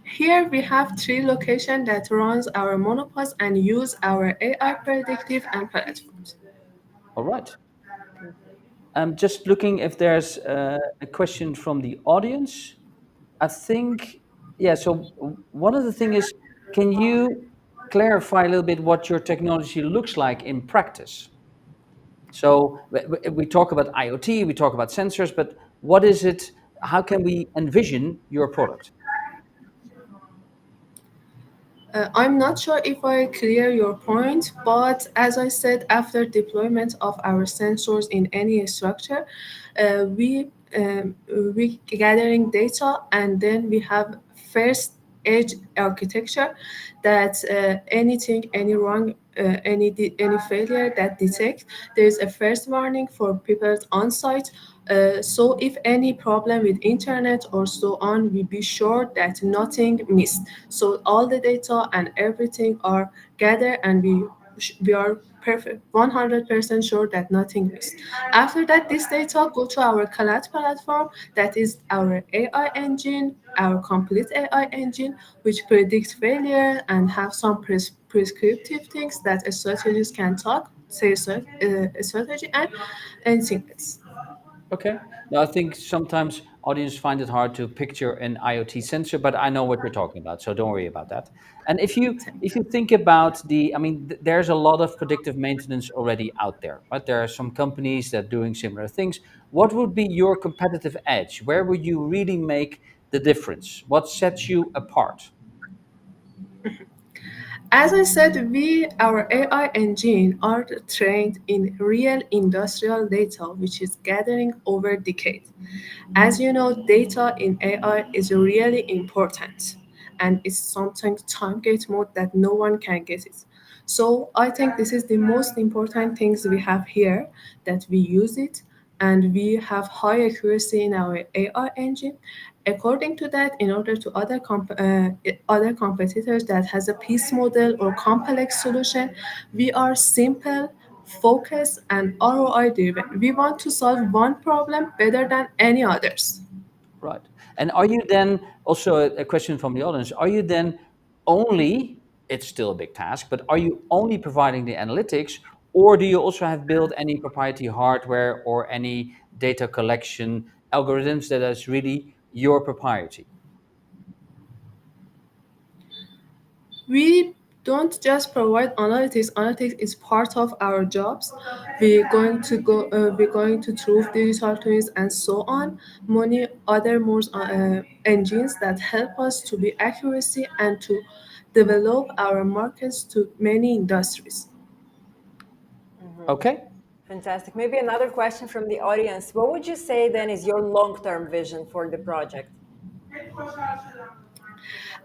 [SPEAKER 15] Here we have 3 locations that runs our monopods and use our AI predictive and platforms.
[SPEAKER 1] All right. I'm just looking if there's a question from the audience. I think, yeah. So one of the thing is, can you clarify a little bit what your technology looks like in practice? So we talk about IoT, we talk about sensors, but what is it? How can we envision your product?
[SPEAKER 15] I'm not sure if I clear your point, but as I said, after deployment of our sensors in any structure, we gathering data, and then we have first edge architecture that anything, any wrong, any failure that detect, there is a first warning for people on site. So if any problem with internet or so on, we be sure that nothing missed. So all the data and everything are gathered, and we are perfect 100% sure that nothing missed. After that, this data go to our cloud platform, that is our AI engine, our complete AI engine, which predicts failure and have some prescriptive things that strategists can talk say a strategy and anything else.
[SPEAKER 1] Okay. Now, I think sometimes audience find it hard to picture an IoT sensor, but I know what you're talking about, so don't worry about that. And if you think about I mean, there's a lot of predictive maintenance already out there, right? There are some companies that are doing similar things. What would be your competitive edge? Where would you really make the difference? What sets you apart?
[SPEAKER 15] As I said, our AI engine are trained in real industrial data, which is gathering over decades. As you know, data in AI is really important, and it's sometimes time gate mode that no one can get it. So I think this is the most important things we have here, that we use it, and we have high accuracy in our AI engine. According to that, in order to other competitors that has a piece model or complex solution, we are simple, focused, and ROI driven. We want to solve one problem better than any others.
[SPEAKER 1] Right. And are you then also a question from the audience? Are you then only, it's still a big task, but are you only providing the analytics, or do you also have built any proprietary hardware or any data collection algorithms that is really your propriety?
[SPEAKER 15] We don't just provide analytics. Analytics is part of our jobs. We're going to through digital twins and so on. Many other more engines that help us to be accuracy and to develop our markets to many industries.
[SPEAKER 1] Okay.
[SPEAKER 2] Fantastic. Maybe another question from the audience. What would you say then is your long-term vision for the project?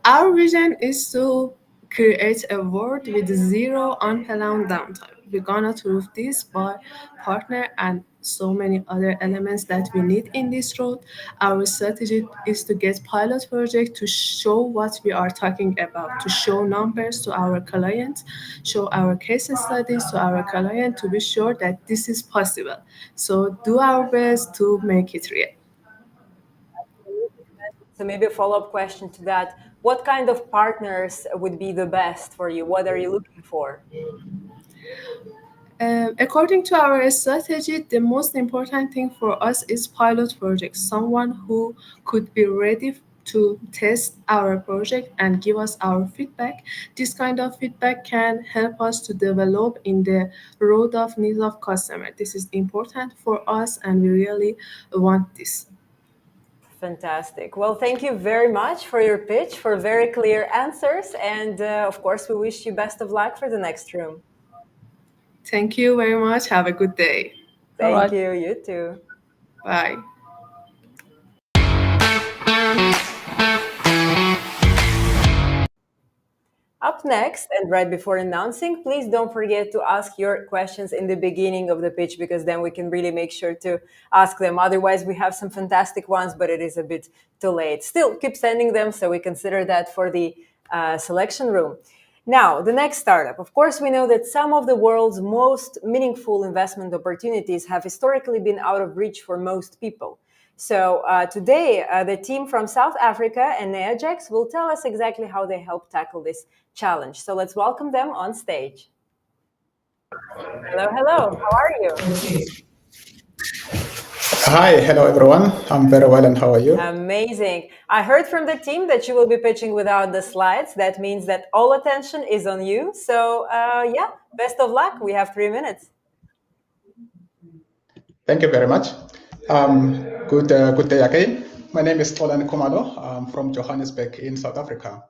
[SPEAKER 15] Our vision is to create a world with zero unplanned downtime. We're gonna prove this by partner and so many other elements that we need in this road. Our strategy is to get pilot project to show what we are talking about, to show numbers to our clients, show our case studies to our client to be sure that this is possible. So do our best to make it real.
[SPEAKER 2] So maybe a follow-up question to that. What kind of partners would be the best for you? What are you looking for?
[SPEAKER 15] According to our strategy, the most important thing for us is pilot projects. Someone who could be ready to test our project and give us our feedback. This kind of feedback can help us to develop in the road of needs of customer. This is important for us, and we really want this.
[SPEAKER 2] Fantastic. Well, thank you very much for your pitch, for very clear answers. And of course, we wish you best of luck for the next room.
[SPEAKER 15] Thank you very much. Have a good day.
[SPEAKER 2] Thank you. You too.
[SPEAKER 15] Bye.
[SPEAKER 2] Up next, and right before announcing, please don't forget to ask your questions in the beginning of the pitch, because then we can really make sure to ask them. Otherwise, we have some fantastic ones, but it is a bit too late. Still, keep sending them, so we consider that for the selection room. Now, the next startup. Of course, we know that some of the world's most meaningful investment opportunities have historically been out of reach for most people. So today, the team from South Africa and Neagex will tell us exactly how they help tackle this challenge. So let's welcome them on stage. Hello, hello. How are you?
[SPEAKER 16] Hi, hello everyone. I'm very well, and how are you?
[SPEAKER 2] Amazing. I heard from the team that you will be pitching without the slides. That means that all attention is on you. So yeah, best of luck. We have 3 minutes.
[SPEAKER 16] Thank you very much. Good day again. My name is Tolan Komalo. I'm from Johannesburg in South Africa.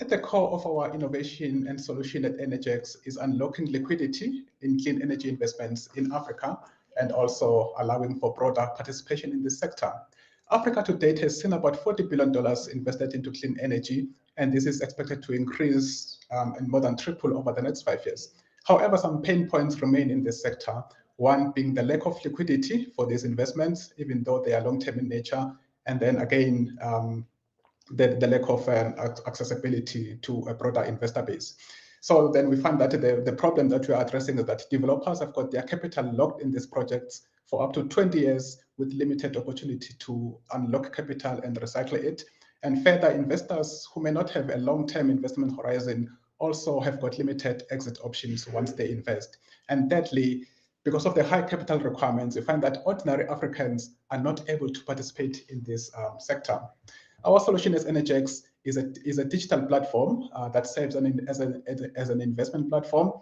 [SPEAKER 16] At the core of our innovation and solution at Energex is unlocking liquidity in clean energy investments in Africa, and also allowing for broader participation in this sector. Africa to date has seen about $40 billion invested into clean energy, and this is expected to increase and more than triple over the next 5 years. However, some pain points remain in this sector, one being the lack of liquidity for these investments, even though they are long-term in nature, and then again, the lack of accessibility to a broader investor base. So then we find that the problem that we are addressing is that developers have got their capital locked in these projects for up to 20 years with limited opportunity to unlock capital and recycle it. And further, investors who may not have a long-term investment horizon also have got limited exit options once they invest. And thirdly, because of the high capital requirements, we find that ordinary Africans are not able to participate in this sector. Our solution as Energex is a digital platform that serves as an investment platform.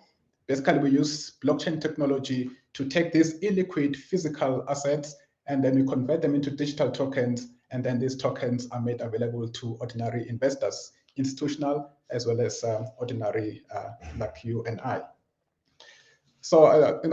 [SPEAKER 16] Basically, we use blockchain technology to take these illiquid physical assets, and then we convert them into digital tokens, and then these tokens are made available to ordinary investors, institutional as well as ordinary like you and I. So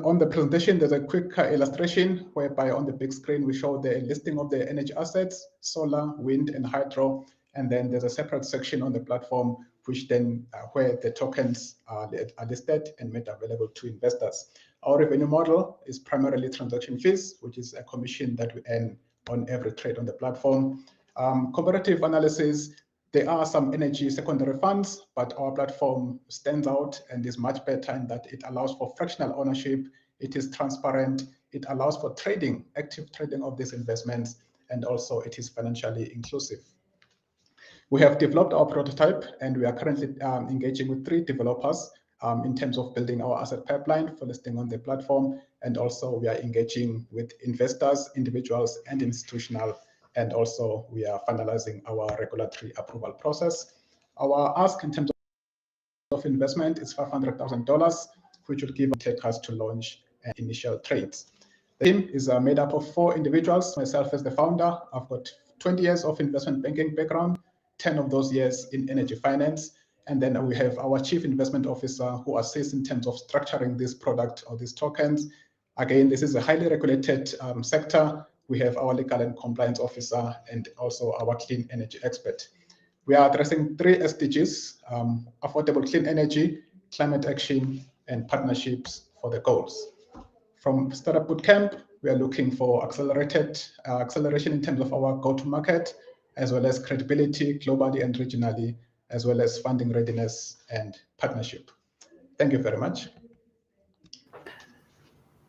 [SPEAKER 16] on the presentation, there's a quick illustration whereby on the big screen, we show the listing of the energy assets, solar, wind, and hydro. And then there's a separate section on the platform, which then where the tokens are listed and made available to investors. Our revenue model is primarily transaction fees, which is a commission that we earn on every trade on the platform. Comparative analysis, there are some energy secondary funds, but our platform stands out and is much better in that it allows for fractional ownership, it is transparent, it allows for trading, active trading of these investments, and also it is financially inclusive. We have developed our prototype and we are currently engaging with 3 developers in terms of building our asset pipeline for listing on the platform. And also we are engaging with investors, individuals and institutional. And also we are finalizing our regulatory approval process. Our ask in terms of investment is $500,000, which will take us to launch initial trades. The team is made up of 4 individuals, myself as the founder. I've got 20 years of investment banking background, 10 of those years in energy finance. And then we have our chief investment officer who assists in terms of structuring this product or these tokens. Again, this is a highly regulated sector. We have our legal and compliance officer and also our clean energy expert. We are addressing 3 SDGs, affordable clean energy, climate action, and partnerships for the goals. From Startup Bootcamp, we are looking for acceleration in terms of our go-to-market, as well as credibility globally and regionally, as well as funding readiness and partnership. Thank you very much.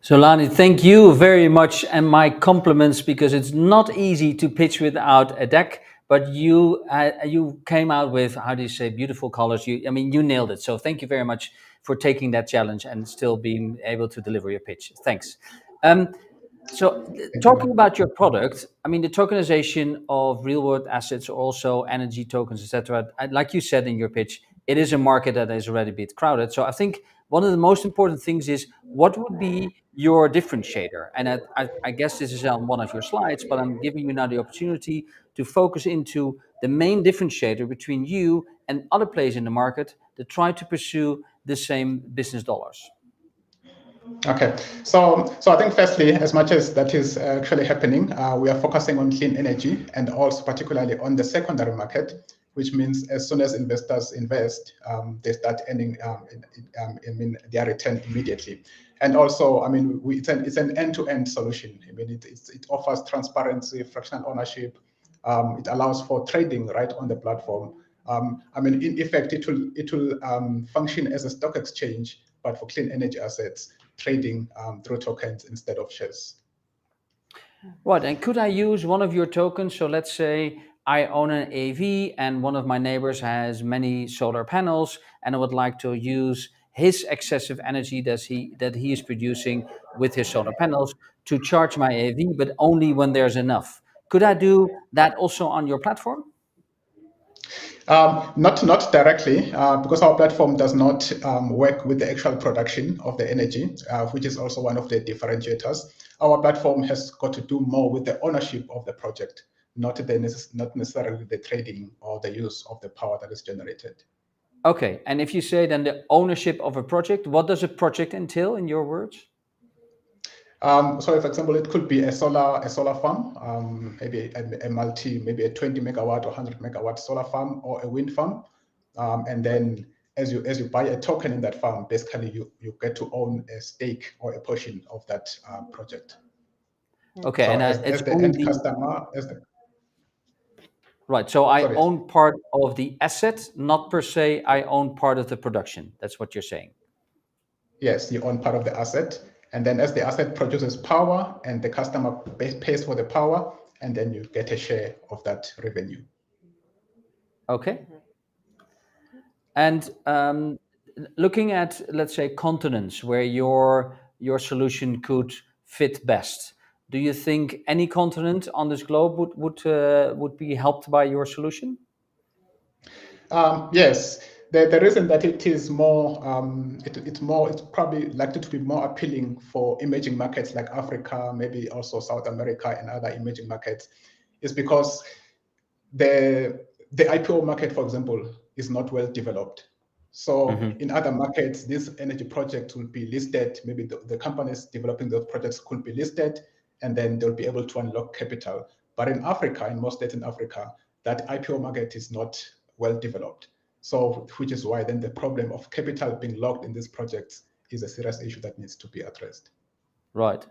[SPEAKER 1] So Lani, thank you very much and my compliments, because it's not easy to pitch without a deck, but you came out with, how do you say, beautiful colors. You nailed it. So thank you very much for taking that challenge and still being able to deliver your pitch. Thanks. So talking about your product, the tokenization of real world assets, also energy tokens, etc. Like you said in your pitch, it is a market that is already a bit crowded. So I think one of the most important things is, what would be your differentiator? And I guess this is on one of your slides, but I'm giving you now the opportunity to focus into the main differentiator between you and other players in the market that try to pursue the same business dollars.
[SPEAKER 16] Okay, so I think firstly, as much as that is actually happening, we are focusing on clean energy and also particularly on the secondary market, which means as soon as investors invest, they start earning their return immediately. And also, it's an end-to-end solution. It offers transparency, fractional ownership. It allows for trading right on the platform. In effect, it will function as a stock exchange, but for clean energy assets, trading through tokens instead of shares.
[SPEAKER 1] Right, and could I use one of your tokens? So let's say I own an AV and one of my neighbors has many solar panels, and I would like to use his excessive energy that he is producing with his solar panels to charge my AV, but only when there's enough. Could I do that also on your platform?
[SPEAKER 16] Not directly, because our platform does not work with the actual production of the energy, which is also one of the differentiators. Our platform has got to do more with the ownership of the project, not necessarily the trading or the use of the power that is generated.
[SPEAKER 1] Okay, and if you say then the ownership of a project, what does a project entail in your words?
[SPEAKER 16] So, for example, it could be a solar farm, maybe maybe a 20 megawatt or 100 megawatt solar farm, or a wind farm, and then as you buy a token in that farm, basically you get to own a stake or a portion of that project.
[SPEAKER 1] Okay,
[SPEAKER 16] so
[SPEAKER 1] and
[SPEAKER 16] as the end customer,
[SPEAKER 1] right. So I own part of the asset, not per se I own part of the production. That's what you're saying.
[SPEAKER 16] Yes, you own part of the asset. And then as the asset produces power and the customer pays for the power, and then you get a share of that revenue.
[SPEAKER 1] Okay. And looking at, let's say, continents where your solution could fit best, do you think any continent on this globe would be helped by your solution?
[SPEAKER 16] Yes. The reason that it is more, it's probably likely to be more appealing for emerging markets like Africa, maybe also South America and other emerging markets, is because the IPO market, for example, is not well developed. So in other markets, these energy projects will be listed. Maybe the companies developing those projects could be listed, and then they'll be able to unlock capital. But in Africa, in most states in Africa, that IPO market is not well developed. So, which is why then the problem of capital being locked in these projects is a serious issue that needs to be addressed.
[SPEAKER 1] Right.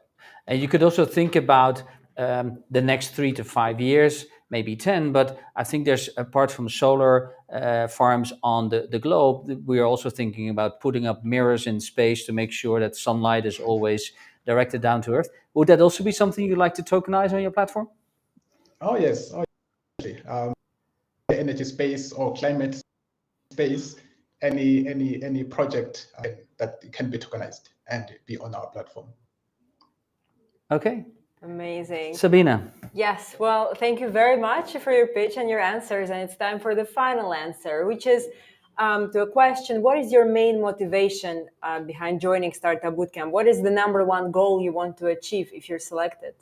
[SPEAKER 1] And you could also think about the next 3 to 5 years. maybe 10, but I think there's, apart from solar farms on the globe, we are also thinking about putting up mirrors in space to make sure that sunlight is always directed down to Earth. Would that also be something you'd like to tokenize on your platform?
[SPEAKER 16] Oh yes, the energy space or climate space, any project that can be tokenized and be on our platform.
[SPEAKER 1] Okay.
[SPEAKER 2] Amazing.
[SPEAKER 1] Sabina.
[SPEAKER 2] Yes, well, thank you very much for your pitch and your answers. And it's time for the final answer, which is to a question: what is your main motivation behind joining Startup Bootcamp? What is the number one goal you want to achieve if you're selected?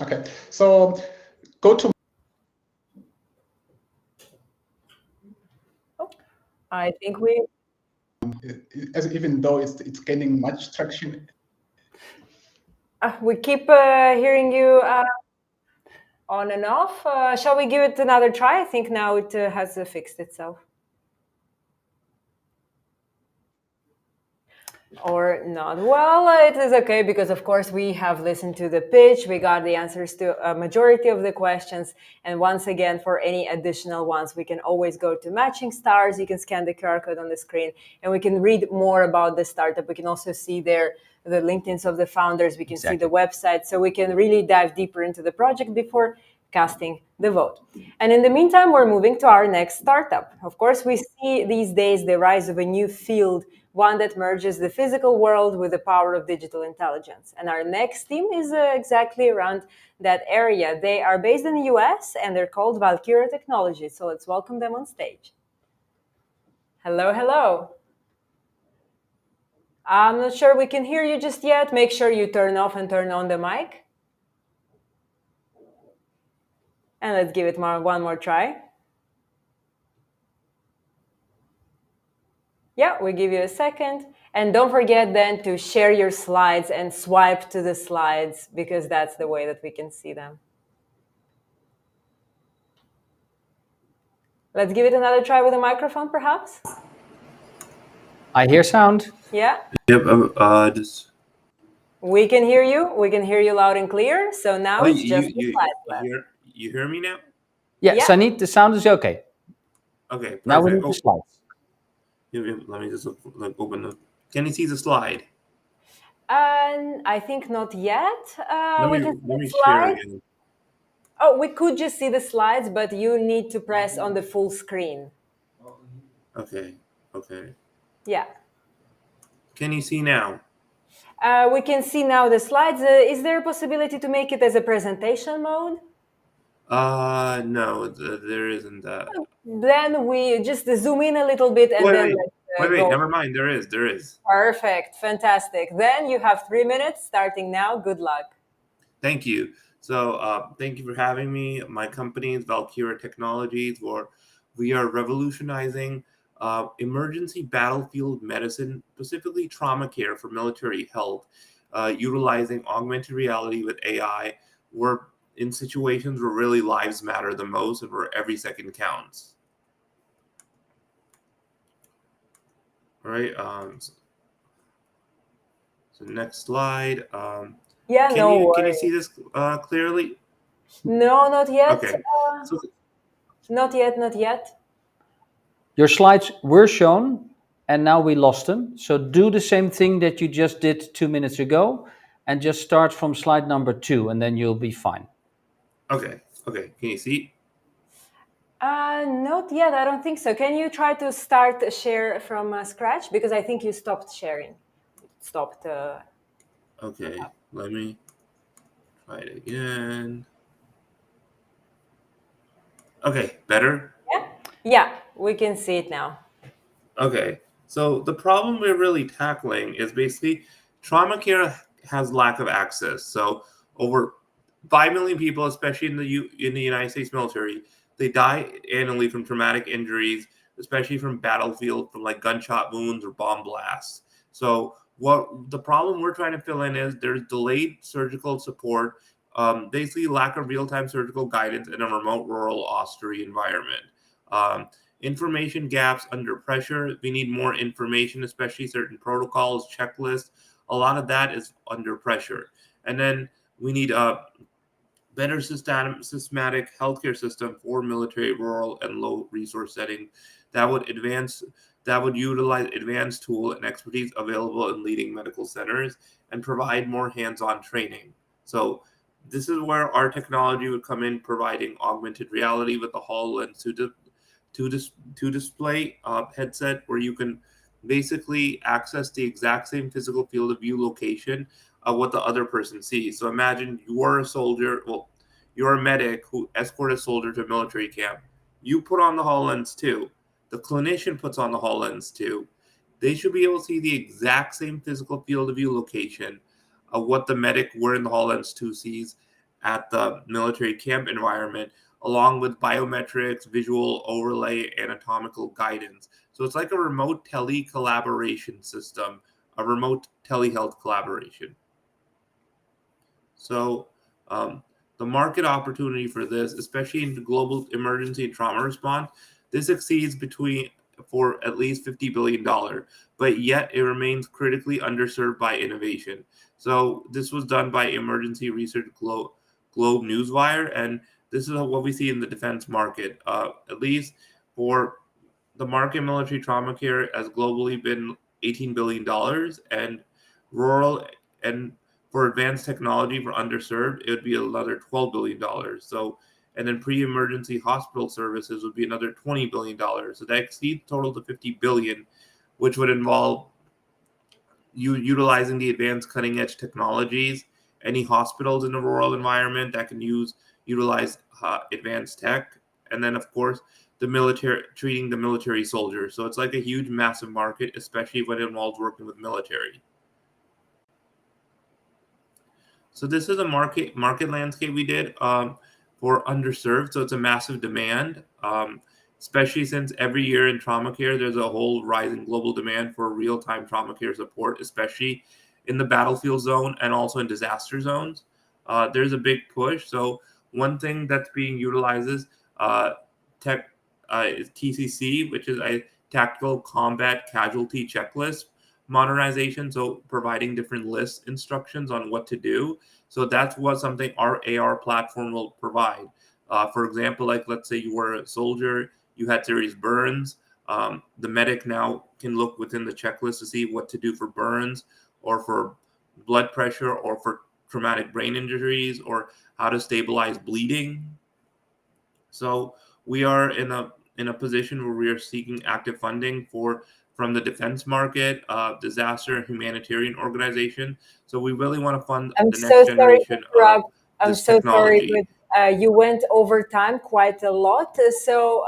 [SPEAKER 16] Okay, so go to.
[SPEAKER 2] I think we.
[SPEAKER 16] Even though it's gaining much traction.
[SPEAKER 2] We keep hearing you on and off. Shall we give it another try? I think now it has fixed itself. Or not. Well, it is okay because, of course, we have listened to the pitch. We got the answers to a majority of the questions. And once again, for any additional ones, we can always go to Matching Stars. You can scan the QR code on the screen and we can read more about the startup. We can also see there the LinkedIns of the founders. We can see the website. So we can really dive deeper into the project before casting the vote. And in the meantime, we're moving to our next startup. Of course, we see these days the rise of a new field, one that merges the physical world with the power of digital intelligence. And our next team is exactly around that area. They are based in the US and they're called Valkyria Technologies. So let's welcome them on stage. Hello, hello. I'm not sure we can hear you just yet. Make sure you turn off and turn on the mic. And let's give it one more try. Yeah, we give you a second. And don't forget then to share your slides and swipe to the slides because that's the way that we can see them. Let's give it another try with a microphone, perhaps.
[SPEAKER 1] I hear sound.
[SPEAKER 2] Yeah.
[SPEAKER 17] Yep.
[SPEAKER 2] We can hear you. We can hear you loud and clear. So now it's just the slides left.
[SPEAKER 17] You hear me now?
[SPEAKER 1] Yeah, Sanit, the sound is okay.
[SPEAKER 17] Okay, perfect.
[SPEAKER 1] Now we need the slides.
[SPEAKER 17] Let me just open the. Can you see the slide?
[SPEAKER 2] I think not yet.
[SPEAKER 17] Let me share again.
[SPEAKER 2] Oh, we could just see the slides, but you need to press on the full screen.
[SPEAKER 17] Okay. Okay.
[SPEAKER 2] Yeah.
[SPEAKER 17] Can you see now?
[SPEAKER 2] We can see now the slides. Is there a possibility to make it as a presentation mode?
[SPEAKER 17] No, there isn't that.
[SPEAKER 2] Then we just zoom in a little bit and
[SPEAKER 17] wait, never mind. There is.
[SPEAKER 2] Perfect, fantastic. Then you have 3 minutes starting now. Good luck.
[SPEAKER 17] Thank you. So thank you for having me. My company is Valkyria Technologies, where we are revolutionizing emergency battlefield medicine, specifically trauma care for military health, utilizing augmented reality with AI. We're in situations where really lives matter the most and where every second counts. All right. So next slide. Can you see this clearly?
[SPEAKER 2] No, not yet.
[SPEAKER 17] Okay.
[SPEAKER 2] Not yet.
[SPEAKER 1] Your slides were shown and now we lost them. So do the same thing that you just did 2 minutes ago and just start from slide number 2 and then you'll be fine.
[SPEAKER 17] Okay. Can you see?
[SPEAKER 2] Not yet. I don't think so. Can you try to start a share from scratch? Because I think you stopped sharing. Stopped.
[SPEAKER 17] Okay. Let me try it again. Okay. Better?
[SPEAKER 2] Yeah, we can see it now.
[SPEAKER 17] Okay. So the problem we're really tackling is basically trauma care has lack of access. So over 5 million people, especially in the United States military, they die annually from traumatic injuries, especially from battlefield, from like gunshot wounds or bomb blasts. So what the problem we're trying to fill in is there's delayed surgical support, basically lack of real-time surgical guidance in a remote rural Austrian environment. Information gaps under pressure. We need more information, especially certain protocols, checklists. A lot of that is under pressure. And then We need a better systematic healthcare system for military, rural, and low resource settings that would utilize advanced tool and expertise available in leading medical centers and provide more hands-on training. So this is where our technology would come in, providing augmented reality with the HoloLens to display headset where you can basically access the exact same physical field of view location of what the other person sees. So imagine you're a soldier, well, you're a medic who escort a soldier to a military camp. You put on the HoloLens too. The clinician puts on the HoloLens too. They should be able to see the exact same physical field of view location of what the medic wearing the HoloLens 2 sees at the military camp environment, along with biometrics, visual overlay, anatomical guidance. So it's like a remote tele-collaboration system, a remote telehealth collaboration. So the market opportunity for this, especially in global emergency and trauma response, this exceeds for at least $50 billion, but yet it remains critically underserved by innovation. So this was done by Emergency Research Globe Newswire, and this is what we see in the defense market. At least for the market, military trauma care has globally been $18 billion, and rural and for advanced technology for underserved, it would be another $12 billion. So, and then pre-emergency hospital services would be another $20 billion. So that exceeds total to $50 billion, which would involve you utilizing the advanced cutting edge technologies, any hospitals in a rural environment that can utilize advanced tech, and then of course the military, treating the military soldiers. So it's like a huge, massive market, especially when it involves working with military. So this is a market landscape we did for underserved. So it's a massive demand, especially since every year in trauma care, there's a whole rising global demand for real-time trauma care support, especially in the battlefield zone and also in disaster zones. There's a big push. So one thing that's being utilized is TCC, which is a tactical combat casualty checklist modernization, so providing different list instructions on what to do. So that's what something our AR platform will provide. For example, like let's say you were a soldier, you had serious burns. The medic now can look within the checklist to see what to do for burns or for blood pressure or for traumatic brain injuries or how to stabilize bleeding. So we are in a position where we are seeking active funding from the defense market, disaster and humanitarian organization. So we really want to fund the next generation of this technology.
[SPEAKER 2] Sorry, but you went over time quite a lot. So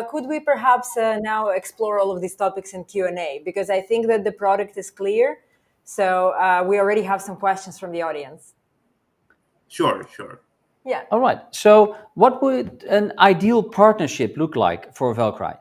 [SPEAKER 2] could we perhaps now explore all of these topics in Q&A? Because I think that the product is clear. So we already have some questions from the audience.
[SPEAKER 17] Sure.
[SPEAKER 2] Yeah.
[SPEAKER 1] All right. So what would an ideal partnership look like for Velcry?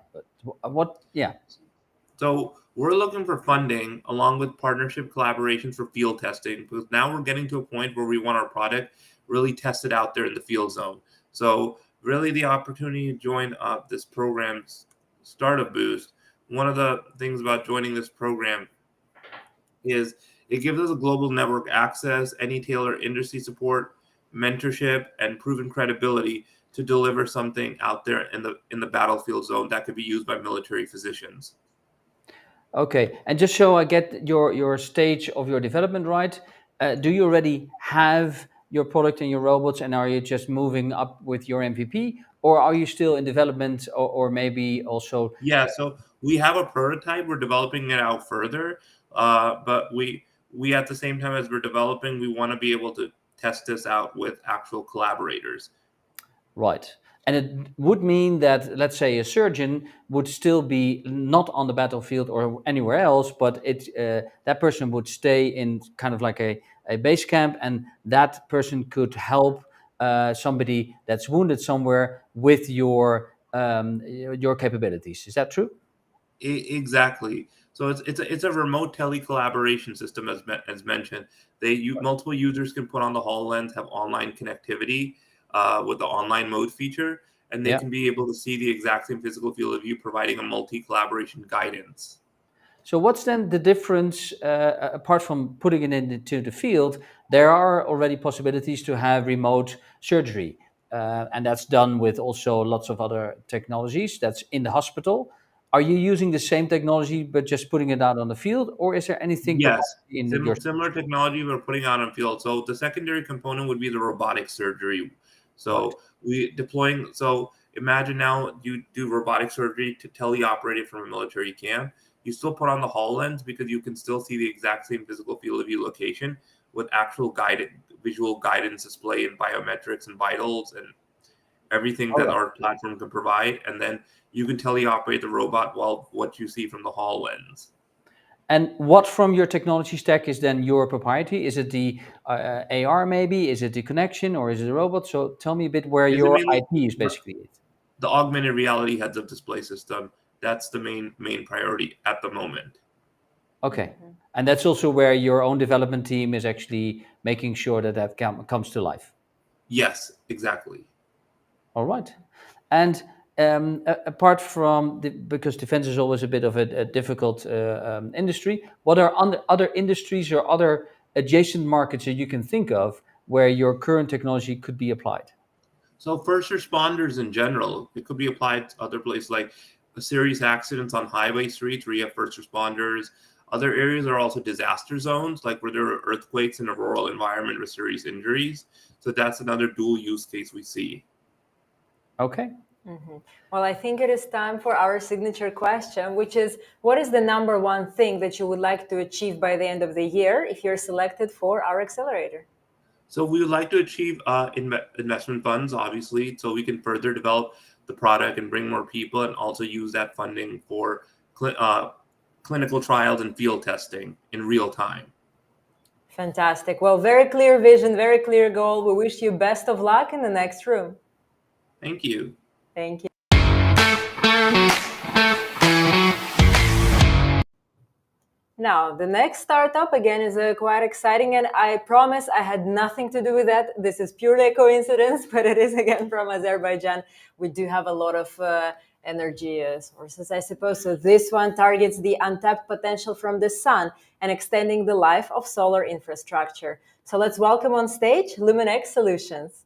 [SPEAKER 17] So we're looking for funding along with partnership collaborations for field testing, because now we're getting to a point where we want our product really tested out there in the field zone. So really the opportunity to join this program's Startup Boost, one of the things about joining this program is it gives us a global network access, any tailored industry support, mentorship, and proven credibility to deliver something out there in the battlefield zone that could be used by military physicians.
[SPEAKER 1] Okay, and just so I get your stage of your development right, do you already have your product and your robots, and are you just moving up with your MVP, or are you still in development, or maybe also?
[SPEAKER 17] Yeah, so we have a prototype. We're developing it out further, but we at the same time as we're developing, we want to be able to test this out with actual collaborators.
[SPEAKER 1] Right. And it would mean that, let's say, a surgeon would still be not on the battlefield or anywhere else, but that person would stay in kind of like a base camp, and that person could help somebody that's wounded somewhere with your capabilities. Is that true?
[SPEAKER 17] Exactly. So it's a remote tele-collaboration system, as mentioned. Multiple users can put on the HoloLens, have online connectivity with the online mode feature, and they can be able to see the exact same physical field of view, providing a multi-collaboration guidance.
[SPEAKER 1] So what's then the difference, apart from putting it into the field? There are already possibilities to have remote surgery, and that's done with also lots of other technologies. That's in the hospital. Are you using the same technology but just putting it out on the field, or is there anything
[SPEAKER 17] Yes,
[SPEAKER 1] proprietary in your?
[SPEAKER 17] similar technology we're putting out on field. So the secondary component would be the robotic surgery. So we deploying. So imagine now you do robotic surgery to teleoperate it from a military camp. You still put on the HoloLens because you can still see the exact same physical field of view location with actual guided visual guidance display and biometrics and vitals and everything
[SPEAKER 1] All
[SPEAKER 17] that
[SPEAKER 1] right.
[SPEAKER 17] our platform can provide. And then you can teleoperate the robot while what you see from the HoloLens.
[SPEAKER 1] And what from your technology stack is then your propriety? Is it the AR maybe? Is it the connection, or is it a robot? So tell me a bit where
[SPEAKER 17] Is it
[SPEAKER 1] your
[SPEAKER 17] mainly
[SPEAKER 1] IP is basically.
[SPEAKER 17] the augmented reality heads-up display system? That's the main priority at the moment.
[SPEAKER 1] Okay. And that's also where your own development team is actually making sure that comes to life.
[SPEAKER 17] Yes, exactly.
[SPEAKER 1] All right. And apart from because defense is always a bit of a difficult industry, what are other industries or other adjacent markets that you can think of where your current technology could be applied?
[SPEAKER 17] So first responders in general, it could be applied to other places like serious accidents on highway streets where you have first responders. Other areas are also disaster zones, like where there are earthquakes in a rural environment with serious injuries. So that's another dual use case we see.
[SPEAKER 1] Okay.
[SPEAKER 2] Well, I think it is time for our signature question, which is, what is the number one thing that you would like to achieve by the end of the year if you're selected for our accelerator?
[SPEAKER 17] So we would like to achieve investment funds, obviously, so we can further develop the product and bring more people and also use that funding for clinical trials and field testing in real time.
[SPEAKER 2] Fantastic. Well, very clear vision, very clear goal. We wish you best of luck in the next room.
[SPEAKER 17] Thank you.
[SPEAKER 2] Thank you. Now, the next startup, again, is quite exciting, and I promise I had nothing to do with that. This is purely a coincidence, but it is, again, from Azerbaijan. We do have a lot of energy sources, I suppose. So this one targets the untapped potential from the sun and extending the life of solar infrastructure. So let's welcome on stage Luminex Solutions.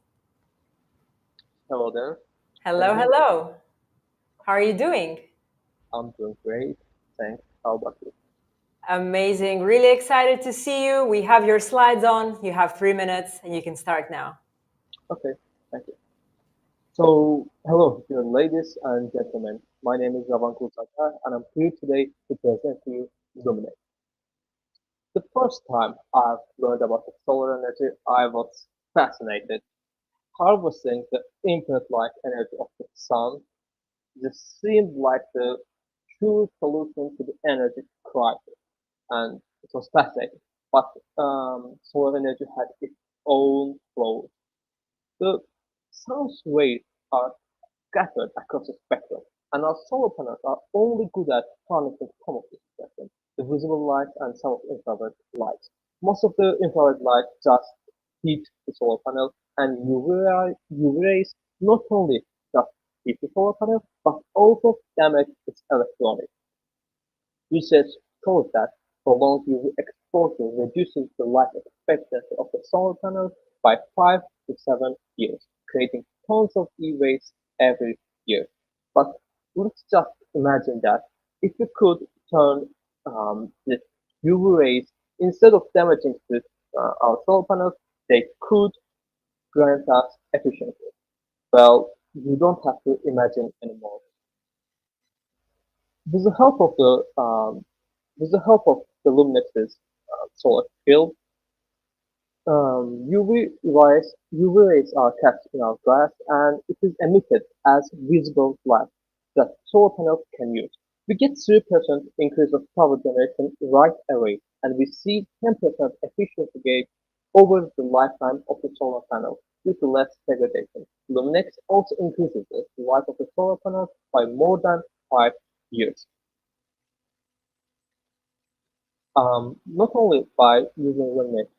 [SPEAKER 18] Hello there.
[SPEAKER 2] Hello, hello. How are you doing?
[SPEAKER 18] I'm doing great. Thanks. How about you?
[SPEAKER 2] Amazing. Really excited to see you. We have your slides on. You have 3 minutes and you can start now.
[SPEAKER 18] Okay, thank you. So, hello, dear ladies and gentlemen. My name is Ravan Kulsaka and I'm here today to present to you Dominate. The first time I've learned about the solar energy, I was fascinated. Harvesting the infinite light energy of the sun just seemed like the true solution to the energy crisis. And it was fascinating. But solar energy had its own flaws. The sun's rays are scattered across the spectrum, and our solar panels are only good at harnessing some of this spectrum, the visible light and some of infrared light. Most of the infrared light just heat the solar panel, and UV rays not only just heat the solar panel, but also damage its electronics. Research shows that prolonged UV exposure reduces the life expectancy of the solar panel by 5 to 7 years, creating tons of e-waste every year. But let's just imagine that if we could turn the UV rays, instead of damaging our solar panels, they could grant us efficiency. Well, you don't have to imagine anymore. With the help of the Luminex's solar field, UV rays are kept in our glass and it is emitted as visible light that solar panels can use. We get 3% increase of power generation right away, and we see 10% efficiency gain over the lifetime of the solar panel due to less degradation. Luminex also increases the life of the solar panel by more than 5 years. Not only by using Luminex,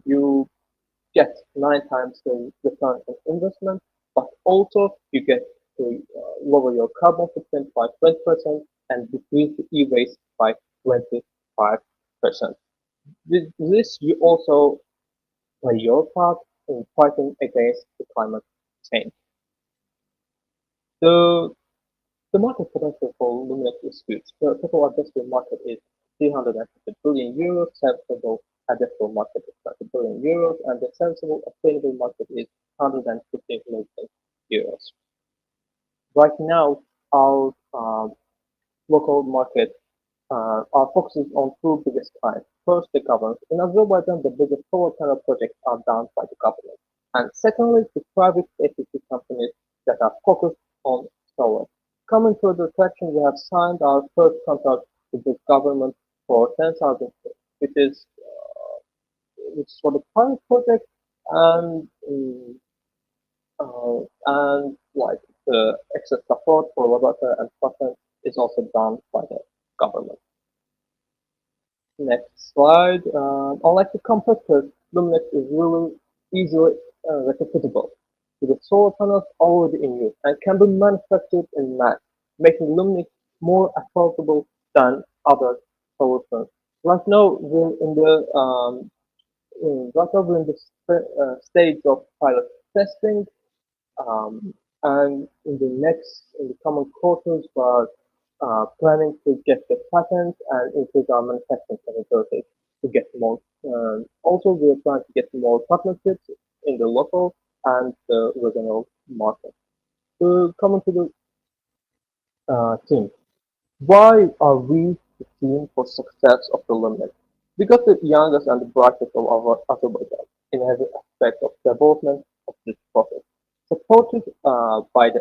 [SPEAKER 18] you get 9 times the return on investment, but also you get to lower your carbon footprint by 20% and decrease the e-waste by 25%. With this, you also play your part in fighting against the climate change. The The market potential for Luminex is huge. The total addressable market is 350 billion euros, serviceable addressable market is 30 billion euros, and the serviceable obtainable market is 150 million euros. Right now, our local market, our focus is on two biggest clients. First, the government. In Azerbaijan, the biggest solar panel projects are done by the government. And secondly, the private equity companies that are focused on solar. Coming to the traction, we have signed our first contract with the government for 10,000, which is for the pilot project, and like the excess support for Robotics and patent is also done by the government. Next slide. Unlike the competitors, Luminex is really easily replicable, with the solar panels already in use and can be manufactured in mass, making Luminex more affordable than other solutions. Right now, we're in the stage of pilot testing, and in the coming quarters, we are planning to get the patent and increase our manufacturing capabilities to get more. Also, we are trying to get more partnerships in the local and the regional market. To come into the team, why are we the team for success of the Luminex? Because the youngest and the brightest of our Azerbaijan in every aspect of development of this process, supported by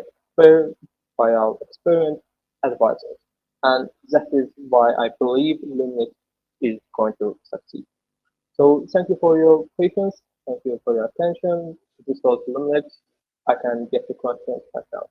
[SPEAKER 18] our experienced advisors, and that is why I believe Luminex is going to succeed. So thank you for your patience, thank you for your attention. This was Luminex. I can get the questions myself.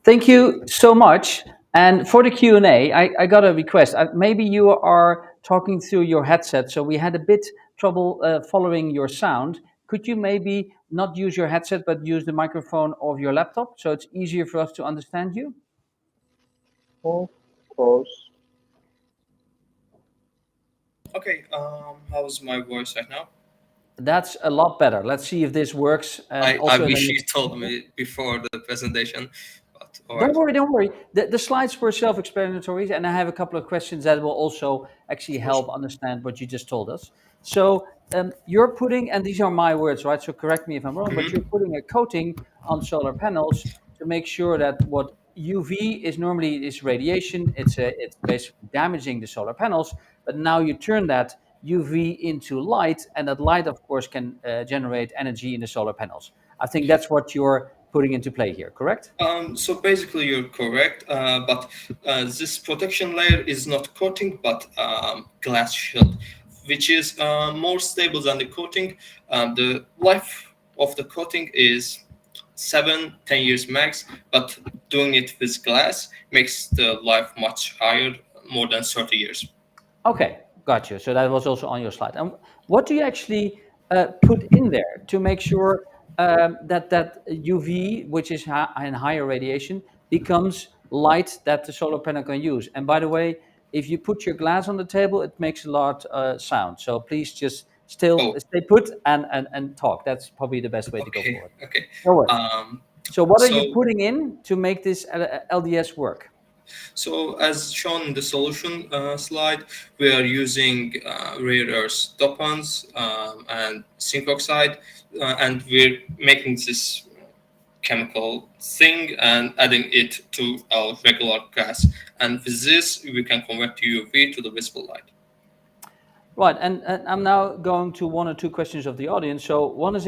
[SPEAKER 1] Thank you so much. And for the Q&A, I got a request. Maybe you are talking through your headset, so we had a bit trouble following your sound. Could you maybe not use your headset, but use the microphone of your laptop, so it's easier for us to understand you?
[SPEAKER 18] Of course.
[SPEAKER 19] Okay, how's my voice right now?
[SPEAKER 1] That's a lot better. Let's see if this works.
[SPEAKER 19] I wish you told me before the presentation, but all right.
[SPEAKER 1] Don't worry, don't worry. The slides were self-explanatory, and I have a couple of questions that will also actually help understand what you just told us. So you're putting, and these are my words, right? So correct me if I'm wrong, but you're putting a coating on solar panels to make sure that what UV is normally is radiation. It's basically damaging the solar panels, but now you turn that UV into light, and that light, of course, can generate energy in the solar panels. I think that's what you're putting into play here, correct?
[SPEAKER 19] So basically, you're correct, but this protection layer is not coating, but glass shield, which is more stable than the coating. The life of the coating is 7-10 years max, but doing it with glass makes the life much higher, more than 30 years.
[SPEAKER 1] Okay, got you. So that was also on your slide. And what do you actually put in there to make sure that UV, which is in higher radiation, becomes light that the solar panel can use? And by the way, if you put your glass on the table, it makes a lot sound. So please just stay put and talk. That's probably the best way to go forward.
[SPEAKER 19] Okay.
[SPEAKER 1] No worries. So what are you putting in to make this LDS work?
[SPEAKER 19] So as shown in the solution slide, we are using rare earth dopants and zinc oxide, and we're making this chemical thing and adding it to our regular gas. And with this, we can convert UV to the visible light.
[SPEAKER 1] Right, and I'm now going to one or two questions of the audience. So one is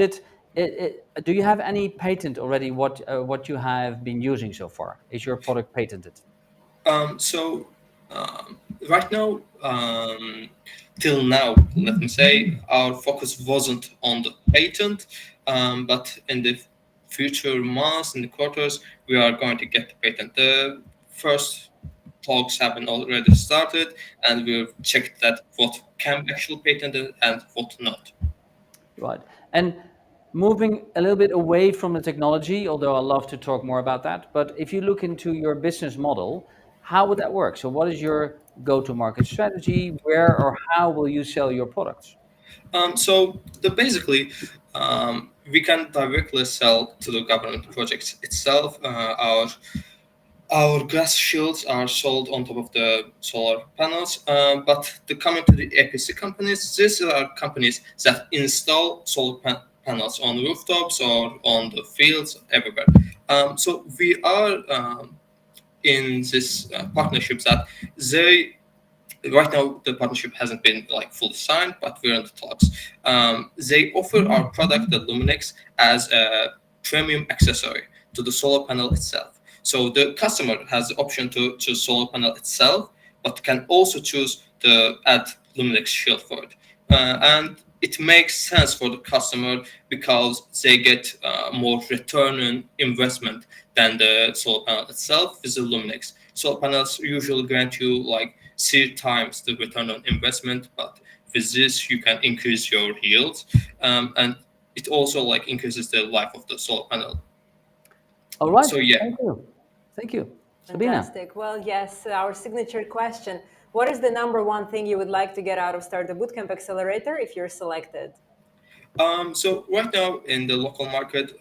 [SPEAKER 1] do you have any patent already what you have been using so far? Is your product patented?
[SPEAKER 19] Right now, till now, let me say, our focus wasn't on the patent, but in the future months, in the quarters, we are going to get the patent. The first talks have been already started, and we've checked that what can be actually patented and what not.
[SPEAKER 1] Right, and moving a little bit away from the technology, although I love to talk more about that, but if you look into your business model, how would that work? So what is your go-to-market strategy? Where or how will you sell your products?
[SPEAKER 19] So basically, we can directly sell to the government projects itself. Our glass shields are sold on top of the solar panels, but coming to the APC companies, these are companies that install solar panels on rooftops or on the fields everywhere. So we are in this partnership that they right now the partnership hasn't been like fully signed, but we're in the talks. They offer our product, the Luminex, as a premium accessory to the solar panel itself. So the customer has the option to choose solar panel itself, but can also choose to add Luminex shield for it. And it makes sense for the customer because they get more return on investment than the solar panel itself with the Luminex. Solar panels usually grant you like 3 times the return on investment, but with this you can increase your yields, and it also like increases the life of the solar panel.
[SPEAKER 1] All right.
[SPEAKER 19] So yeah.
[SPEAKER 1] Thank you. Sabina.
[SPEAKER 2] Fantastic. Well, yes, our signature question. What is the number one thing you would like to get out of Startup Bootcamp Accelerator if you're selected?
[SPEAKER 19] So right now in the local market,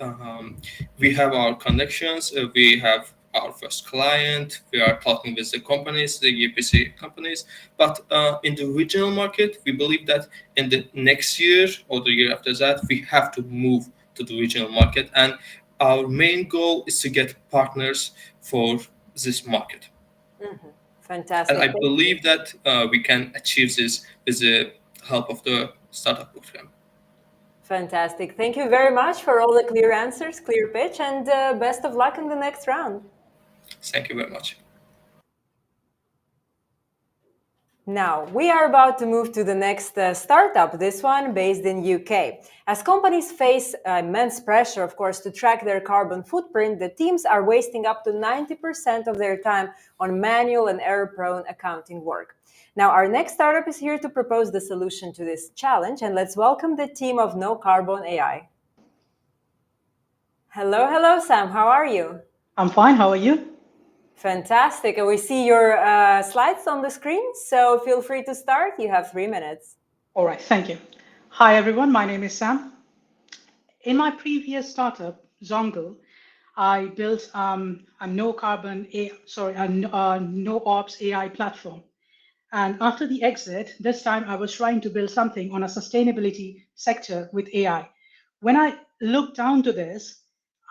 [SPEAKER 19] we have our connections. We have our first client. We are talking with the companies, the EPC companies. But in the regional market, we believe that in the next year or the year after that, we have to move to the regional market. And our main goal is to get partners for this market.
[SPEAKER 2] Mm-hmm. Fantastic.
[SPEAKER 19] And I believe that we can achieve this with the help of the Startup Bootcamp.
[SPEAKER 2] Fantastic. Thank you very much for all the clear answers, clear pitch, and best of luck in the next round.
[SPEAKER 19] Thank you very much.
[SPEAKER 2] Now, we are about to move to the next startup, this one based in UK. As companies face immense pressure, of course, to track their carbon footprint, the teams are wasting up to 90% of their time on manual and error-prone accounting work. Now, our next startup is here to propose the solution to this challenge, and let's welcome the team of No Carbon AI. Hello, Sam. How are you?
[SPEAKER 20] I'm fine. How are you?
[SPEAKER 2] Fantastic. And we see your slides on the screen, so feel free to start. You have 3 minutes.
[SPEAKER 20] All right. Thank you. Hi, everyone. My name is Sam. In my previous startup, Zongle, I built a no ops AI platform. And after the exit, this time I was trying to build something on a sustainability sector with AI. When I looked down to this,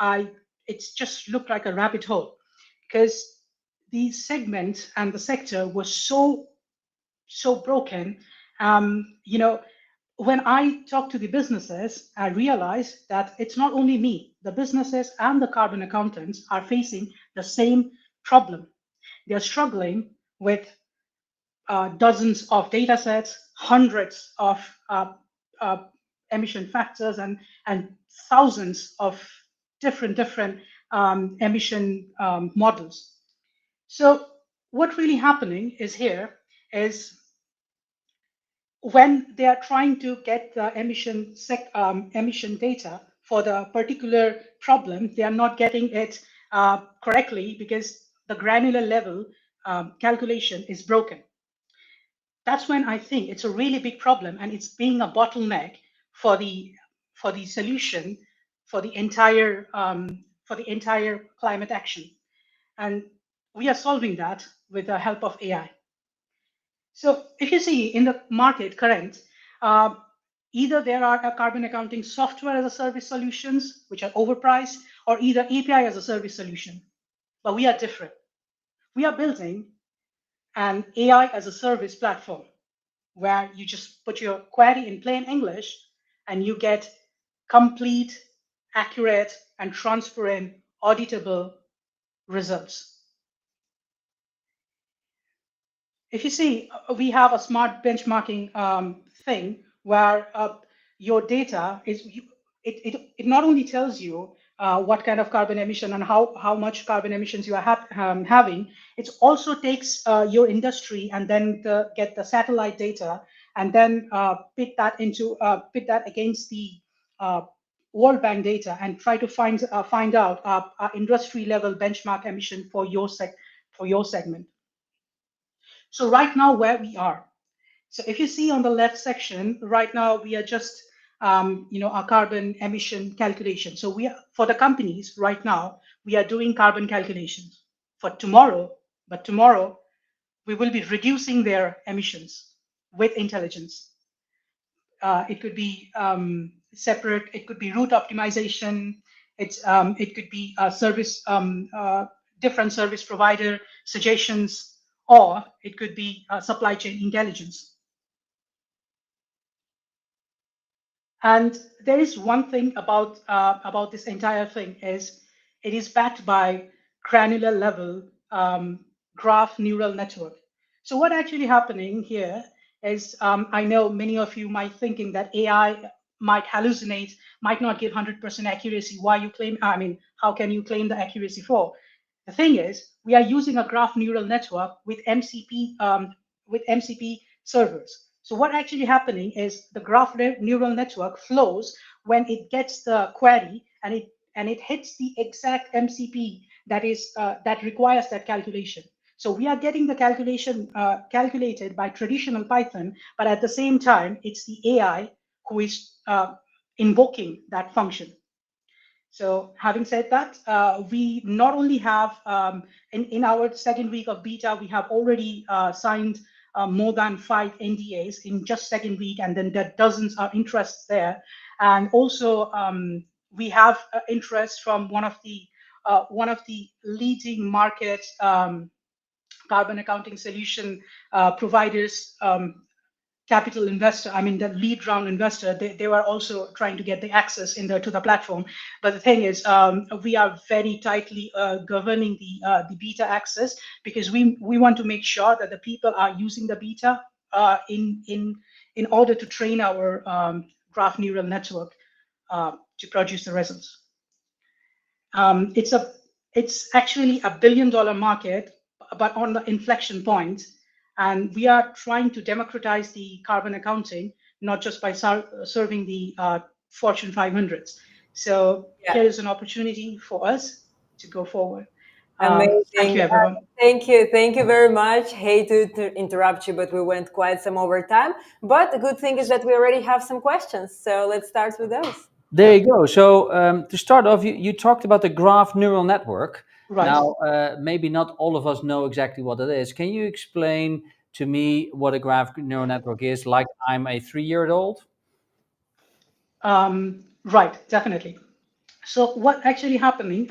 [SPEAKER 20] it just looked like a rabbit hole because the segment and the sector was so broken. When I talk to the businesses, I realize that it's not only me. The businesses and the carbon accountants are facing the same problem. They're struggling with dozens of data sets, hundreds of emission factors, and thousands of different emission models. So what really happening is is when they are trying to get the emission data for the particular problem, they are not getting it correctly because the granular level calculation is broken. That's when I think it's a really big problem, and it's being a bottleneck for the solution for the entire climate action. And we are solving that with the help of AI. So if you see in the market current, either there are carbon accounting software as a service solutions, which are overpriced, or either API as a service solution. But we are different. We are building an AI as a service platform where you just put your query in plain English and you get complete, accurate, and transparent, auditable results. If you see, we have a smart benchmarking thing where your data is, it not only tells you what kind of carbon emission and how much carbon emissions you are having, it also takes your industry and then get the satellite data and then pit that against the World Bank data and try to find out industry level benchmark emission for your segment. So right now where we are. So if you see on the left section, right now we are just our carbon emission calculation. So we are, for the companies right now, we are doing carbon calculations for tomorrow, but tomorrow we will be reducing their emissions with intelligence. It could be separate, it could be route optimization, it could be different service provider suggestions, or it could be supply chain intelligence. And there is one thing about this entire thing is it is backed by granular level graph neural network. So what actually happening here is I know many of you might thinking that AI might hallucinate, might not give 100% accuracy. Why you claim? I mean, how can you claim the accuracy for? The thing is, we are using a graph neural network with MCP servers. So what actually happening is the graph neural network flows when it gets the query and it hits the exact MCP that requires that calculation. So we are getting the calculation calculated by traditional Python, but at the same time, it's the AI who is invoking that function. So having said that, we not only have, in our second week of beta, we have already signed more than 5 NDAs in just second week, and then there are dozens of interests there. And also we have interest from one of the leading market carbon accounting solution providers, capital investor, I mean the lead round investor, they were also trying to get the access to the platform. But the thing is, we are very tightly governing the beta access, because we want to make sure that the people are using the beta in order to train our graph neural network to produce the results. It's actually $1 billion market, but on the inflection point. And we are trying to democratize the carbon accounting, not just by serving the Fortune 500s. So here is an opportunity for us to go forward.
[SPEAKER 2] Amazing.
[SPEAKER 20] Thank you, everyone.
[SPEAKER 2] Thank you very much. Hate to interrupt you, but we went quite some overtime. But the good thing is that we already have some questions. So let's start with those.
[SPEAKER 1] There you go. So to start off, you talked about the graph neural network.
[SPEAKER 20] Right.
[SPEAKER 1] Now, maybe not all of us know exactly what it is. Can you explain to me what a graph neural network is, like I'm a 3-year-old?
[SPEAKER 20] Right, definitely. So what actually happening,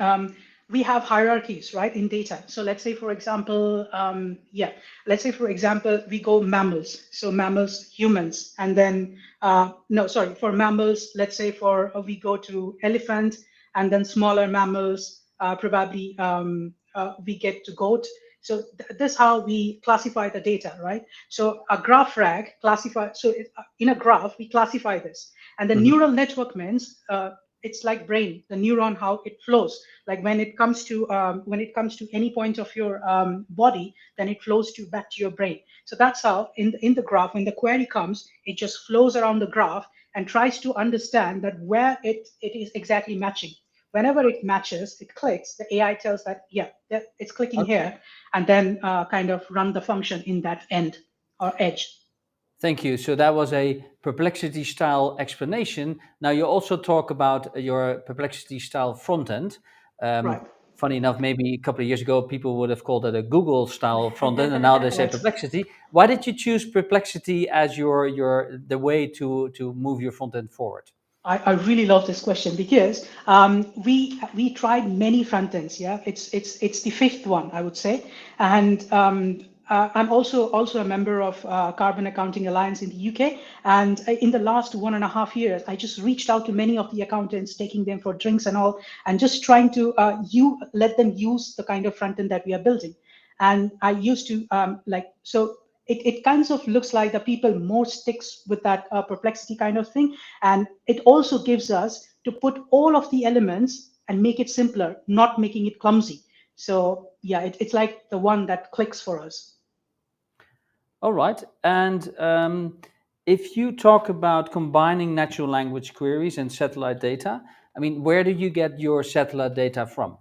[SPEAKER 20] we have hierarchies, right, in data. So let's say, for example, we go mammals. So mammals, humans, and then, for mammals, let's say we go to elephant, and then smaller mammals, probably we get to goat. So this is how we classify the data, right? So a graph rag in a graph, we classify this. And the neural network means, it's like brain, the neuron, how it flows. Like when it comes to any point of your body, then it flows back to your brain. So that's how in the graph, when the query comes, it just flows around the graph and tries to understand that where it is exactly matching. Whenever it matches, it clicks, the AI tells that, it's clicking here, and then kind of run the function in that end or edge.
[SPEAKER 1] Thank you. So that was a Perplexity style explanation. Now you also talk about your Perplexity style front end.
[SPEAKER 20] Right.
[SPEAKER 1] Funny enough, maybe a couple of years ago, people would have called it a Google style front end, and now they say
[SPEAKER 20] Right.
[SPEAKER 1] Perplexity. Why did you choose Perplexity as the way to move your front end forward?
[SPEAKER 20] I really love this question, because we tried many front ends. Yeah, it's the 5th one, I would say, and I'm also a member of Carbon Accounting Alliance in the UK. And in the last 1.5 years, I just reached out to many of the accountants, taking them for drinks and all, and just trying to let them use the kind of front end that we are building. And I used to it kind of looks like the people more sticks with that Perplexity kind of thing. And it also gives us to put all of the elements and make it simpler, not making it clumsy. So yeah, it's like the one that clicks for us.
[SPEAKER 1] All right. And if you talk about combining natural language queries and satellite data, I mean, where do you get your satellite data from?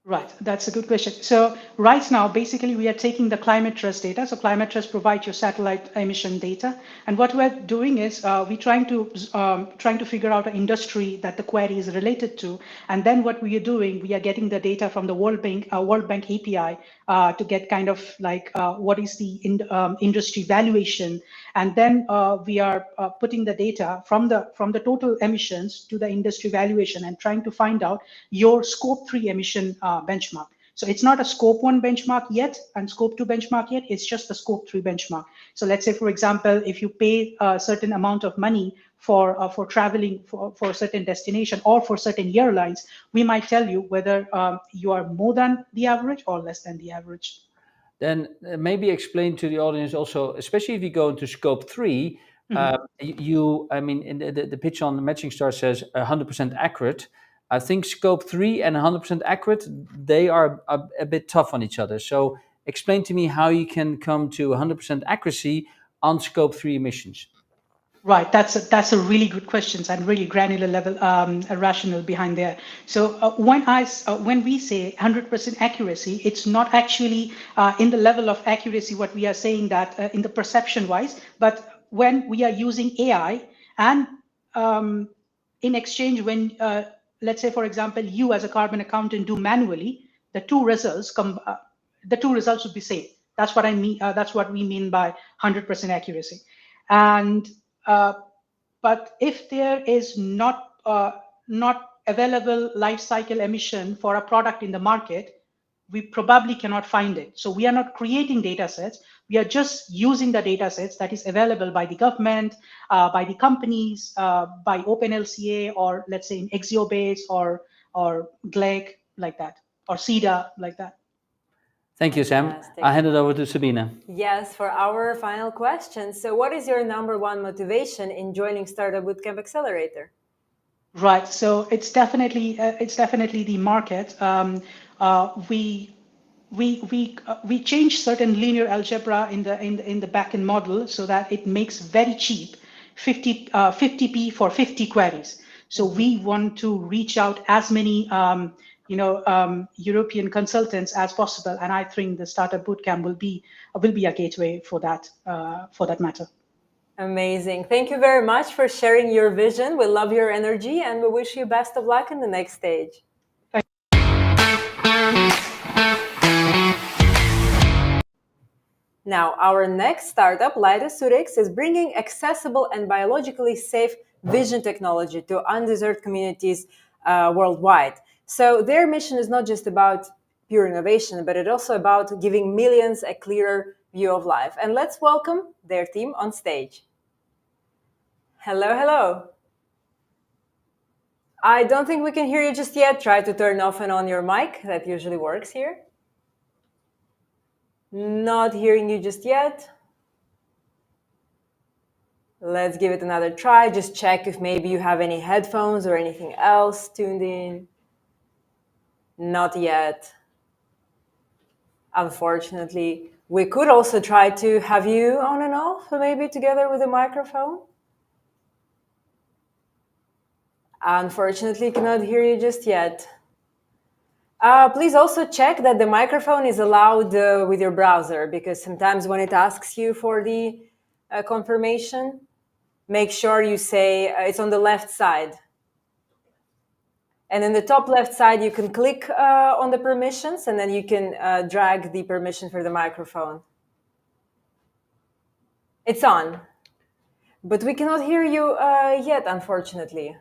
[SPEAKER 20] Right, that's a good question. So right now, basically, we are taking the climate trust data. So climate trust provides your satellite emission data, and what we're doing is we're trying to figure out an industry that the query is related to, and then what we are doing, we are getting the data from the World Bank API to get kind of like what is the industry valuation, and then we are putting the data from the total emissions to the industry valuation and trying to find out your scope 3 emission benchmark. So it's not a scope 1 benchmark yet and scope 2 benchmark yet, it's just the scope 3 benchmark. So let's say, for example, if you pay a certain amount of money for traveling for a certain destination or for certain airlines, we might tell you whether you are more than the average or less than the average.
[SPEAKER 1] Then maybe explain to the audience also, especially if you go into scope 3, I mean, in the pitch on the Matching Star says 100% accurate. I think scope 3 and 100% accurate, they are a bit tough on each other. So explain to me how you can come to 100% accuracy on scope 3 emissions.
[SPEAKER 20] Right, that's a really good question and really granular level rationale behind there. So when we say 100% accuracy, it's not actually in the level of accuracy what we are saying that in the perception wise, but when we are using AI and in exchange when let's say, for example, you as a carbon accountant do manually, the two results would be same. That's what I mean. That's what we mean by 100% accuracy. And but if there is not available life cycle emission for a product in the market, we probably cannot find it. So we are not creating data sets. We are just using the data sets that is available by the government, by the companies, by OpenLCA, or let's say in Exiobase or GLEC like that, or CEDA like that.
[SPEAKER 1] Thank you, Sam. I hand it over to Sabine.
[SPEAKER 2] Yes, for our final question. So what is your number one motivation in joining Startup Bootcamp Accelerator?
[SPEAKER 20] Right. So it's definitely the market. We change certain linear algebra in the backend model so that it makes very cheap 50p for 50 queries. So we want to reach out as many European consultants as possible, and I think the Startup Bootcamp will be a gateway for that matter.
[SPEAKER 2] Amazing. Thank you very much for sharing your vision. We love your energy and we wish you best of luck in the next stage. Now, our next startup, Lightaceutics, is bringing accessible and biologically safe vision technology to undeserved communities worldwide. So their mission is not just about pure innovation, but it's also about giving millions a clearer view of life. And let's welcome their team on stage. Hello, hello. I don't think we can hear you just yet. Try to turn off and on your mic. That usually works here. Not hearing you just yet. Let's give it another try. Just check if maybe you have any headphones or anything else tuned in. Not yet. Unfortunately, we could also try to have you on and off, maybe together with a microphone. Unfortunately, cannot hear you just yet. Please also check that the microphone is allowed with your browser, because sometimes when it asks you for the confirmation, make sure you say it's on the left side. And in the top left side, you can click on the permissions, and then you can drag the permission for the microphone. It's on. But we cannot hear you yet, unfortunately.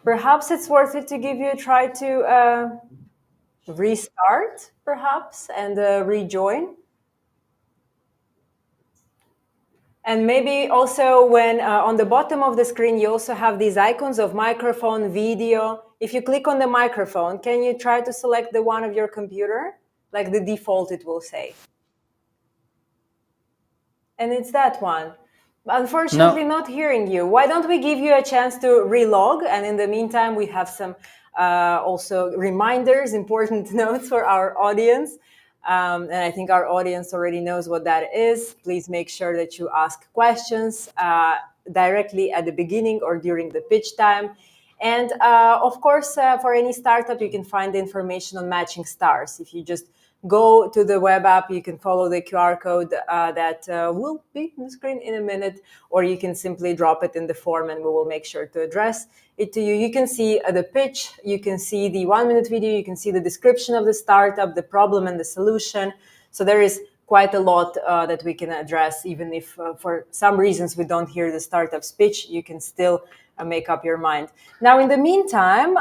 [SPEAKER 2] Perhaps it's worth it to give you a try to restart, perhaps, and rejoin. And maybe also when on the bottom of the screen, you also have these icons of microphone, video. If you click on the microphone, can you try to select the one of your computer? Like the default, it will say. And it's that one. Unfortunately, not hearing you. Why don't we give you a chance to relog? And in the meantime, we have some also reminders, important notes for our audience. And I think our audience already knows what that is. Please make sure that you ask questions directly at the beginning or during the pitch time. And of course, for any startup, you can find information on matching stars. If you just go to the web app, you can follow the QR code that will be on the screen in a minute, or you can simply drop it in the form and we will make sure to address it to you. You can see the pitch, you can see the 1-minute video, you can see the description of the startup, the problem and the solution. So there is quite a lot that we can address, even if for some reasons we don't hear the startup's pitch, you can still make up your mind. Now, in the meantime,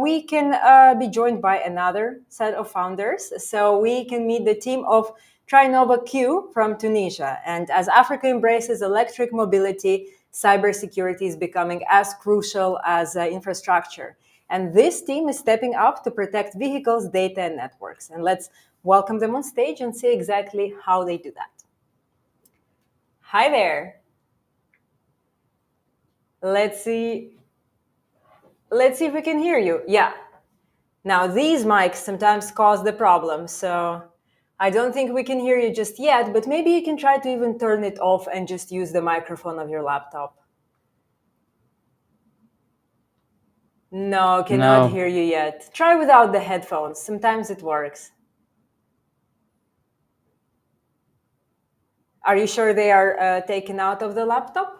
[SPEAKER 2] we can be joined by another set of founders. So we can meet the team of Trinova Q from Tunisia. And as Africa embraces electric mobility, cybersecurity is becoming as crucial as infrastructure. And this team is stepping up to protect vehicles, data, and networks. And let's welcome them on stage and see exactly how they do that. Hi there. Let's see if we can hear you. Yeah. Now, these mics sometimes cause the problem, so I don't think we can hear you just yet, but maybe you can try to even turn it off and just use the microphone of your laptop. No, cannot hear you yet. Try without the headphones. Sometimes it works. Are you sure they are taken out of the laptop?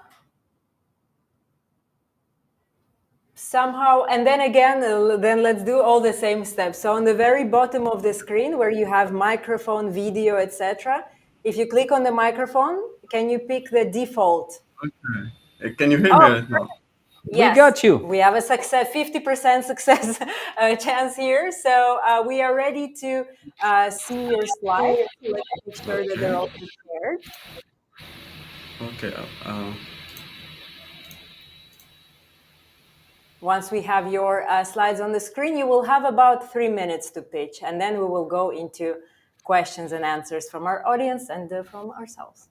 [SPEAKER 2] Somehow, and then again, then let's do all the same steps. So on the very bottom of the screen where you have microphone, video, etc., if you click on the microphone, can you pick the default?
[SPEAKER 21] Okay. Can you hear me right now?
[SPEAKER 2] Yes,
[SPEAKER 1] we got you.
[SPEAKER 2] We have a 50% success chance here. So we are ready to see your slides. Let's make sure that they're all prepared.
[SPEAKER 21] Okay.
[SPEAKER 2] Once we have your slides on the screen, you will have about 3 minutes to pitch, and then we will go into questions and answers from our audience and from ourselves.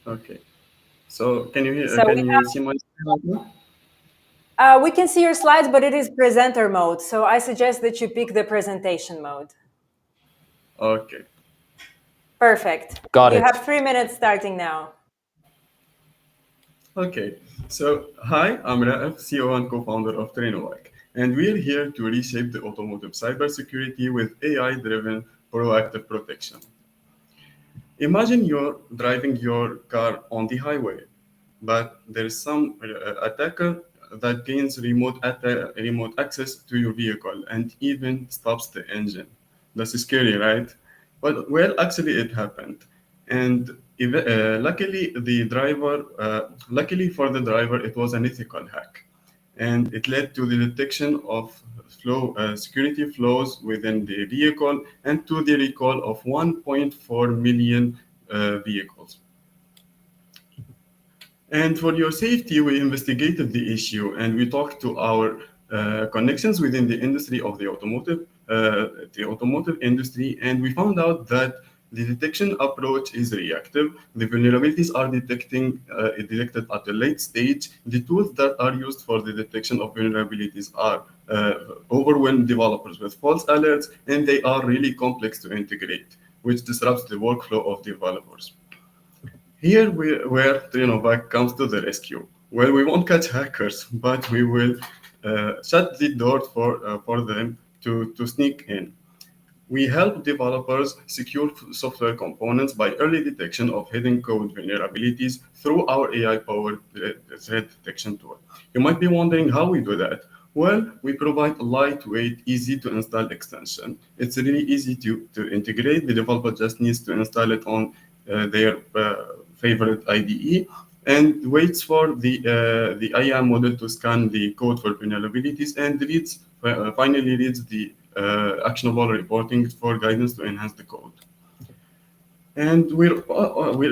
[SPEAKER 21] Okay. So can you hear? So can you see my screen?
[SPEAKER 2] We can see your slides, but it is presenter mode. So I suggest that you pick the presentation mode.
[SPEAKER 21] Okay.
[SPEAKER 2] Perfect.
[SPEAKER 1] Got it.
[SPEAKER 2] You have 3 minutes starting now.
[SPEAKER 21] Okay. So hi, I'm Raif, CEO and co-founder of Trainovac, and we're here to reshape the automotive cybersecurity with AI-driven proactive protection. Imagine you're driving your car on the highway, but there's some attacker that gains remote access to your vehicle and even stops the engine. That's scary, right? But well, actually, it happened, and luckily for the driver, it was an ethical hack, and it led to the detection of security flaws within the vehicle and to the recall of 1.4 million vehicles. And for your safety, we investigated the issue and we talked to our connections within the industry of the automotive industry, and we found out that the detection approach is reactive. The vulnerabilities are detected at a late stage. The tools that are used for the detection of vulnerabilities are overwhelm developers with false alerts, and they are really complex to integrate, which disrupts the workflow of developers. Here where Trainovac comes to the rescue. Well, we won't catch hackers, but we will shut the door for them to sneak in. We help developers secure software components by early detection of hidden code vulnerabilities through our AI-powered threat detection tool. You might be wondering how we do that. Well, we provide a lightweight, easy-to-install extension. It's really easy to integrate. The developer just needs to install it on their favorite IDE and waits for the IAM model to scan the code for vulnerabilities and finally reads the actionable reporting for guidance to enhance the code. And we're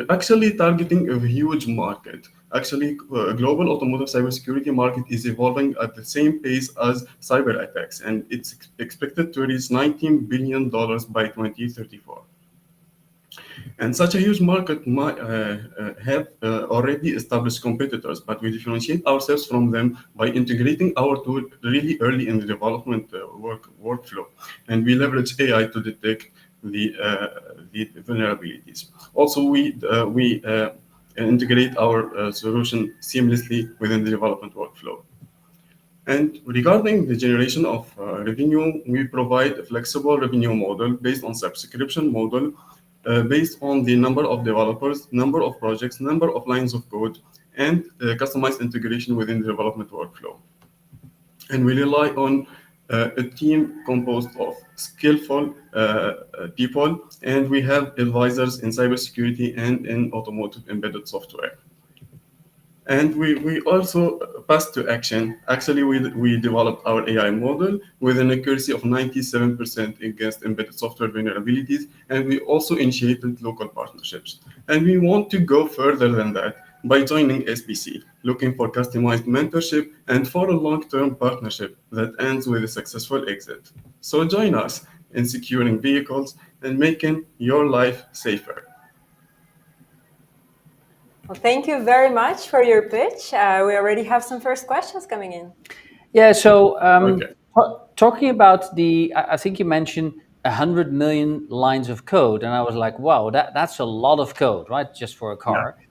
[SPEAKER 21] actually targeting a huge market. Actually, global automotive cybersecurity market is evolving at the same pace as cyber attacks, and it's expected to reach $19 billion by 2034. And such a huge market might have already established competitors, but we differentiate ourselves from them by integrating our tool really early in the development workflow. And we leverage AI to detect the vulnerabilities. Also, we integrate our solution seamlessly within the development workflow. And regarding the generation of revenue, we provide a flexible revenue model based on subscription model, based on the number of developers, number of projects, number of lines of code, and customized integration within the development workflow. And we rely on a team composed of skillful people, and we have advisors in cybersecurity and in automotive embedded software. And we also passed to action. Actually, we developed our AI model with an accuracy of 97% against embedded software vulnerabilities, and we also initiated local partnerships. And we want to go further than that by joining SBC, looking for customized mentorship and for a long-term partnership that ends with a successful exit. So join us in securing vehicles and making your life safer.
[SPEAKER 2] Well, thank you very much for your pitch. We already have some first questions coming in.
[SPEAKER 1] Yeah, so talking about I think you mentioned 100 million lines of code, and I was like, wow, that's a lot of code, right? Just for a car.
[SPEAKER 21] Yeah.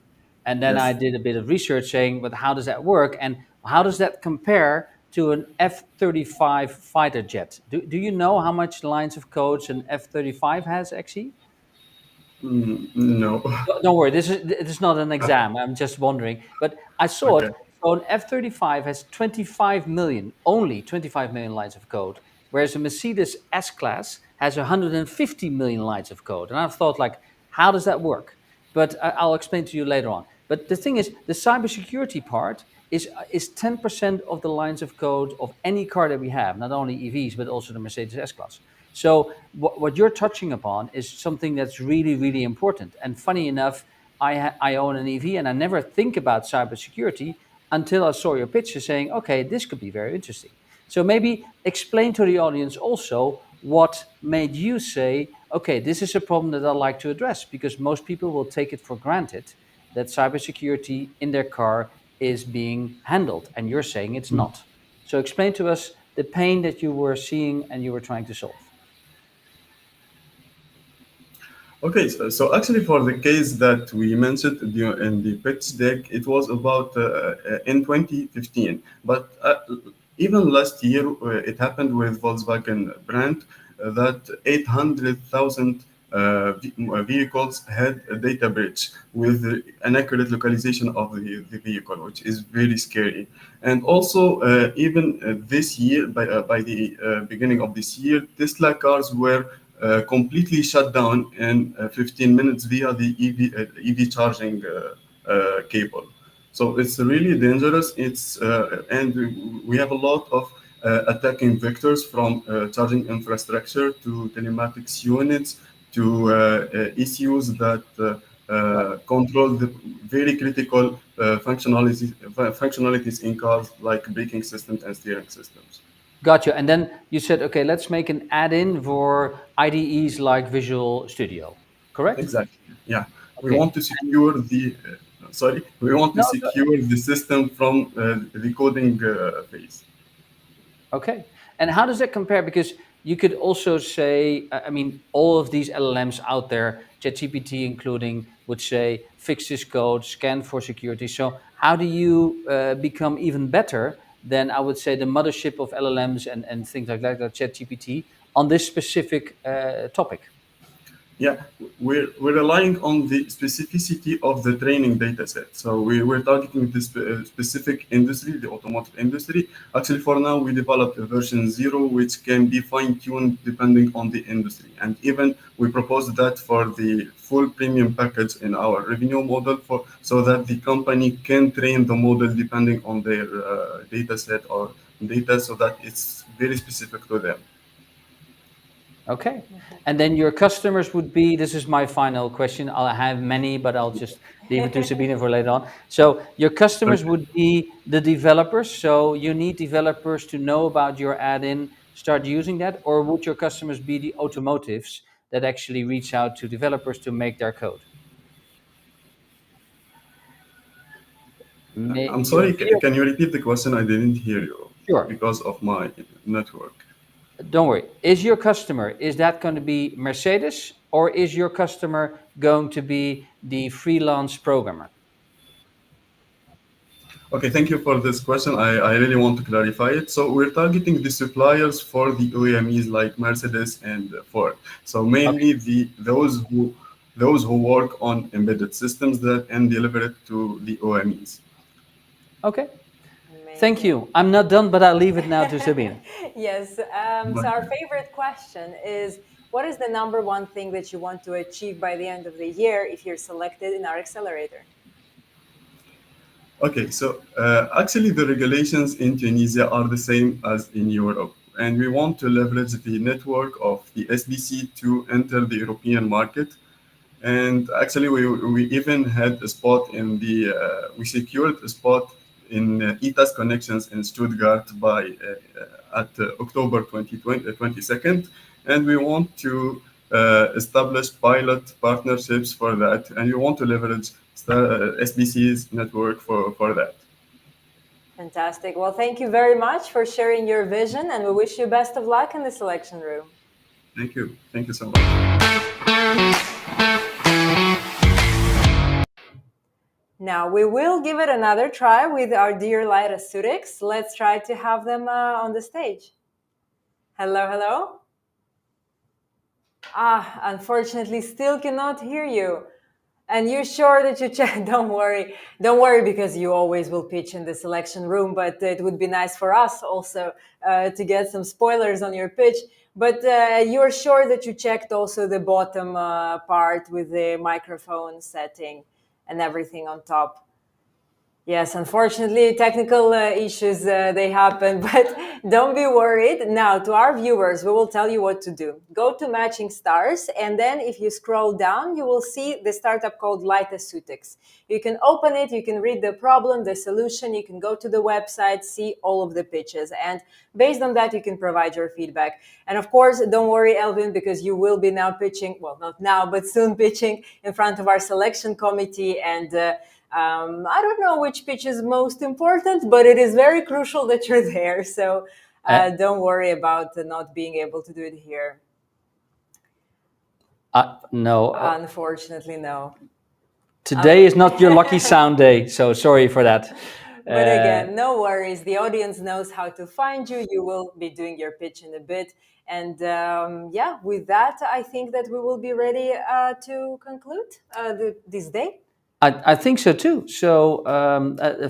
[SPEAKER 1] And then I did a bit of research saying, but how does that work? And how does that compare to an F-35 fighter jet? Do you know how much lines of codes an F-35 has, actually?
[SPEAKER 21] No.
[SPEAKER 1] Don't worry, this is not an exam. I'm just wondering. But I saw it. So an F-35 has 25 million, only 25 million lines of code, whereas a Mercedes S-Class has 150 million lines of code. And I've thought, like, how does that work? But I'll explain to you later on. But the thing is, the cybersecurity part is 10% of the lines of code of any car that we have, not only EVs, but also the Mercedes S-Class. So what you're touching upon is something that's really, really important. And funny enough, I own an EV, and I never think about cybersecurity until I saw your picture saying, okay, this could be very interesting. So maybe explain to the audience also what made you say, okay, this is a problem that I'd like to address, because most people will take it for granted that cybersecurity in their car is being handled, and you're saying it's not. So explain to us the pain that you were seeing and you were trying to solve.
[SPEAKER 21] Okay, so actually for the case that we mentioned in the pitch deck, it was about in 2015. But even last year, it happened with Volkswagen brand that 800,000 vehicles had a data breach with an accurate localization of the vehicle, which is very scary. And also, even this year, by the beginning of this year, Tesla cars were completely shut down in 15 minutes via the EV charging cable. So it's really dangerous. And we have a lot of attacking vectors, from charging infrastructure to telematics units to ECUs that control the very critical functionalities in cars, like braking systems and steering systems.
[SPEAKER 1] Got you. And then you said, okay, let's make an add-in for IDEs like Visual Studio, correct?
[SPEAKER 21] Exactly. Yeah.
[SPEAKER 1] Okay.
[SPEAKER 21] We want to secure the secure the system from the coding phase.
[SPEAKER 1] Okay. And how does that compare? Because you could also say, I mean, all of these LLMs out there, ChatGPT including, would say, fix this code, scan for security. So how do you become even better than, I would say, the mothership of LLMs and things like that, like ChatGPT, on this specific topic?
[SPEAKER 21] Yeah, we're relying on the specificity of the training data set. So we're targeting this specific industry, the automotive industry. Actually, for now, we developed a version 0, which can be fine-tuned depending on the industry. And even we proposed that for the full premium package in our revenue model, so that the company can train the model depending on their data set or data, so that it's very specific to them.
[SPEAKER 1] Okay. And then your customers would be, this is my final question. I'll have many, but I'll just leave it to Sabine for later on. So your customers would be the developers. So you need developers to know about your add-in, start using that, or would your customers be the automotives that actually reach out to developers to make their code?
[SPEAKER 21] I'm sorry, can you repeat the question? I didn't hear you.
[SPEAKER 1] Sure.
[SPEAKER 21] Because of my network.
[SPEAKER 1] don't worry. Is your customer, is that going to be Mercedes, or is your customer going to be the freelance programmer?
[SPEAKER 21] Okay, thank you for this question. I really want to clarify it. So we're targeting the suppliers for the OEMs like Mercedes and Ford. So mainly those who work on embedded systems that and deliver it to the OEMs.
[SPEAKER 1] Okay. Thank you. I'm not done, but I'll leave it now to Sabina.
[SPEAKER 2] Yes. So our favorite question is, what is the number one thing that you want to achieve by the end of the year if you're selected in our accelerator?
[SPEAKER 21] Okay, so actually the regulations in Tunisia are the same as in Europe, and we want to leverage the network of the SBC to enter the European market. And actually, we even had a spot in the we secured a spot in ETAS connections in Stuttgart by at October 22nd, and we want to establish pilot partnerships for that, and we want to leverage SBC's network for that.
[SPEAKER 2] Fantastic. Well, thank you very much for sharing your vision, and we wish you best of luck in the selection room.
[SPEAKER 21] Thank you. Thank you so much.
[SPEAKER 2] Now, we will give it another try with our dear Lyraceutics. Let's try to have them on the stage. Hello, hello. Unfortunately, still cannot hear you. And you're sure that you check? Don't worry, because you always will pitch in the selection room. But it would be nice for us also to get some spoilers on your pitch. But you're sure that you checked also the bottom part with the microphone setting and everything on top. Yes, unfortunately, technical issues, they happen, but don't be worried. Now, to our viewers, we will tell you what to do. Go to Matching Stars, and then if you scroll down, you will see the startup called Lyraceutics. You can open it, you can read the problem, the solution, you can go to the website, see all of the pitches, and based on that, you can provide your feedback. And of course, don't worry, Elvin, because you will be now pitching, well, not now, but soon pitching in front of our selection committee, and I don't know which pitch is most important, but it is very crucial that you're there. So don't worry about not being able to do it here.
[SPEAKER 1] No.
[SPEAKER 2] Unfortunately, no.
[SPEAKER 1] Today is not your lucky sound day, so sorry for that.
[SPEAKER 2] But again, no worries. The audience knows how to find you. You will be doing your pitch in a bit. And yeah, with that, I think that we will be ready to conclude this day.
[SPEAKER 1] I think so too. So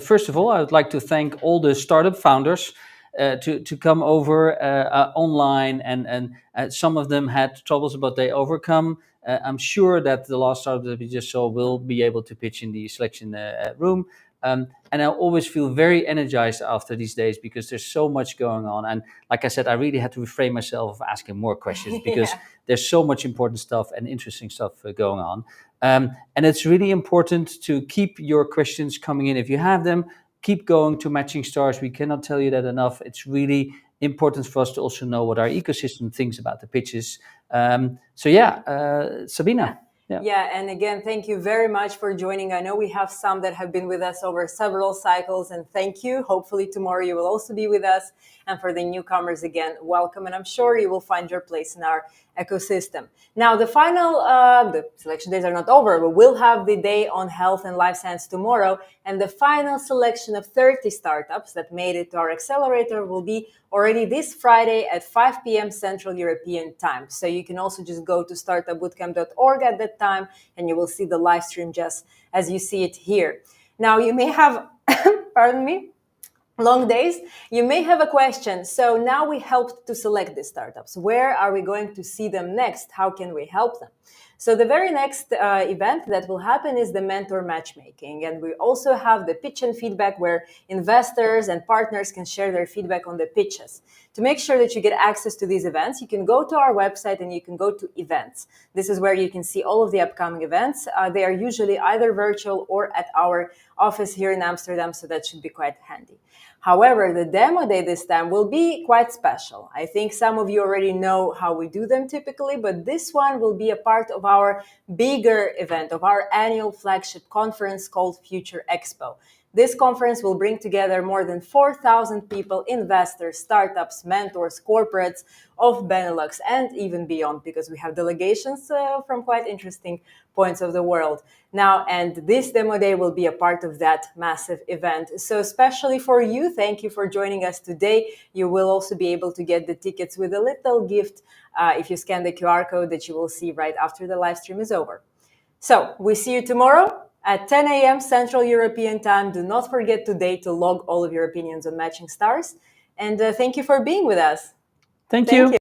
[SPEAKER 1] first of all, I would like to thank all the startup founders to come over online, and some of them had troubles, but they overcome. I'm sure that the last startup that we just saw will be able to pitch in the selection room. And I always feel very energized after these days because there's so much going on. And like I said, I really had to refrain myself of asking more questions because there's so much important stuff and interesting stuff going on. And it's really important to keep your questions coming in. If you have them, keep going to Matching Stars. We cannot tell you that enough. It's really important for us to also know what our ecosystem thinks about the pitches. So yeah, Sabina.
[SPEAKER 2] Yeah, and again, thank you very much for joining. I know we have some that have been with us over several cycles, and thank you. Hopefully tomorrow you will also be with us. And for the newcomers, again, welcome. And I'm sure you will find your place in our ecosystem. Now, the final, the selection days are not over, but we'll have the day on health and life science tomorrow. And the final selection of 30 startups that made it to our accelerator will be already this Friday at 5 p.m. Central European time. So you can also just go to startupbootcamp.org at that time, and you will see the live stream just as you see it here. Now, you may have, pardon me, long days. You may have a question. So now we helped to select the startups. Where are we going to see them next? How can we help them? So the very next event that will happen is the mentor matchmaking. And we also have the pitch and feedback where investors and partners can share their feedback on the pitches. To make sure that you get access to these events, you can go to our website and you can go to events. This is where you can see all of the upcoming events. They are usually either virtual or at our office here in Amsterdam, so that should be quite handy. However, the demo day this time will be quite special. I think some of you already know how we do them typically, but this one will be a part of our bigger event, of our annual flagship conference called Future Expo. This conference will bring together more than 4,000 people, investors, startups, mentors, corporates of Benelux and even beyond, because we have delegations from quite interesting points of the world. Now, and this demo day will be a part of that massive event. So especially for you, thank you for joining us today. You will also be able to get the tickets with a little gift if you scan the QR code that you will see right after the live stream is over. So we see you tomorrow at 10 a.m. Central European Time. Do not forget today to log all of your opinions on matching stars. And thank you for being with us.
[SPEAKER 1] Thank you.